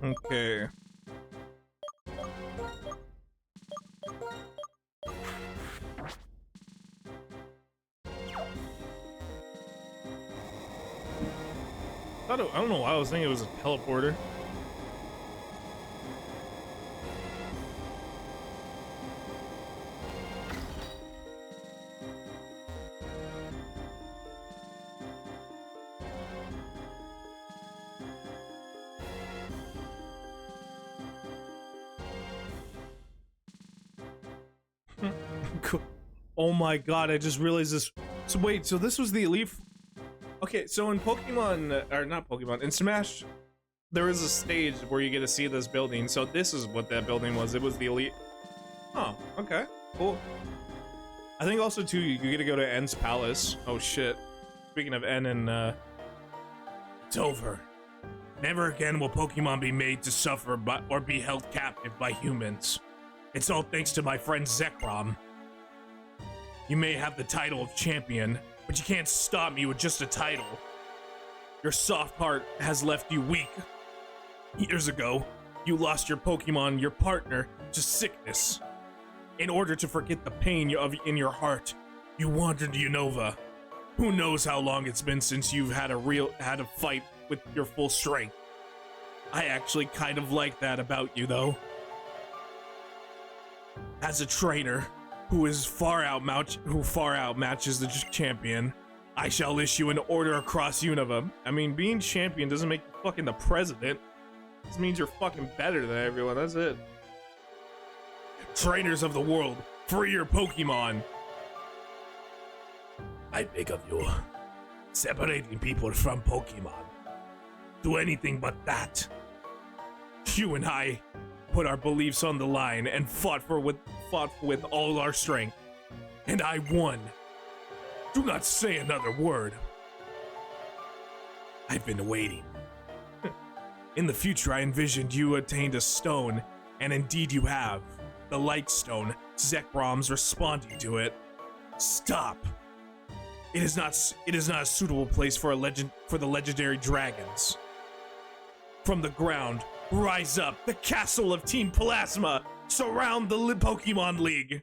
Okay. I don't know why I was thinking it was a teleporter. Oh my god, I just realized this. So wait, so this was the Elite... Okay, so in Pokemon, or not Pokemon, in Smash, there is a stage where you get to see this building. So this is what that building was. It was the Elite... Oh, okay, cool. I think also, too, you get to go to N's Palace. Oh, shit. Speaking of N and, It's over. Never again will Pokemon be made to suffer or be held captive by humans. It's all thanks to my friend Zekrom. You may have the title of champion, but you can't stop me with just a title. Your soft heart has left you weak. Years ago, you lost your Pokemon, your partner, to sickness. In order to forget the pain in your heart, you wandered to Unova. Who knows how long it's been since you've had a fight with your full strength. I actually kind of like that about you, though. As a trainer who far outmatches the champion, I shall issue an order across Unova. I mean, being champion doesn't make you fucking the president. This means you're fucking better than everyone. That's it. Trainers of the world, free your Pokemon. I beg of you, separating people from Pokemon. Do anything but that. You and I put our beliefs on the line and fought with all our strength. And I won. Do not say another word. I've been waiting. In the future, I envisioned you attained a stone, and indeed you have. The Light Stone. Zekrom's responding to it. Stop. It is not a suitable place for the legendary dragons. From the ground, rise up, the castle of Team Plasma. Surround the Pokemon League.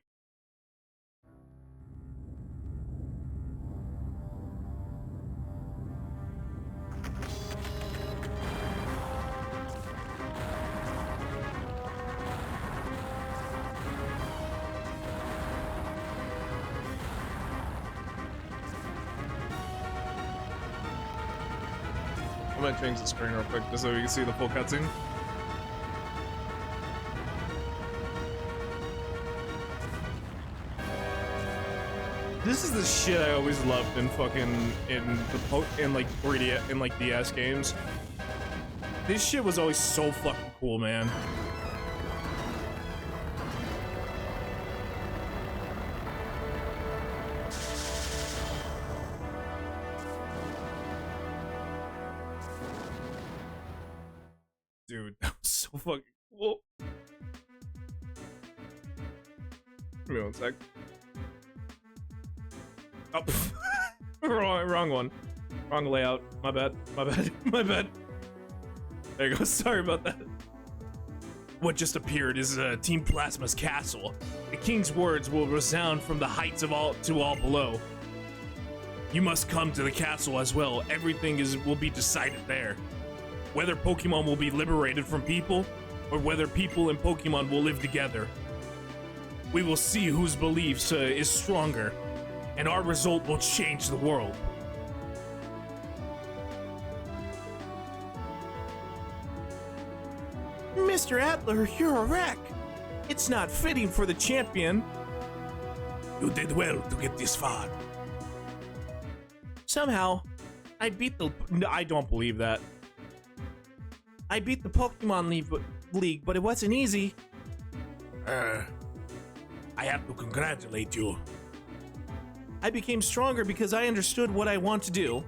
I'm gonna change the screen real quick just so you can see the full cutscene. This is the shit I always loved in fucking in like 3D in like DS games. This shit was always so fucking cool, man. Dude, that was so fucking cool. Give me one sec. Oh, wrong one. Wrong layout. My bad. My bad. My bad. There you go. Sorry about that. What just appeared is Team Plasma's castle. The king's words will resound from the heights of all below. You must come to the castle as well. Everything will be decided there. Whether Pokemon will be liberated from people, or whether people and Pokemon will live together. We will see whose beliefs is stronger, and our result will change the world. Mr. Adler, you're a wreck. It's not fitting for the champion. You did well to get this far. Somehow, I beat the... No, I don't believe that. I beat the Pokemon League, but it wasn't easy. I have to congratulate you. I became stronger because I understood what I want to do.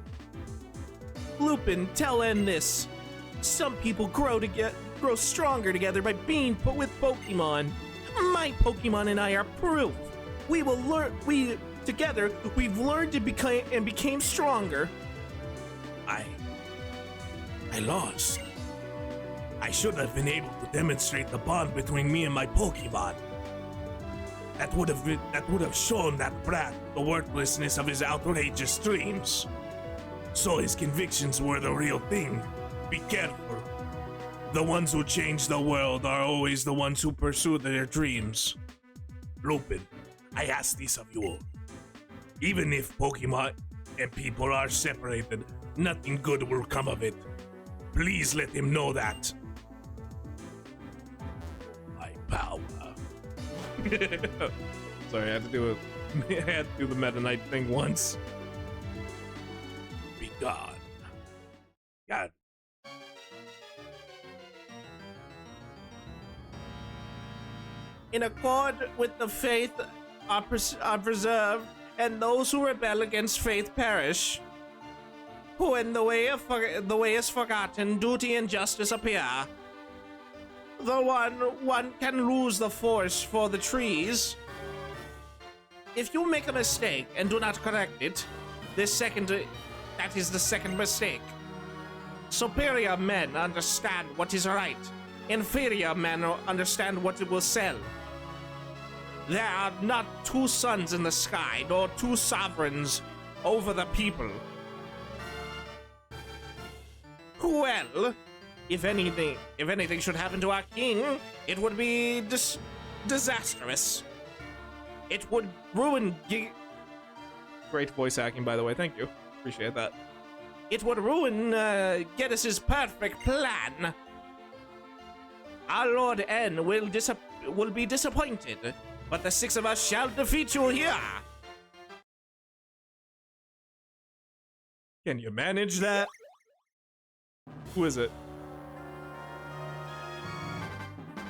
Lupin, tell N this. Some people grow stronger together by being put with Pokemon. My Pokemon and I are proof. We've learned to became stronger. I lost. I should have been able to demonstrate the bond between me and my Pokemon. That would have shown that brat the worthlessness of his outrageous dreams. So his convictions were the real thing. Be careful. The ones who change the world are always the ones who pursue their dreams. Lupin, I ask this of you. Even if Pokemon and people are separated, nothing good will come of it. Please let him know that. My power. Sorry, I had to do the Meta Knight thing once. Be gone. God. In accord with the faith are preserved, and those who rebel against faith perish. Who in the way is forgotten, duty and justice appear. The one can lose the force for the trees. If you make a mistake and do not correct it, that is the second mistake. Superior men understand what is right. Inferior men understand what it will sell. There are not two suns in the sky, nor two sovereigns over the people. Well, if anything should happen to our king, it would be disastrous. It would ruin Great voice acting, by the way. Thank you. Appreciate that. It would ruin Geddes' perfect plan. Our Lord N will be disappointed, but the six of us shall defeat you here. Can you manage that? Who is it?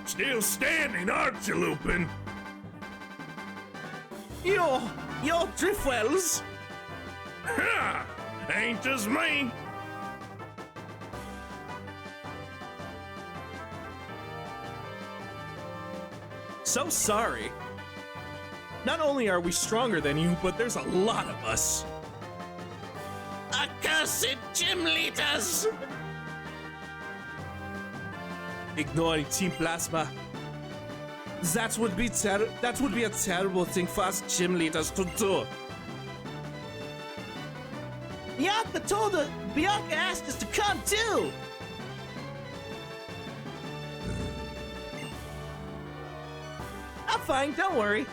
Still standing, aren't you, Lupin? You're Driftwells. Ha! Ain't just me. So sorry. Not only are we stronger than you, but there's a lot of us. Accursed gym leaders! Ignoring Team Plasma. That would be a terrible thing for us gym leaders to do. Bianca asked us to come too. I'm fine, don't worry.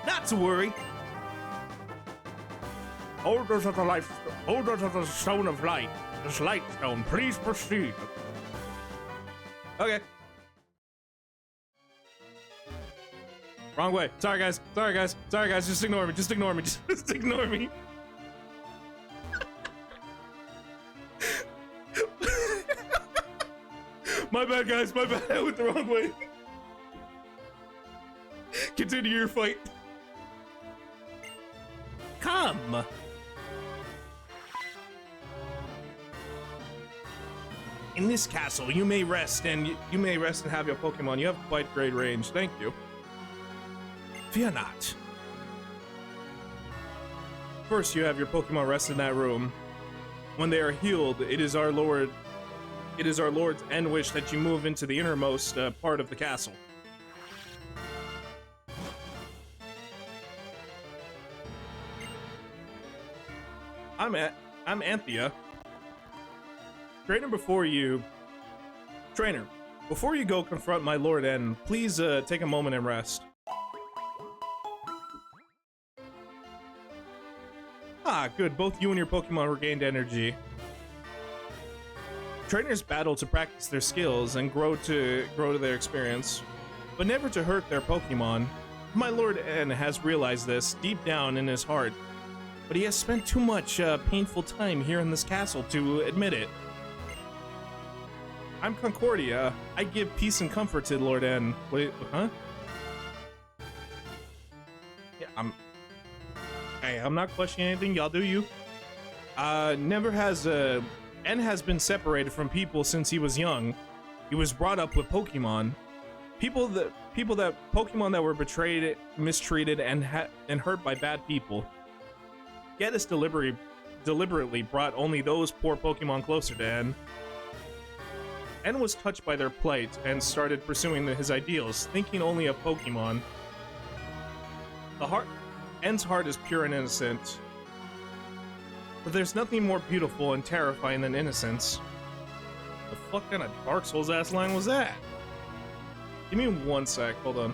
Not to worry. Holders of the Stone of Light, this Light Stone, please proceed. Okay. Wrong way. Sorry, guys. Just ignore me. Just ignore me. Just ignore me. My bad, guys. My bad. I went the wrong way. Continue your fight. Come. In this castle, you may rest and have your Pokemon. You have quite great range. Thank you. Fear not. First, you have your Pokemon rest in that room. When they are healed, it is our Lord's end wish that you move into the innermost part of the castle. I'm Anthea. Trainer, before you go confront my Lord N, please take a moment and rest. Ah, good. Both you and your Pokemon regained energy. Trainers battle to practice their skills and grow to their experience, but never to hurt their Pokemon. My Lord N has realized this deep down in his heart, but he has spent too much painful time here in this castle to admit it. I'm Concordia. I give peace and comfort to Lord N. Wait, huh? Yeah, I'm not questioning anything. Y'all do you. N has been separated from people since he was young. He was brought up with Pokemon. Pokemon that were betrayed, mistreated, and hurt by bad people. Geddes deliberately brought only those poor Pokemon closer to N. and was touched by their plight and started pursuing his ideals, thinking only of Pokemon. N's heart is pure and innocent, but there's nothing more beautiful and terrifying than innocence. The fuck kind of Dark Souls ass line was that? Give me 1 sec, hold on.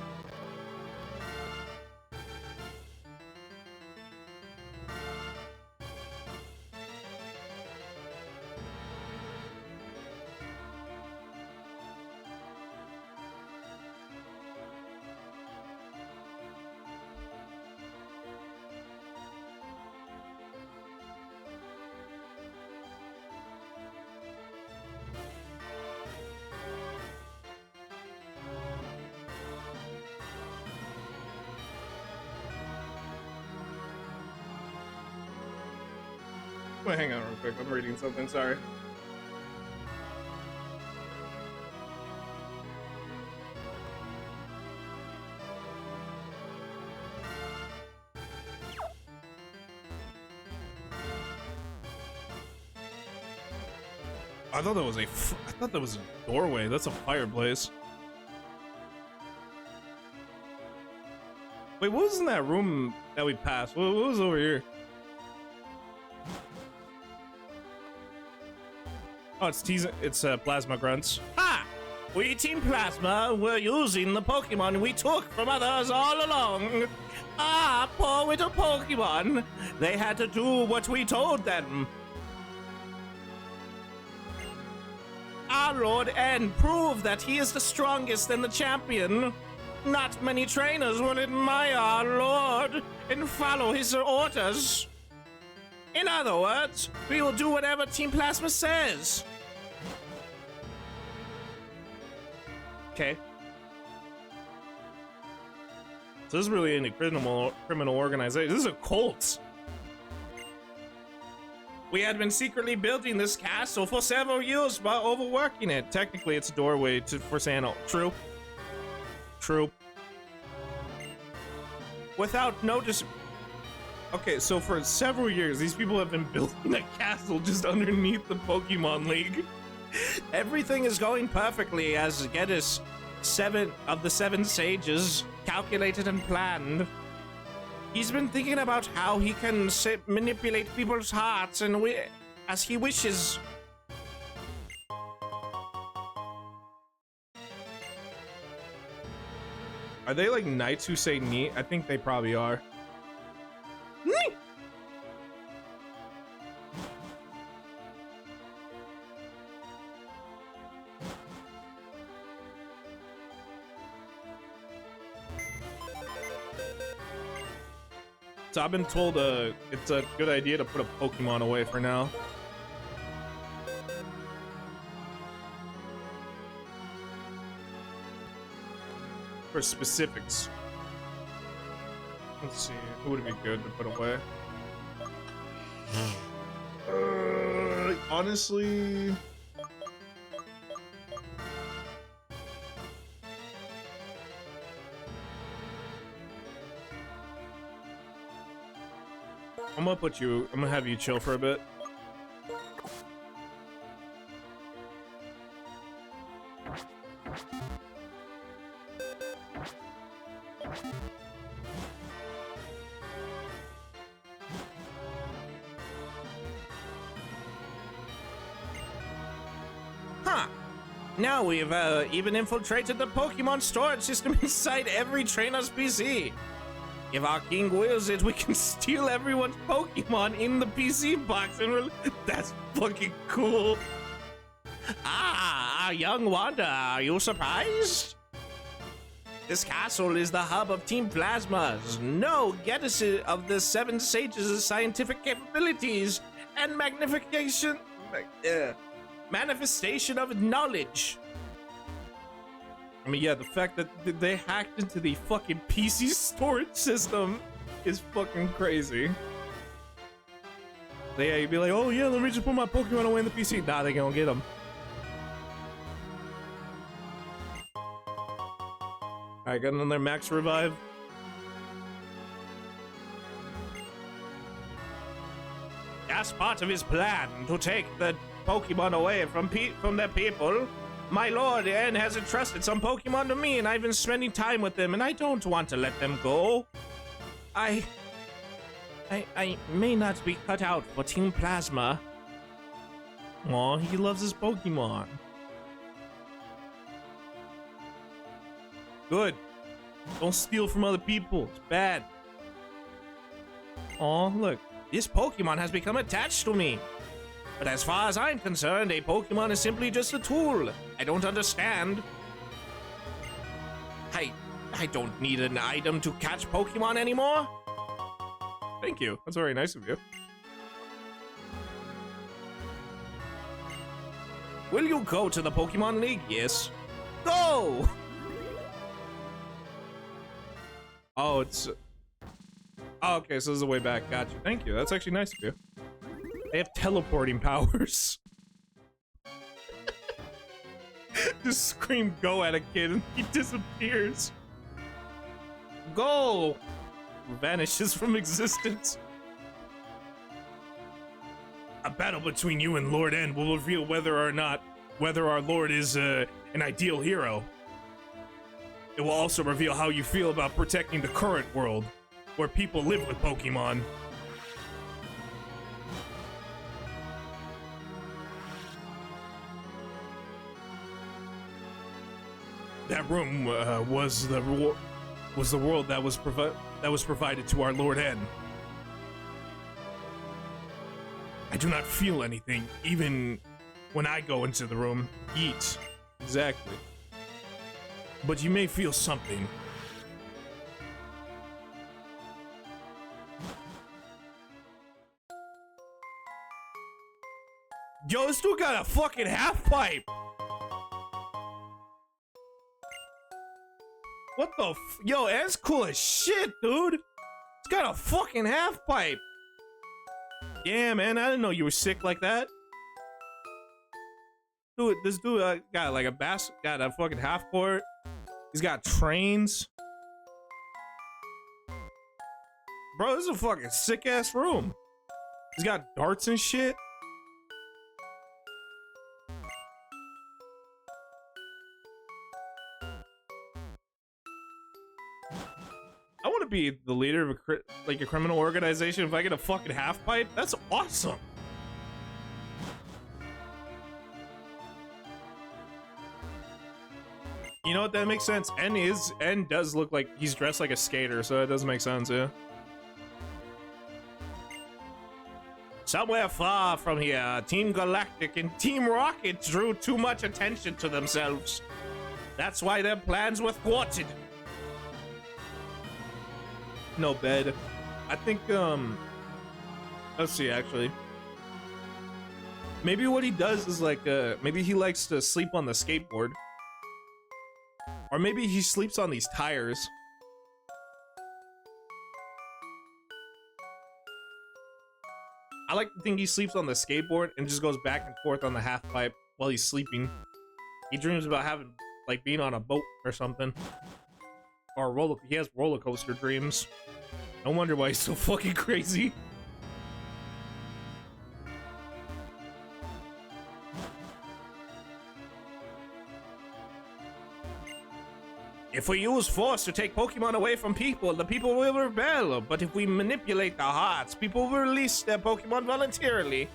Wait, hang on real quick. I'm reading something, sorry. I thought that was a doorway. That's a fireplace. Wait, what was in that room that we passed? What was over here? Oh, it's Plasma Grunts. Ha! We Team Plasma were using the Pokemon we took from others all along. Ah, poor little Pokemon. They had to do what we told them. Our Lord N proved that he is the strongest and the champion. Not many trainers will admire our Lord and follow his orders. In other words, we will do whatever Team Plasma says. Okay. So this is really a criminal organization. This is a cult. We had been secretly building this castle for several years while overworking it. Technically, it's a doorway for Sano. True. True. Without notice. Okay, so for several years, these people have been building a castle just underneath the Pokemon League. Everything is going perfectly as Geddes, 7 of the 7 sages, calculated and planned. He's been thinking about how he can manipulate people's hearts and as he wishes. Are they like knights who say neat? I think they probably are. So I've been told it's a good idea to put a Pokemon away for now. For specifics. Let's see, who would it be good to put away? Honestly... I'm gonna have you chill for a bit. Huh. Now we've even infiltrated the Pokemon storage system inside every trainer's PC. If our king wills it, we can steal everyone's Pokemon in the PC box and that's fucking cool. Ah, young Wanda, are you surprised? This castle is the hub of Team Plasma's. No Geddes of the 7 sages' scientific capabilities and manifestation of knowledge. I mean, yeah, the fact that they hacked into the fucking PC storage system is fucking crazy. Yeah, you'd be like, oh yeah, let me just put my Pokemon away in the PC. Nah, they gonna get them. Alright, got another max revive. As part of his plan to take the Pokemon away from their people, My lord N has entrusted some Pokemon to me, and I've been spending time with them, and I don't want to let them go. I may not be cut out for Team Plasma. Aw, he loves his Pokemon. Good. Don't steal from other people. It's bad. Aw, look. This Pokemon has become attached to me. But as far as I'm concerned, a Pokemon is simply just a tool. I don't understand. I don't need an item to catch Pokemon anymore. Thank you. That's very nice of you. Will you go to the Pokemon League? Yes. Go! Oh, it's... Oh, okay, so this is the way back. Gotcha. Thank you. That's actually nice of you. They have teleporting powers. Just scream go at a kid and he disappears. Go! Vanishes from existence. A battle between you and Lord N will reveal whether our Lord is an ideal hero. It will also reveal how you feel about protecting the current world, where people live with Pokemon. That room was the world that was provided to our Lord N. I do not feel anything, even when I go into the room. Eat. Exactly. But you may feel something. Yo, this dude got a fucking half pipe. What the Yo, that's cool as shit, dude. It's got a fucking half pipe. Yeah, man, I didn't know you were sick like that. Dude, this dude got like got a fucking half court. He's got trains. Bro, this is a fucking sick ass room. He's got darts and shit. I want to be the leader of a criminal organization. If I get a fucking half pipe, that's awesome. You know what? That makes sense. N does look like he's dressed like a skater, so it does make sense, yeah. Somewhere far from here, Team Galactic and Team Rocket drew too much attention to themselves. That's why their plans were thwarted. No bed. I think, let's see, actually. Maybe what he does is like, maybe he likes to sleep on the skateboard. Or maybe he sleeps on these tires. I like to think he sleeps on the skateboard and just goes back and forth on the half pipe while he's sleeping. He dreams about being on a boat or something. Or he has roller coaster dreams. No wonder why he's so fucking crazy. If we use force to take Pokemon away from people, the people will rebel. But if we manipulate their hearts, people will release their Pokemon voluntarily.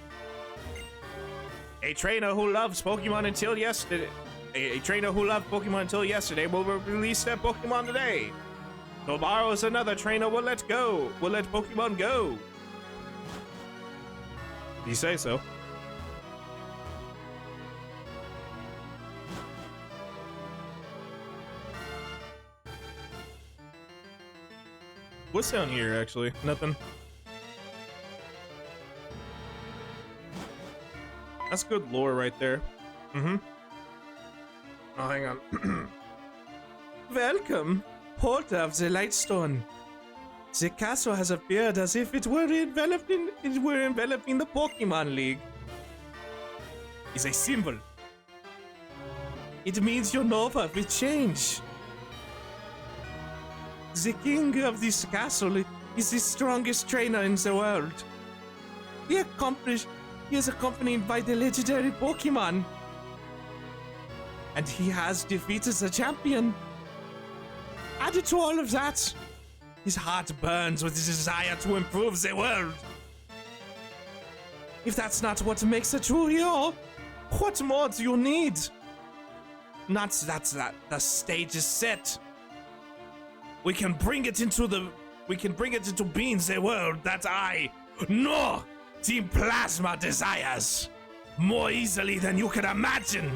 A trainer who loves Pokemon until yesterday... A trainer who loved Pokemon until yesterday will release their Pokemon today. Tomorrow is another trainer will let Pokemon go. If you say so. What's down here, actually? Nothing. That's good lore right there. Mm-hmm. Oh, hang on. Welcome, Porter of the Lightstone. The castle has appeared as if it were enveloping the Pokemon League. It's a symbol. It means your Nova will change. The king of this castle is the strongest trainer in the world. He is accompanied by the legendary Pokemon. and he has defeated the champion. Added to all of that, his heart burns with the desire to improve the world. If that's not what makes a true hero, what more do you need? Not that the stage is set. We can bring it into being the world that Team Plasma desires more easily than you can imagine.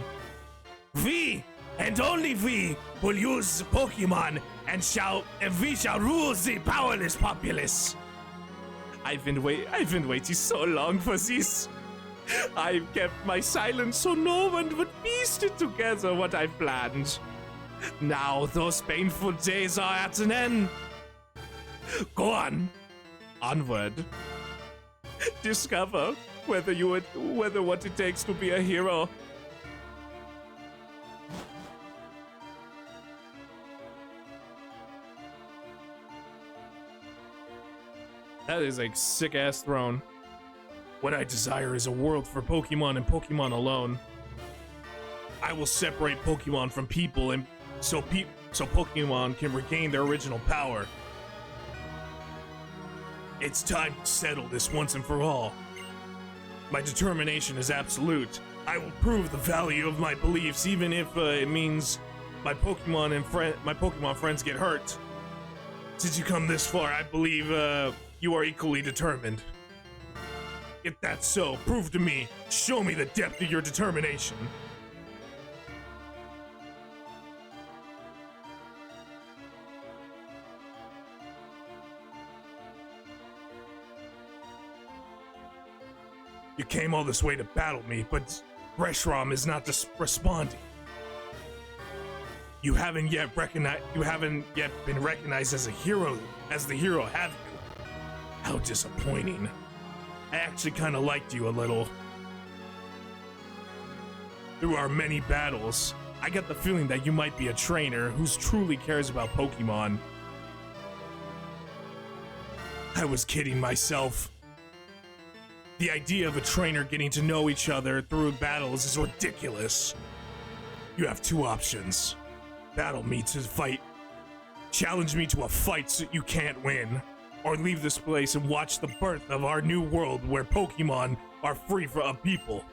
We, and only we, will use Pokemon and we shall rule the powerless populace. I've been waiting so long for this. I've kept my silence so no one would piece it together what I planned. Now those painful days are at an end. Go on. Onward. Discover whether what it takes to be a hero. That is a sick-ass throne. What I desire is a world for Pokemon and Pokemon alone. I will separate Pokemon from people and so Pokemon can regain their original power. It's time to settle this once and for all. My determination is absolute. I will prove the value of my beliefs even if it means my Pokemon friends get hurt. Since you come this far, I believe you are equally determined. If that's so, prove to me. Show me the depth of your determination. You came all this way to battle me, but Reshiram is not responding. You haven't yet been recognized as a hero, have you? How disappointing. I actually kind of liked you a little. Through our many battles, I get the feeling that you might be a trainer who truly cares about Pokemon. I was kidding myself. The idea of a trainer getting to know each other through battles is ridiculous. You have two options. Battle me to fight. Challenge me to a fight so you can't win. Or leave this place and watch the birth of our new world where Pokemon are free of people.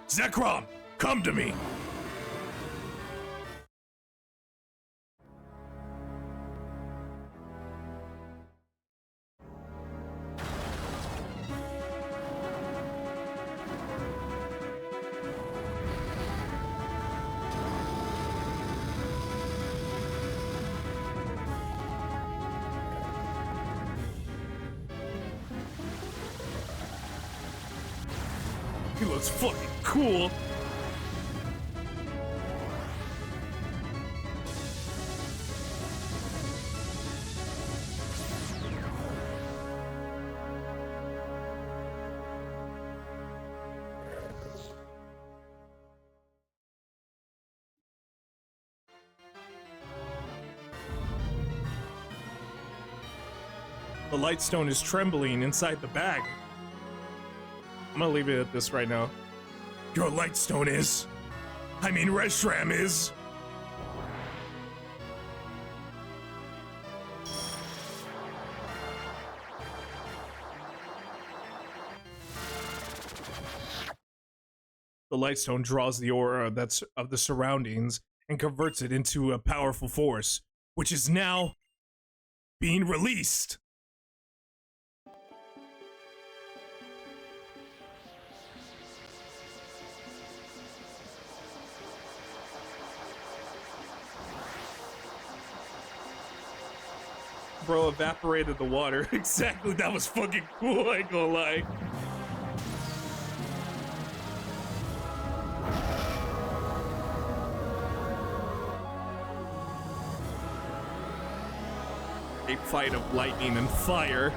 Zekrom, come to me! He looks fucking cool. The Lightstone is trembling inside the bag. I'm gonna leave it at this right now. Your Lightstone is. Reshiram is. The Lightstone draws the aura that's of the surroundings and converts it into a powerful force, which is now being released. Bro evaporated the water. Exactly, that was fucking cool, I ain't gonna lie. A fight of lightning and fire.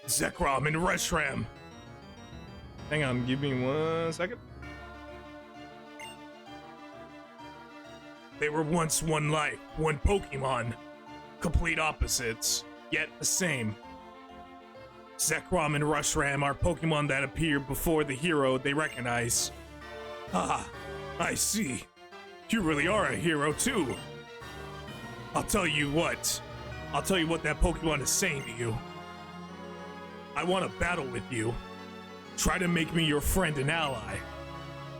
Zekrom and Reshiram. Hang on, give me 1 second. They were once one life, one Pokemon. Complete opposites, yet the same. Zekrom and Rushram are Pokemon that appear before the hero they recognize. Ah, I see. You really are a hero too. I'll tell you what that Pokemon is saying to you. I want to battle with you. Try to make me your friend and ally.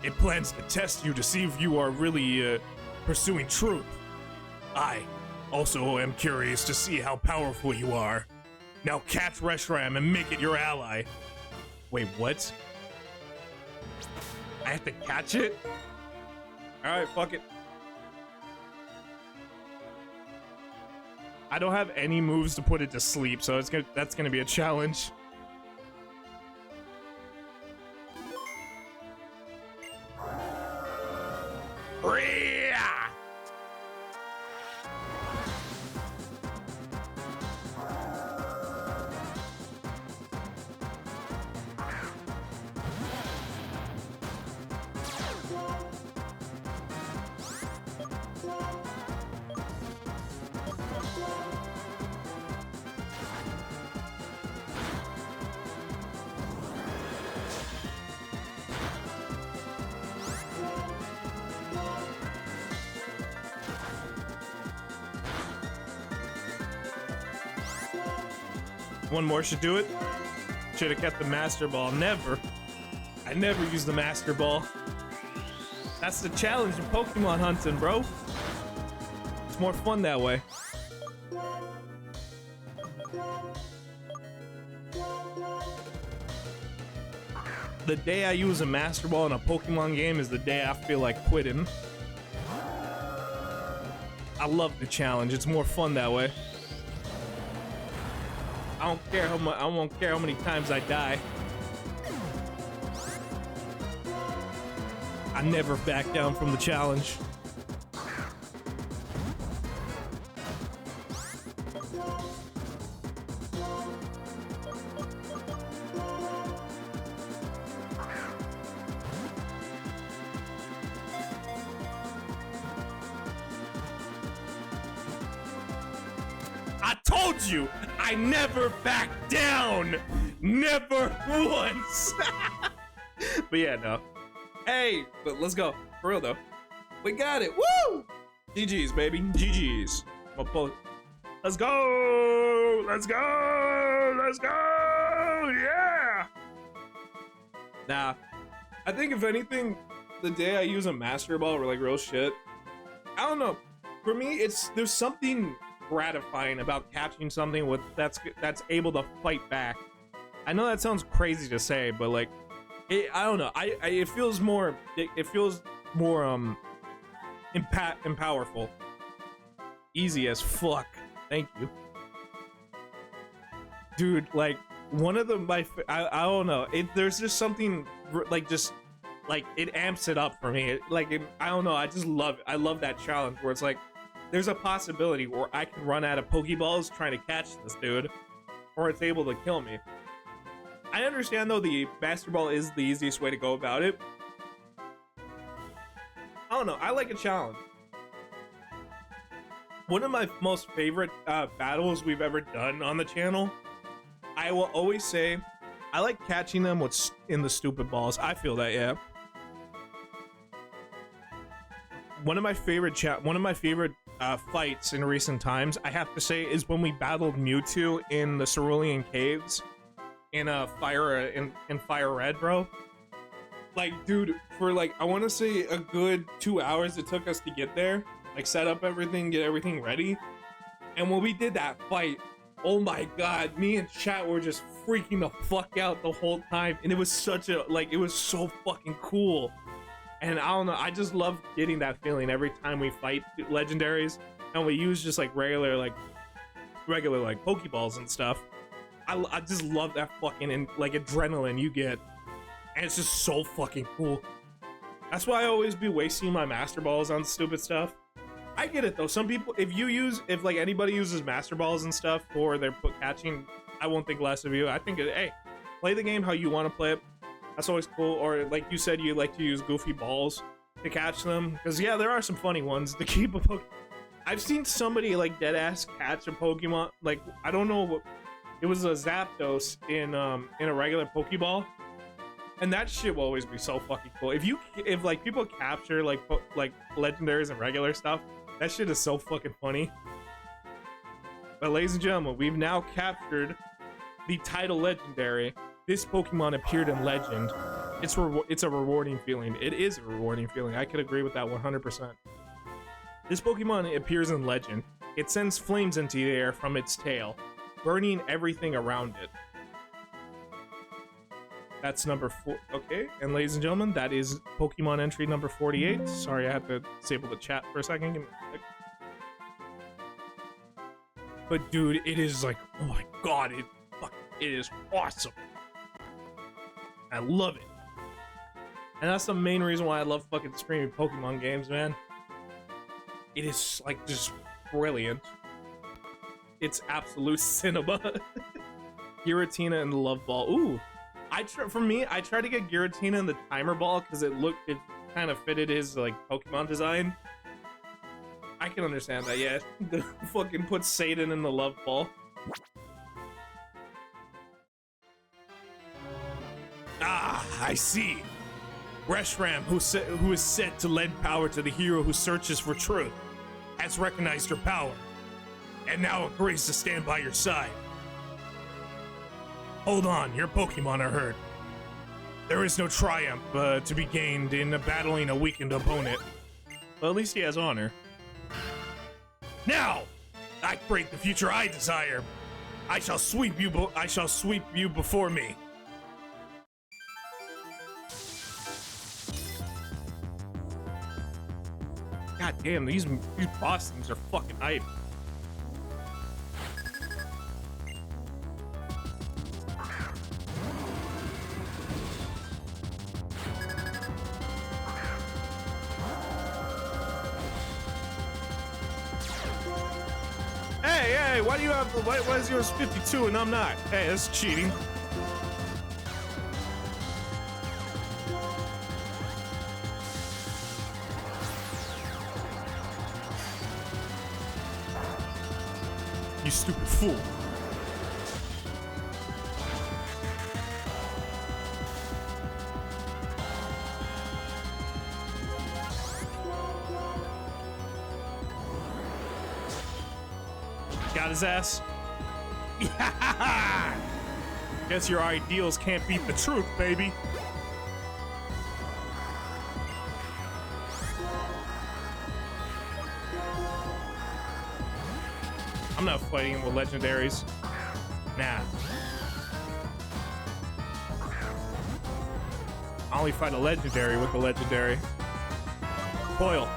It plans to test you to see if you are really, pursuing truth. I also am curious to see how powerful you are. Now catch Reshiram and make it your ally. Wait, what? I have to catch it? Alright, fuck it. I don't have any moves to put it to sleep, so that's gonna be a challenge. One more should do it. Should have kept the Master Ball. Never. I never use the Master Ball. That's the challenge of Pokemon hunting, bro. It's more fun that way. The day I use a Master Ball in a Pokemon game is the day I feel like quitting. I love the challenge. It's more fun that way. I don't care how much. I won't care how many times I die. I never back down from the challenge. I told you, I never back down. Never once. But yeah, no. Hey, but let's go. For real though. We got it. Woo! GG's, baby. GG's. Let's go. Let's go. Let's go. Yeah. Nah. I think if anything, the day I use a Master Ball or like real shit, I don't know. For me, there's something gratifying about catching something with that's able to fight back. I know that sounds crazy to say, but like I don't know. It feels more powerful. Easy as fuck. Thank you. Dude, like one of I don't know. There's just something like it amps it up for me. I don't know. I just love it. I love that challenge where it's like there's a possibility where I can run out of Pokeballs trying to catch this dude, or it's able to kill me. I understand though the Master Ball is the easiest way to go about it. I don't know. I like a challenge. One of my most favorite battles we've ever done on the channel, I will always say, I like catching them in the stupid balls. I feel that, yeah. One of my favorite fights in recent times, I have to say, is when we battled Mewtwo in the Cerulean Caves in Fire Red, bro. Like, dude, for like I want to say a good 2 hours it took us to get there, like set up everything, get everything ready. And when we did that fight, oh my god, me and chat were just freaking the fuck out the whole time, and it was it was so fucking cool. And I don't know, I just love getting that feeling every time we fight legendaries and we use just like regular Pokeballs and stuff. I just love that fucking adrenaline you get, and it's just so fucking cool. That's why I always be wasting my Master Balls on stupid stuff. I get it though. Some people, if anybody uses Master Balls and stuff for their catching, I won't think less of you. I think, hey, play the game how you want to play it. That's always cool. Or like you said, you like to use goofy balls to catch them. Because yeah, there are some funny ones to keep a Pokemon. I've seen somebody like dead ass catch a Pokemon. Like I don't know what it was, a Zapdos in a regular Pokeball, and that shit will always be so fucking cool. If like people capture like legendaries and regular stuff, that shit is so fucking funny. But ladies and gentlemen, we've now captured the title legendary. This Pokemon appeared in Legend. It's a rewarding feeling. It is a rewarding feeling. I could agree with that 100%. This Pokemon appears in Legend. It sends flames into the air from its tail, burning everything around it. That's number 4. Okay, and ladies and gentlemen, that is Pokemon entry number 48. Sorry, I had to disable the chat for a second. Give me a sec. But dude, it is like, oh my god, it is awesome. I love it. And that's the main reason why I love fucking streaming Pokemon games, man. It is like just brilliant. It's absolute cinema. Giratina and the Love Ball. Ooh, for me, I tried to get Giratina in the Timer Ball because it kind of fitted his like Pokemon design. I can understand that, yeah. The fucking put Satan in the Love Ball. Ah, I see. Reshiram, who is said to lend power to the hero who searches for truth, has recognized your power, and now agrees to stand by your side. Hold on, your Pokemon are hurt. There is no triumph to be gained in battling a weakened opponent. Well, at least he has honor. Now, I create the future I desire. I shall sweep you before me. God damn, these boss things are fucking hype. Hey, why do you have, why is yours 52 and I'm not? Hey, that's cheating. You stupid fool. Got his ass. Yeah! Guess your ideals can't beat the truth, baby. I'm not fighting with legendaries. Nah. I only fight a legendary with a legendary. Coil.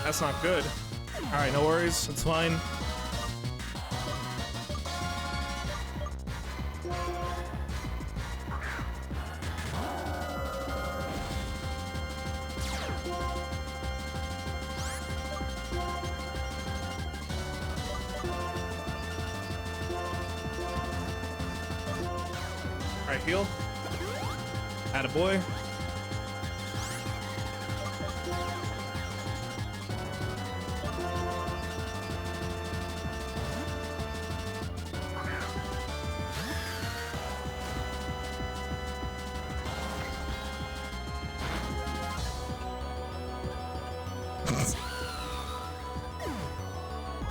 That's not good. Alright, no worries. It's fine. Alright, heal. Attaboy.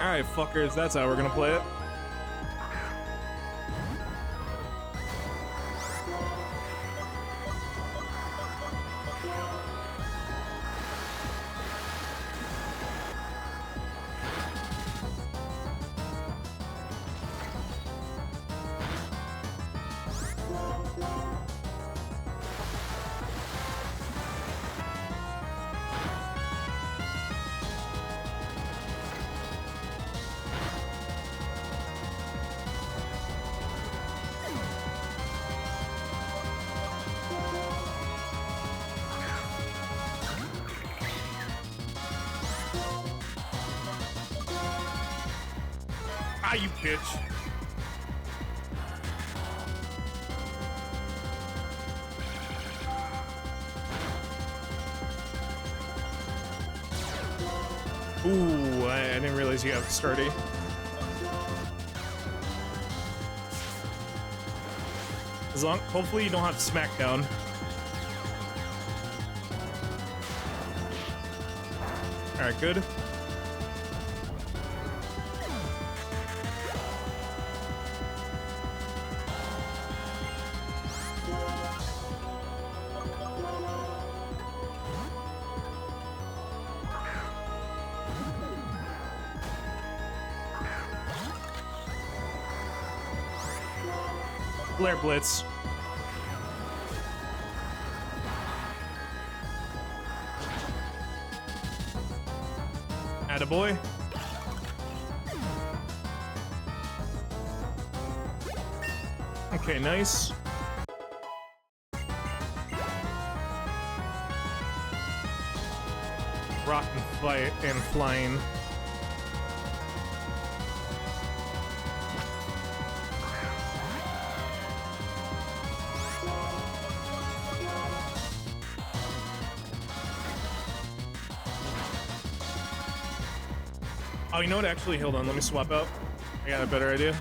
Alright, fuckers, that's how we're gonna play it. Ah, you bitch. Ooh, I didn't realize you have sturdy. Hopefully you don't have smackdown. Alright, good. Flare Blitz. Attaboy. Okay, nice. Rock and fight and flying. Oh, you know what? Actually, hold on. Let me swap out. I got a better idea.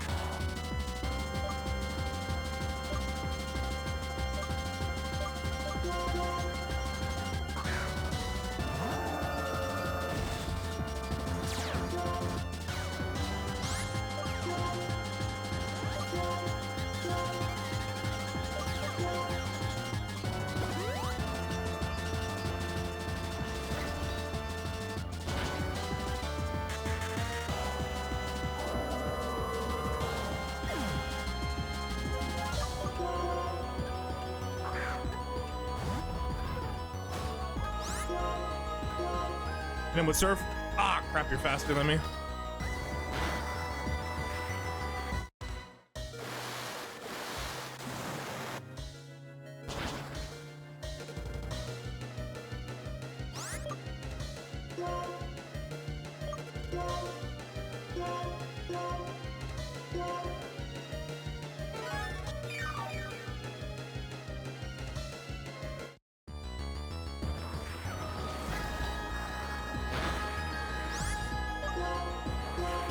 Hit him with surf. Ah, crap, you're faster than me.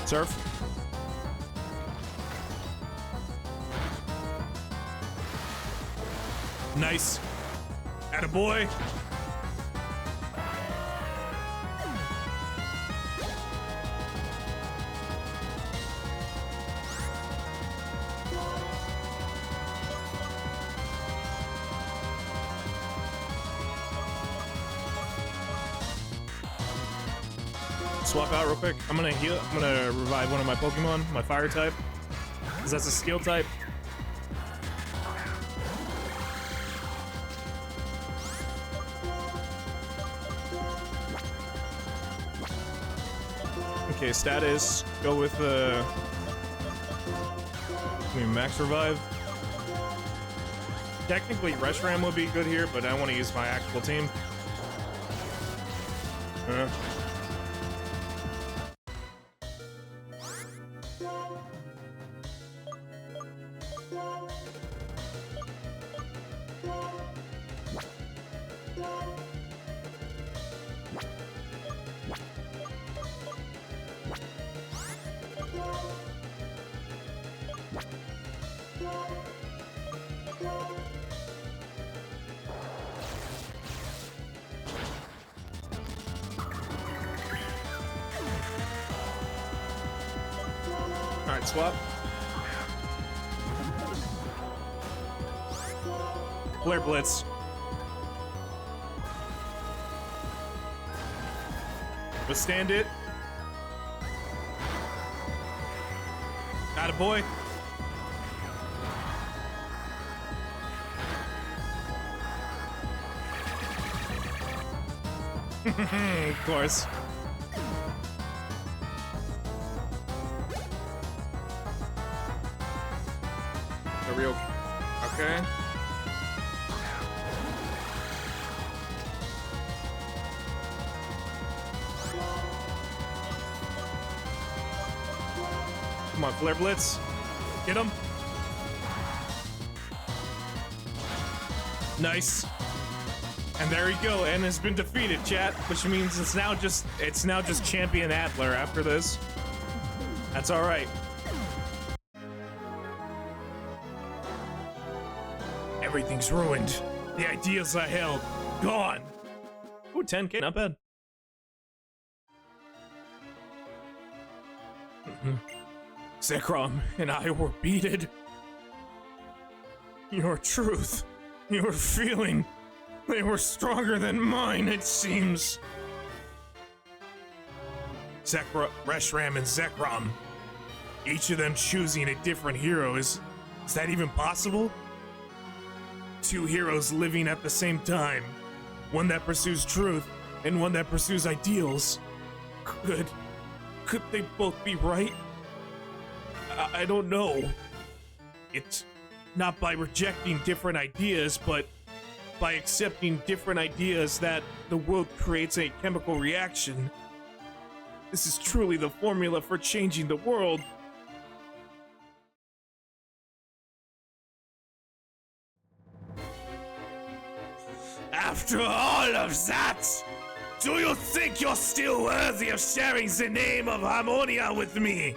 Surf. Nice. Attaboy. Swap out real quick. I'm gonna heal. I'm gonna revive one of my Pokemon, my fire type, because that's a steel type. Okay, status. Go with the max revive. Technically, Reshiram would be good here, but I want to use my actual team. Alright, swap. Flare Blitz. Withstand it. Attaboy. Of course. The real. Okay. Come on, Flare Blitz. Get him. Nice. And there you go, and has been defeated, chat, which means it's now just Champion Adler after this. That's all right. Everything's ruined. The ideas I held, gone. Ooh, 10K, not bad. Zekrom and I were beaten. Your truth, your feeling, they were stronger than mine, it seems. Reshiram and Zekrom, each of them choosing a different hero. Is that even possible? Two heroes living at the same time. One that pursues truth and one that pursues ideals. Could they both be right? I don't know. It's not by rejecting different ideas, but by accepting different ideas that the world creates a chemical reaction. This is truly the formula for changing the world. After all of that, do you think you're still worthy of sharing the name of Harmonia with me?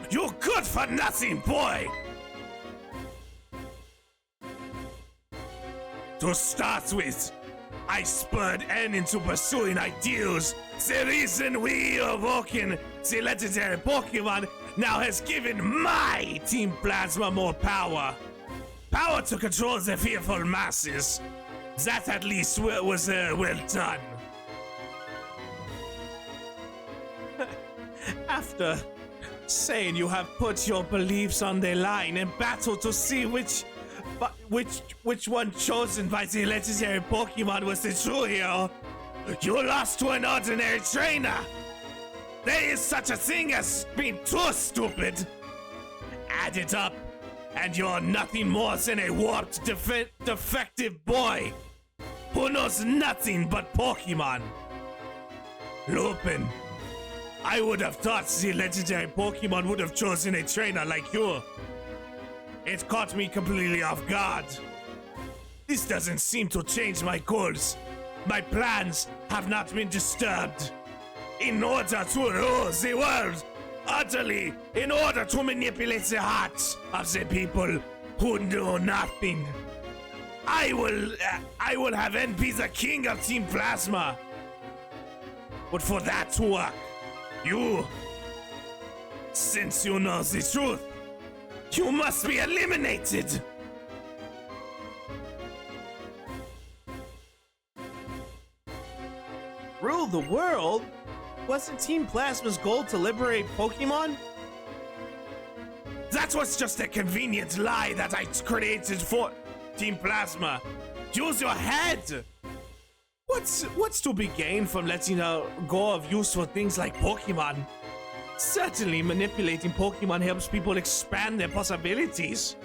You good for nothing, boy! To start with, I spurred N into pursuing ideals. The reason we awoken the legendary Pokemon now has given my Team Plasma more power. Power to control the fearful masses. That at least was well done. After saying you have put your beliefs on the line and battled to see which one chosen by the legendary Pokemon was the true hero, you lost to an ordinary trainer. There is such a thing as being too stupid. Add it up, and you're nothing more than a warped, defective boy who knows nothing but Pokemon. Lupin, I would have thought the legendary Pokemon would have chosen a trainer like you. It caught me completely off guard. This doesn't seem to change my goals. My plans have not been disturbed. In order to rule the world utterly, in order to manipulate the hearts of the people who know nothing, I will have N be the king of Team Plasma. But for that to work, since you know the truth, you must be eliminated! Rule the world? Wasn't Team Plasma's goal to liberate Pokemon? That was just a convenient lie that I created for Team Plasma. Use your head! What's to be gained from letting go of useful things like Pokemon? Certainly manipulating Pokemon helps people expand their possibilities.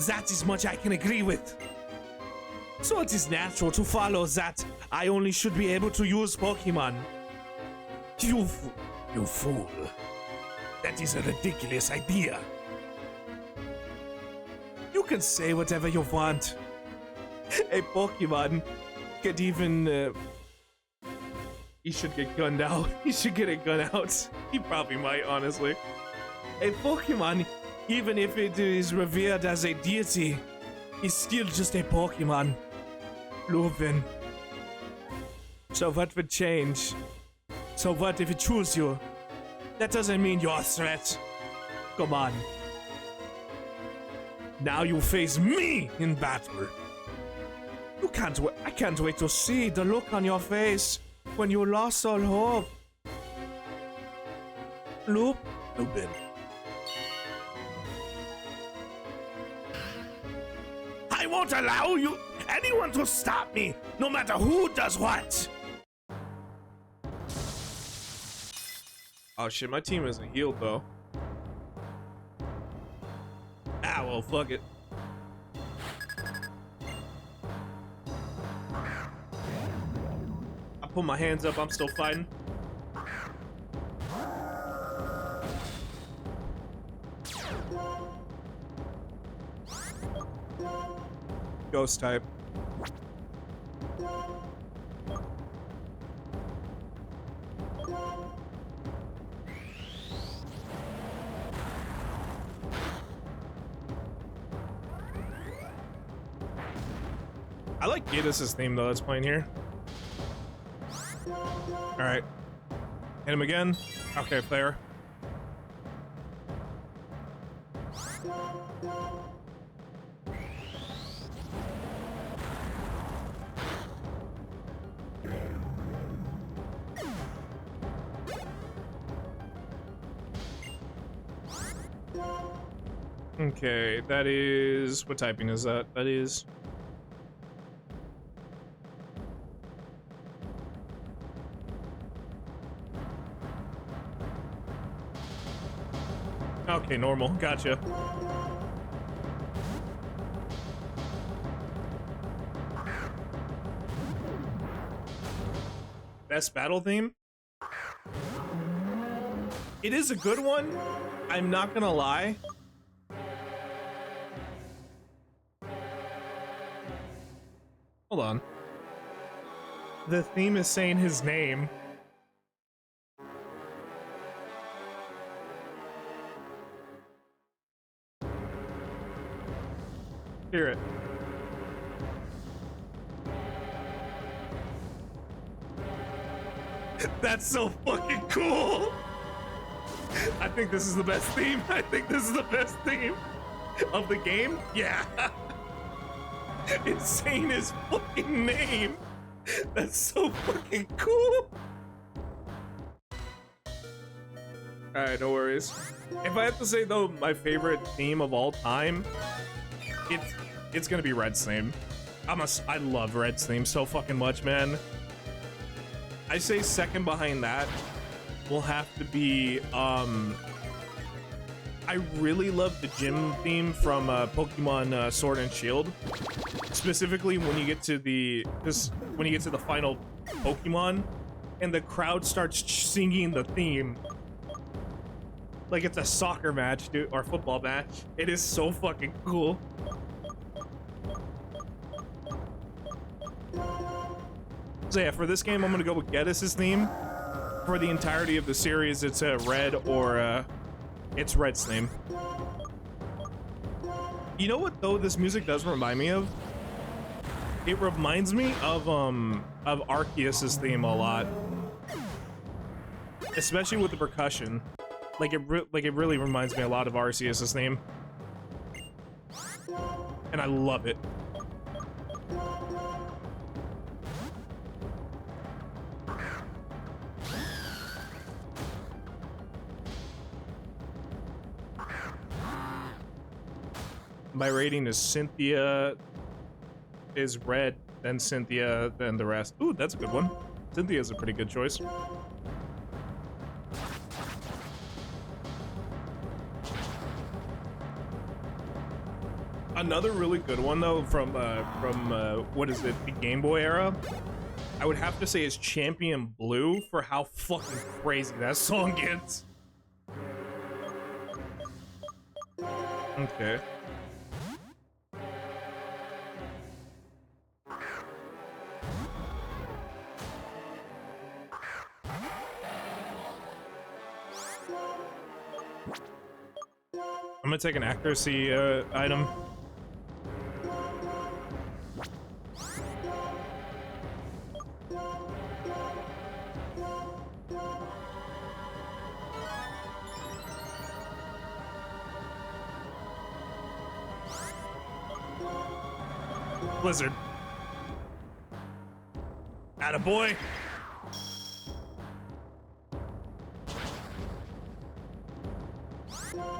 That is much I can agree with. So it is natural to follow that I only should be able to use Pokemon. You fool. That is a ridiculous idea. You can say whatever you want. A Pokemon could even, he should get gunned out. He should get a gun out. He probably might, honestly. A Pokemon, even if it is revered as a deity, is still just a Pokemon. Lupin. So what would change? So what if it chose you? That doesn't mean you're a threat. Come on. Now you face me in battle. I can't wait to see the look on your face when you lost all hope. Lupin. I won't allow anyone to stop me, no matter who does what. Oh shit, my team isn't healed though. Ah, well, fuck it. I put my hands up, I'm still fighting. ghost type. I like Gaddis' theme though that's playing here. Alright. Hit him again. Okay, fair. Okay, that is... What typing is that? That is... Okay, normal. Gotcha. Best battle theme? It is a good one. I'm not gonna lie. Hold on. The theme is saying his name. Hear it. That's so fucking cool. I think this is the best theme. I think this is the best theme of the game. Yeah. It's saying his fucking name. That's so fucking cool. Alright, no worries. If I have to say though, my favorite theme of all time, it's gonna be Red's theme. I love Red's theme so fucking much, man. I say second behind that will have to be I really love the gym theme from Pokemon Sword and Shield. Specifically when you get to the final Pokemon and the crowd starts singing the theme. Like it's a soccer match, dude, or football match. It is so fucking cool. So yeah, for this game, I'm gonna go with Gaddis' theme. For the entirety of the series, it's Red or it's Red's theme. You know what though? This music does remind me of. It reminds me of Arceus' theme a lot, especially with the percussion. Like it really reminds me a lot of Arceus' theme, and I love it. My rating is Cynthia is Red, then Cynthia, then the rest. Ooh, that's a good one. Cynthia's a pretty good choice. Another really good one though from what is it, the Game Boy era? I would have to say is Champion Blue for how fucking crazy that song gets. Okay. I'm gonna take an accuracy item. Blizzard. Attaboy.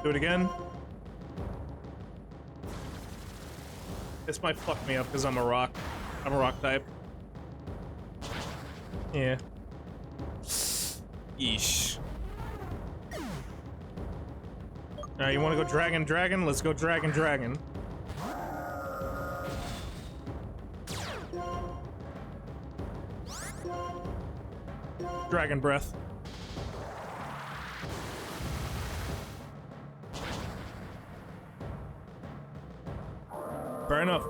Do it again. This might fuck me up because I'm a rock. I'm a rock type. Yeah. Yeesh. Alright, you want to go Dragon Dragon? Let's go Dragon Dragon. Dragon Breath. Fair enough.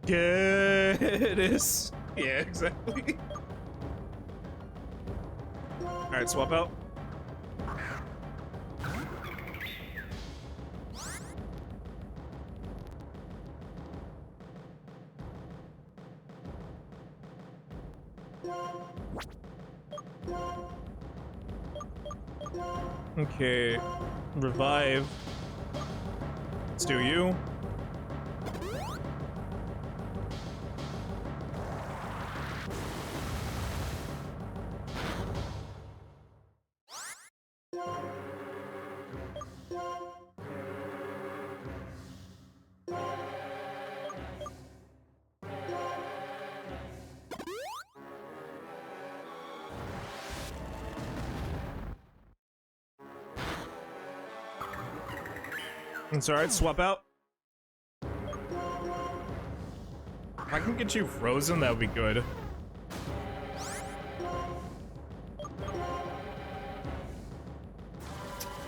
Get it. Yeah, exactly. Alright, swap out. Okay, revive. Let's do you. It's alright, swap out. If I can get you frozen, that would be good.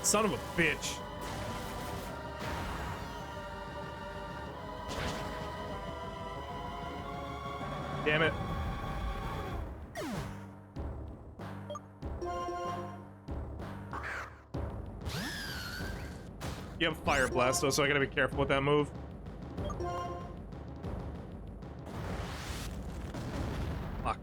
Son of a bitch. Damn it. You have Fire Blast though, so I gotta be careful with that move. Fuck.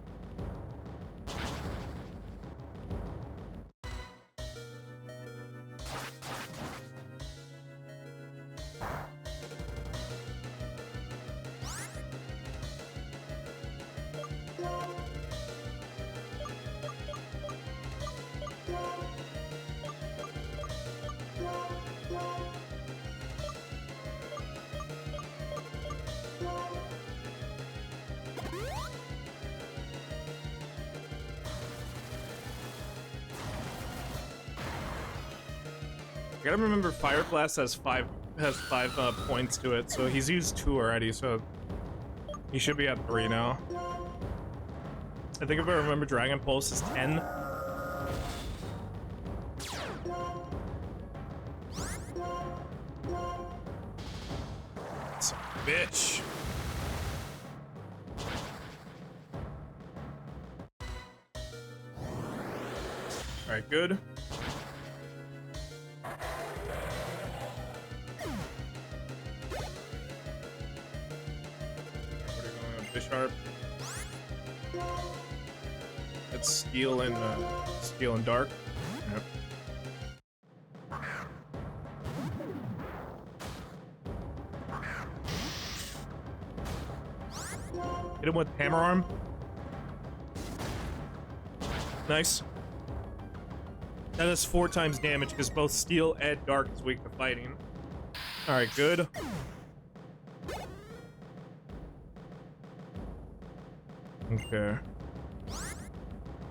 I gotta remember Fire Blast has five points to it, so he's used 2 already, so he should be at 3 now. I think if I remember, Dragon Pulse is 10. Son of a bitch. Alright, good. Sharp. It's Steel and Dark. Yep. Hit him with Hammer Arm. Nice. That does 4 times damage because both Steel and Dark is weak to fighting. Alright, good. Okay.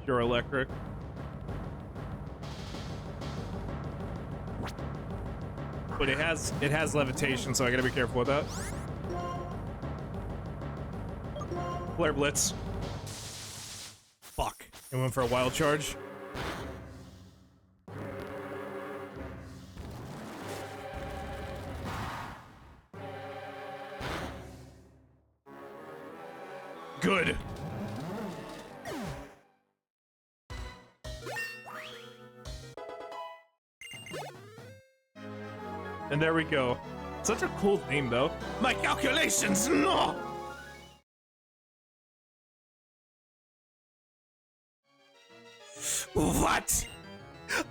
Pure Electric. But it has levitation, so I gotta be careful with that. Flare Blitz. Fuck. It went for a wild charge. Good. And there we go. Such a cool theme, though. My calculations, no! What?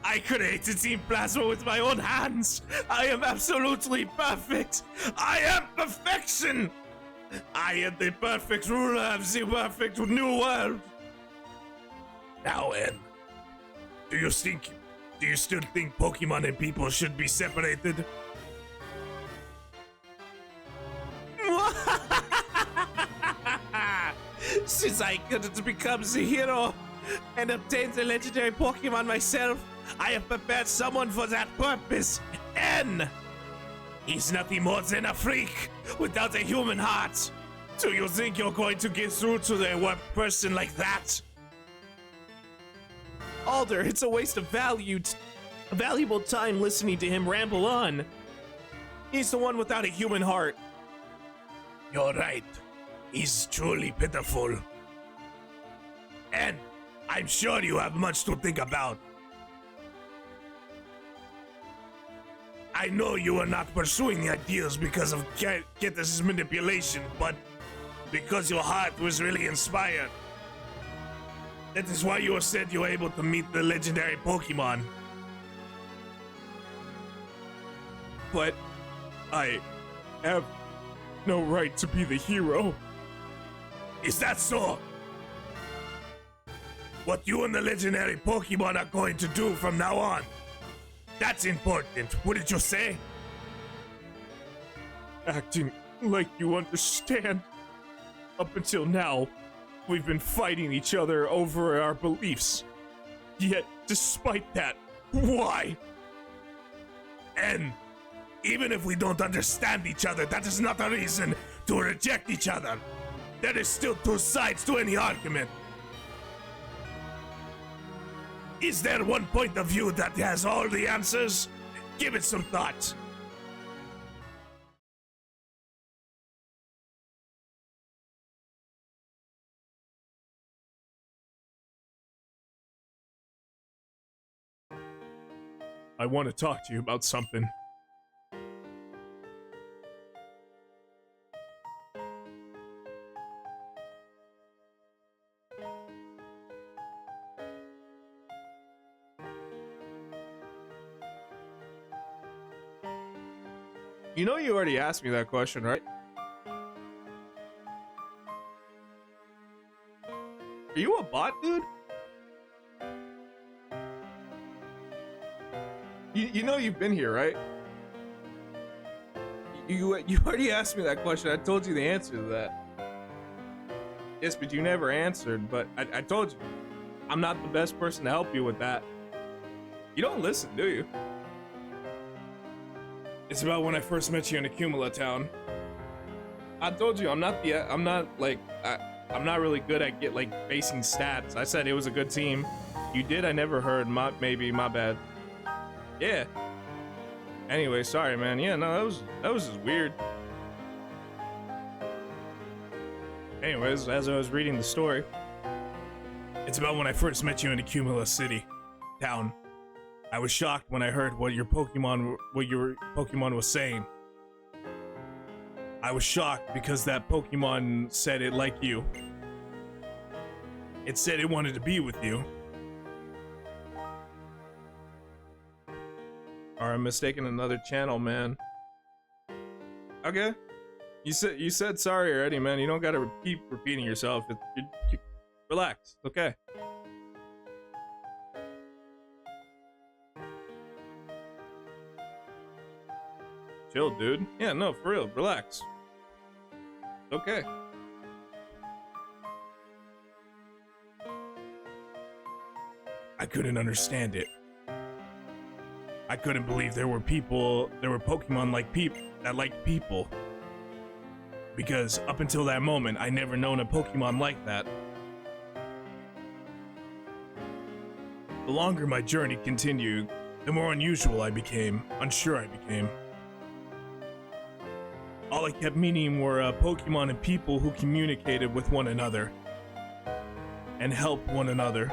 I created Team Plasma with my own hands! I am absolutely perfect! I am perfection! I am the perfect ruler of the perfect new world! Now, N, do you still think Pokemon and people should be separated? Since I couldn't become the hero and obtain the legendary Pokemon myself, I have prepared someone for that purpose. N! He's nothing more than a freak without a human heart. Do you think you're going to get through to a person like that? Alder, it's a waste of valuable time listening to him ramble on. He's the one without a human heart. You're right. is truly pitiful. And I'm sure you have much to think about. I know you are not pursuing the ideals because of Getis' manipulation, but because your heart was really inspired. That is why you said you were able to meet the legendary Pokemon. But I have no right to be the hero. Is that so? What you and the legendary Pokemon are going to do from now on? That's important, wouldn't you say? Acting like you understand. Up until now, we've been fighting each other over our beliefs. Yet, despite that, Why? And even if we don't understand each other, that is not a reason to reject each other. There is still two sides to any argument. Is there one point of view that has all the answers? Give it some thought. I want to talk to you about something. You know you already asked me that question, right? Are you a bot, dude? You know you've been here, right? You already asked me that question. I told you the answer to that. Yes, but you never answered. But I told you, I'm not the best person to help you with that. You don't listen, do you? It's about when I first met you in Accumula Town. I told you I'm not really good at basing stats. I said it was a good team. You did. I never heard. My bad. Yeah. Anyway, sorry, man. Yeah, no, that was just weird. Anyways, as I was reading the story, it's about when I first met you in Accumula City Town. I was shocked when I heard what your Pokemon was saying. I was shocked because that Pokemon said it like you. It said it wanted to be with you. Or I'm mistaken another channel, man. Okay. You said sorry already, man. You don't gotta keep repeating yourself. Relax, okay. Chill, dude. Yeah, no, for real. Relax. Okay. I couldn't understand it. I couldn't believe there were Pokemon that liked people. Because up until that moment, I never known a Pokemon like that. The longer my journey continued, the more unsure I became. All I kept meeting were Pokemon and people who communicated with one another and helped one another.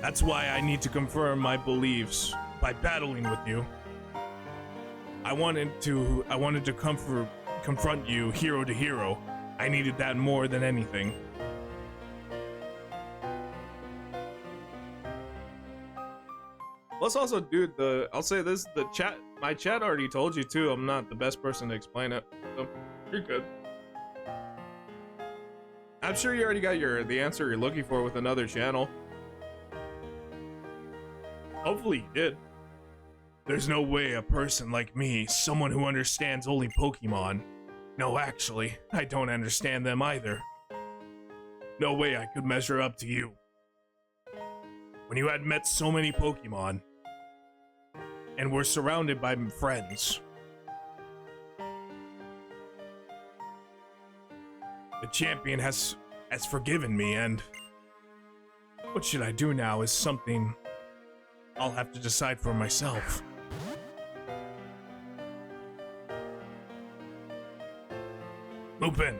That's why I need to confirm my beliefs by battling with you. I wanted to confront you hero to hero. I needed that more than anything. Plus also, dude, I'll say this, my chat already told you too, I'm not the best person to explain it, so you're good. I'm sure you already got the answer you're looking for with another channel. Hopefully you did. There's no way a person like me, someone who understands only Pokemon. No, actually, I don't understand them either. No way I could measure up to you. When you had met so many Pokemon, and were surrounded by friends. The champion has forgiven me, and what should I do now is something I'll have to decide for myself. Lupin,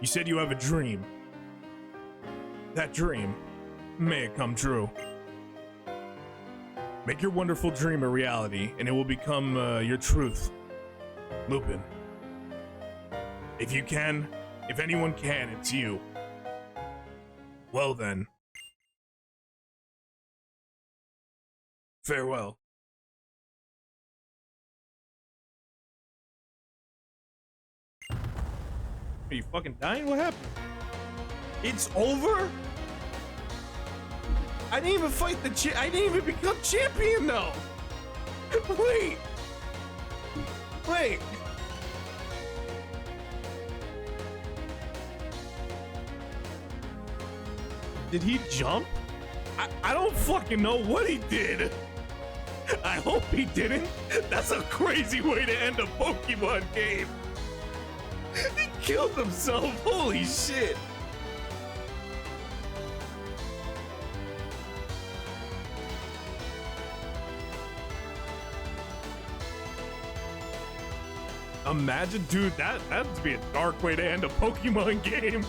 You said you have a dream. That dream, may it come true. Make your wonderful dream a reality, and it will become your truth. Lupin. If you can, if anyone can, it's you. Well then. Farewell. Are you fucking dying? What happened? It's over? I didn't even fight the I didn't even become champion though. Wait. Wait. Did he jump? I don't fucking know what he did. I hope he didn't. That's a crazy way to end a Pokemon game. He killed himself. Holy shit. Imagine, dude, that'd be a dark way to end a Pokemon game.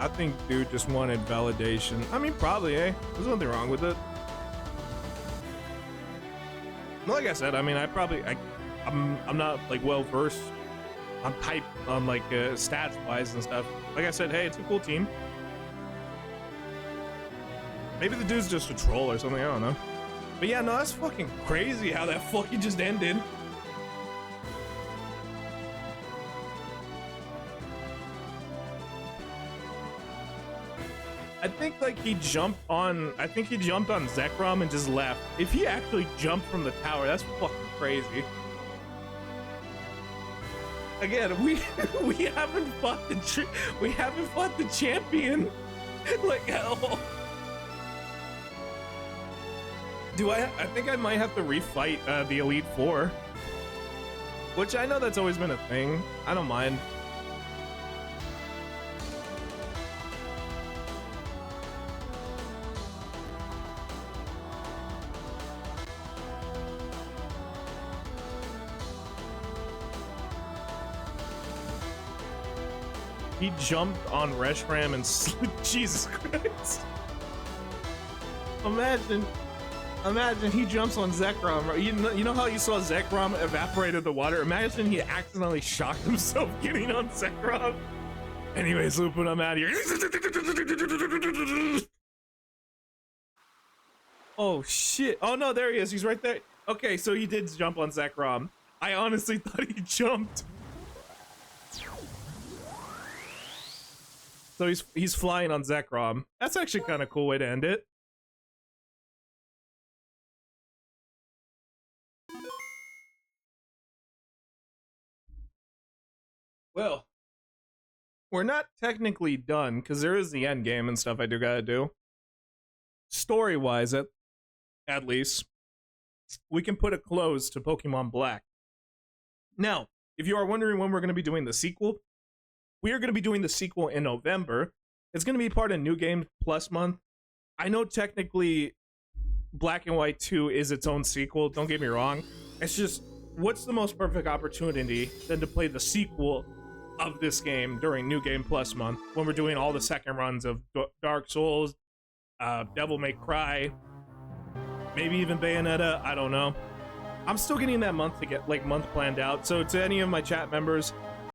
I think dude just wanted validation. I mean, probably, eh? There's nothing wrong with it. Like I said, I mean, I'm not like well versed on type on like stats wise and stuff. Like I said, hey, it's a cool team. Maybe the dude's just a troll or something. I don't know. But yeah, no, that's fucking crazy how that fucking just ended. I think like he jumped on Zekrom and just left. If he actually jumped from the tower, that's fucking crazy. Again, we haven't fought the champion like at all. I think I might have to refight the Elite Four, which I know that's always been a thing. I don't mind. He jumped on Reshiram and Jesus Christ. Imagine he jumps on Zekrom. You know how you saw Zekrom evaporated the water? Imagine he accidentally shocked himself getting on Zekrom. Anyways, Lupin, I'm out of here. Oh shit. Oh no, there he is. He's right there. Okay, so he did jump on Zekrom. I honestly thought he jumped. So he's flying on Zekrom. That's actually kind of a cool way to end it. Well, we're not technically done because there is the end game and stuff I do gotta do. Story-wise, at least, we can put a close to Pokemon Black. Now, if you are wondering when we're going to be doing the sequel, we are going to be doing the sequel in November. It's going to be part of New Game Plus month. I know technically Black and White 2 is its own sequel, don't get me wrong. It's just, what's the most perfect opportunity than to play the sequel of this game during New Game Plus month when we're doing all the second runs of Dark Souls, Devil May Cry, maybe even Bayonetta, I don't know. I'm still getting that month planned out. So to any of my chat members,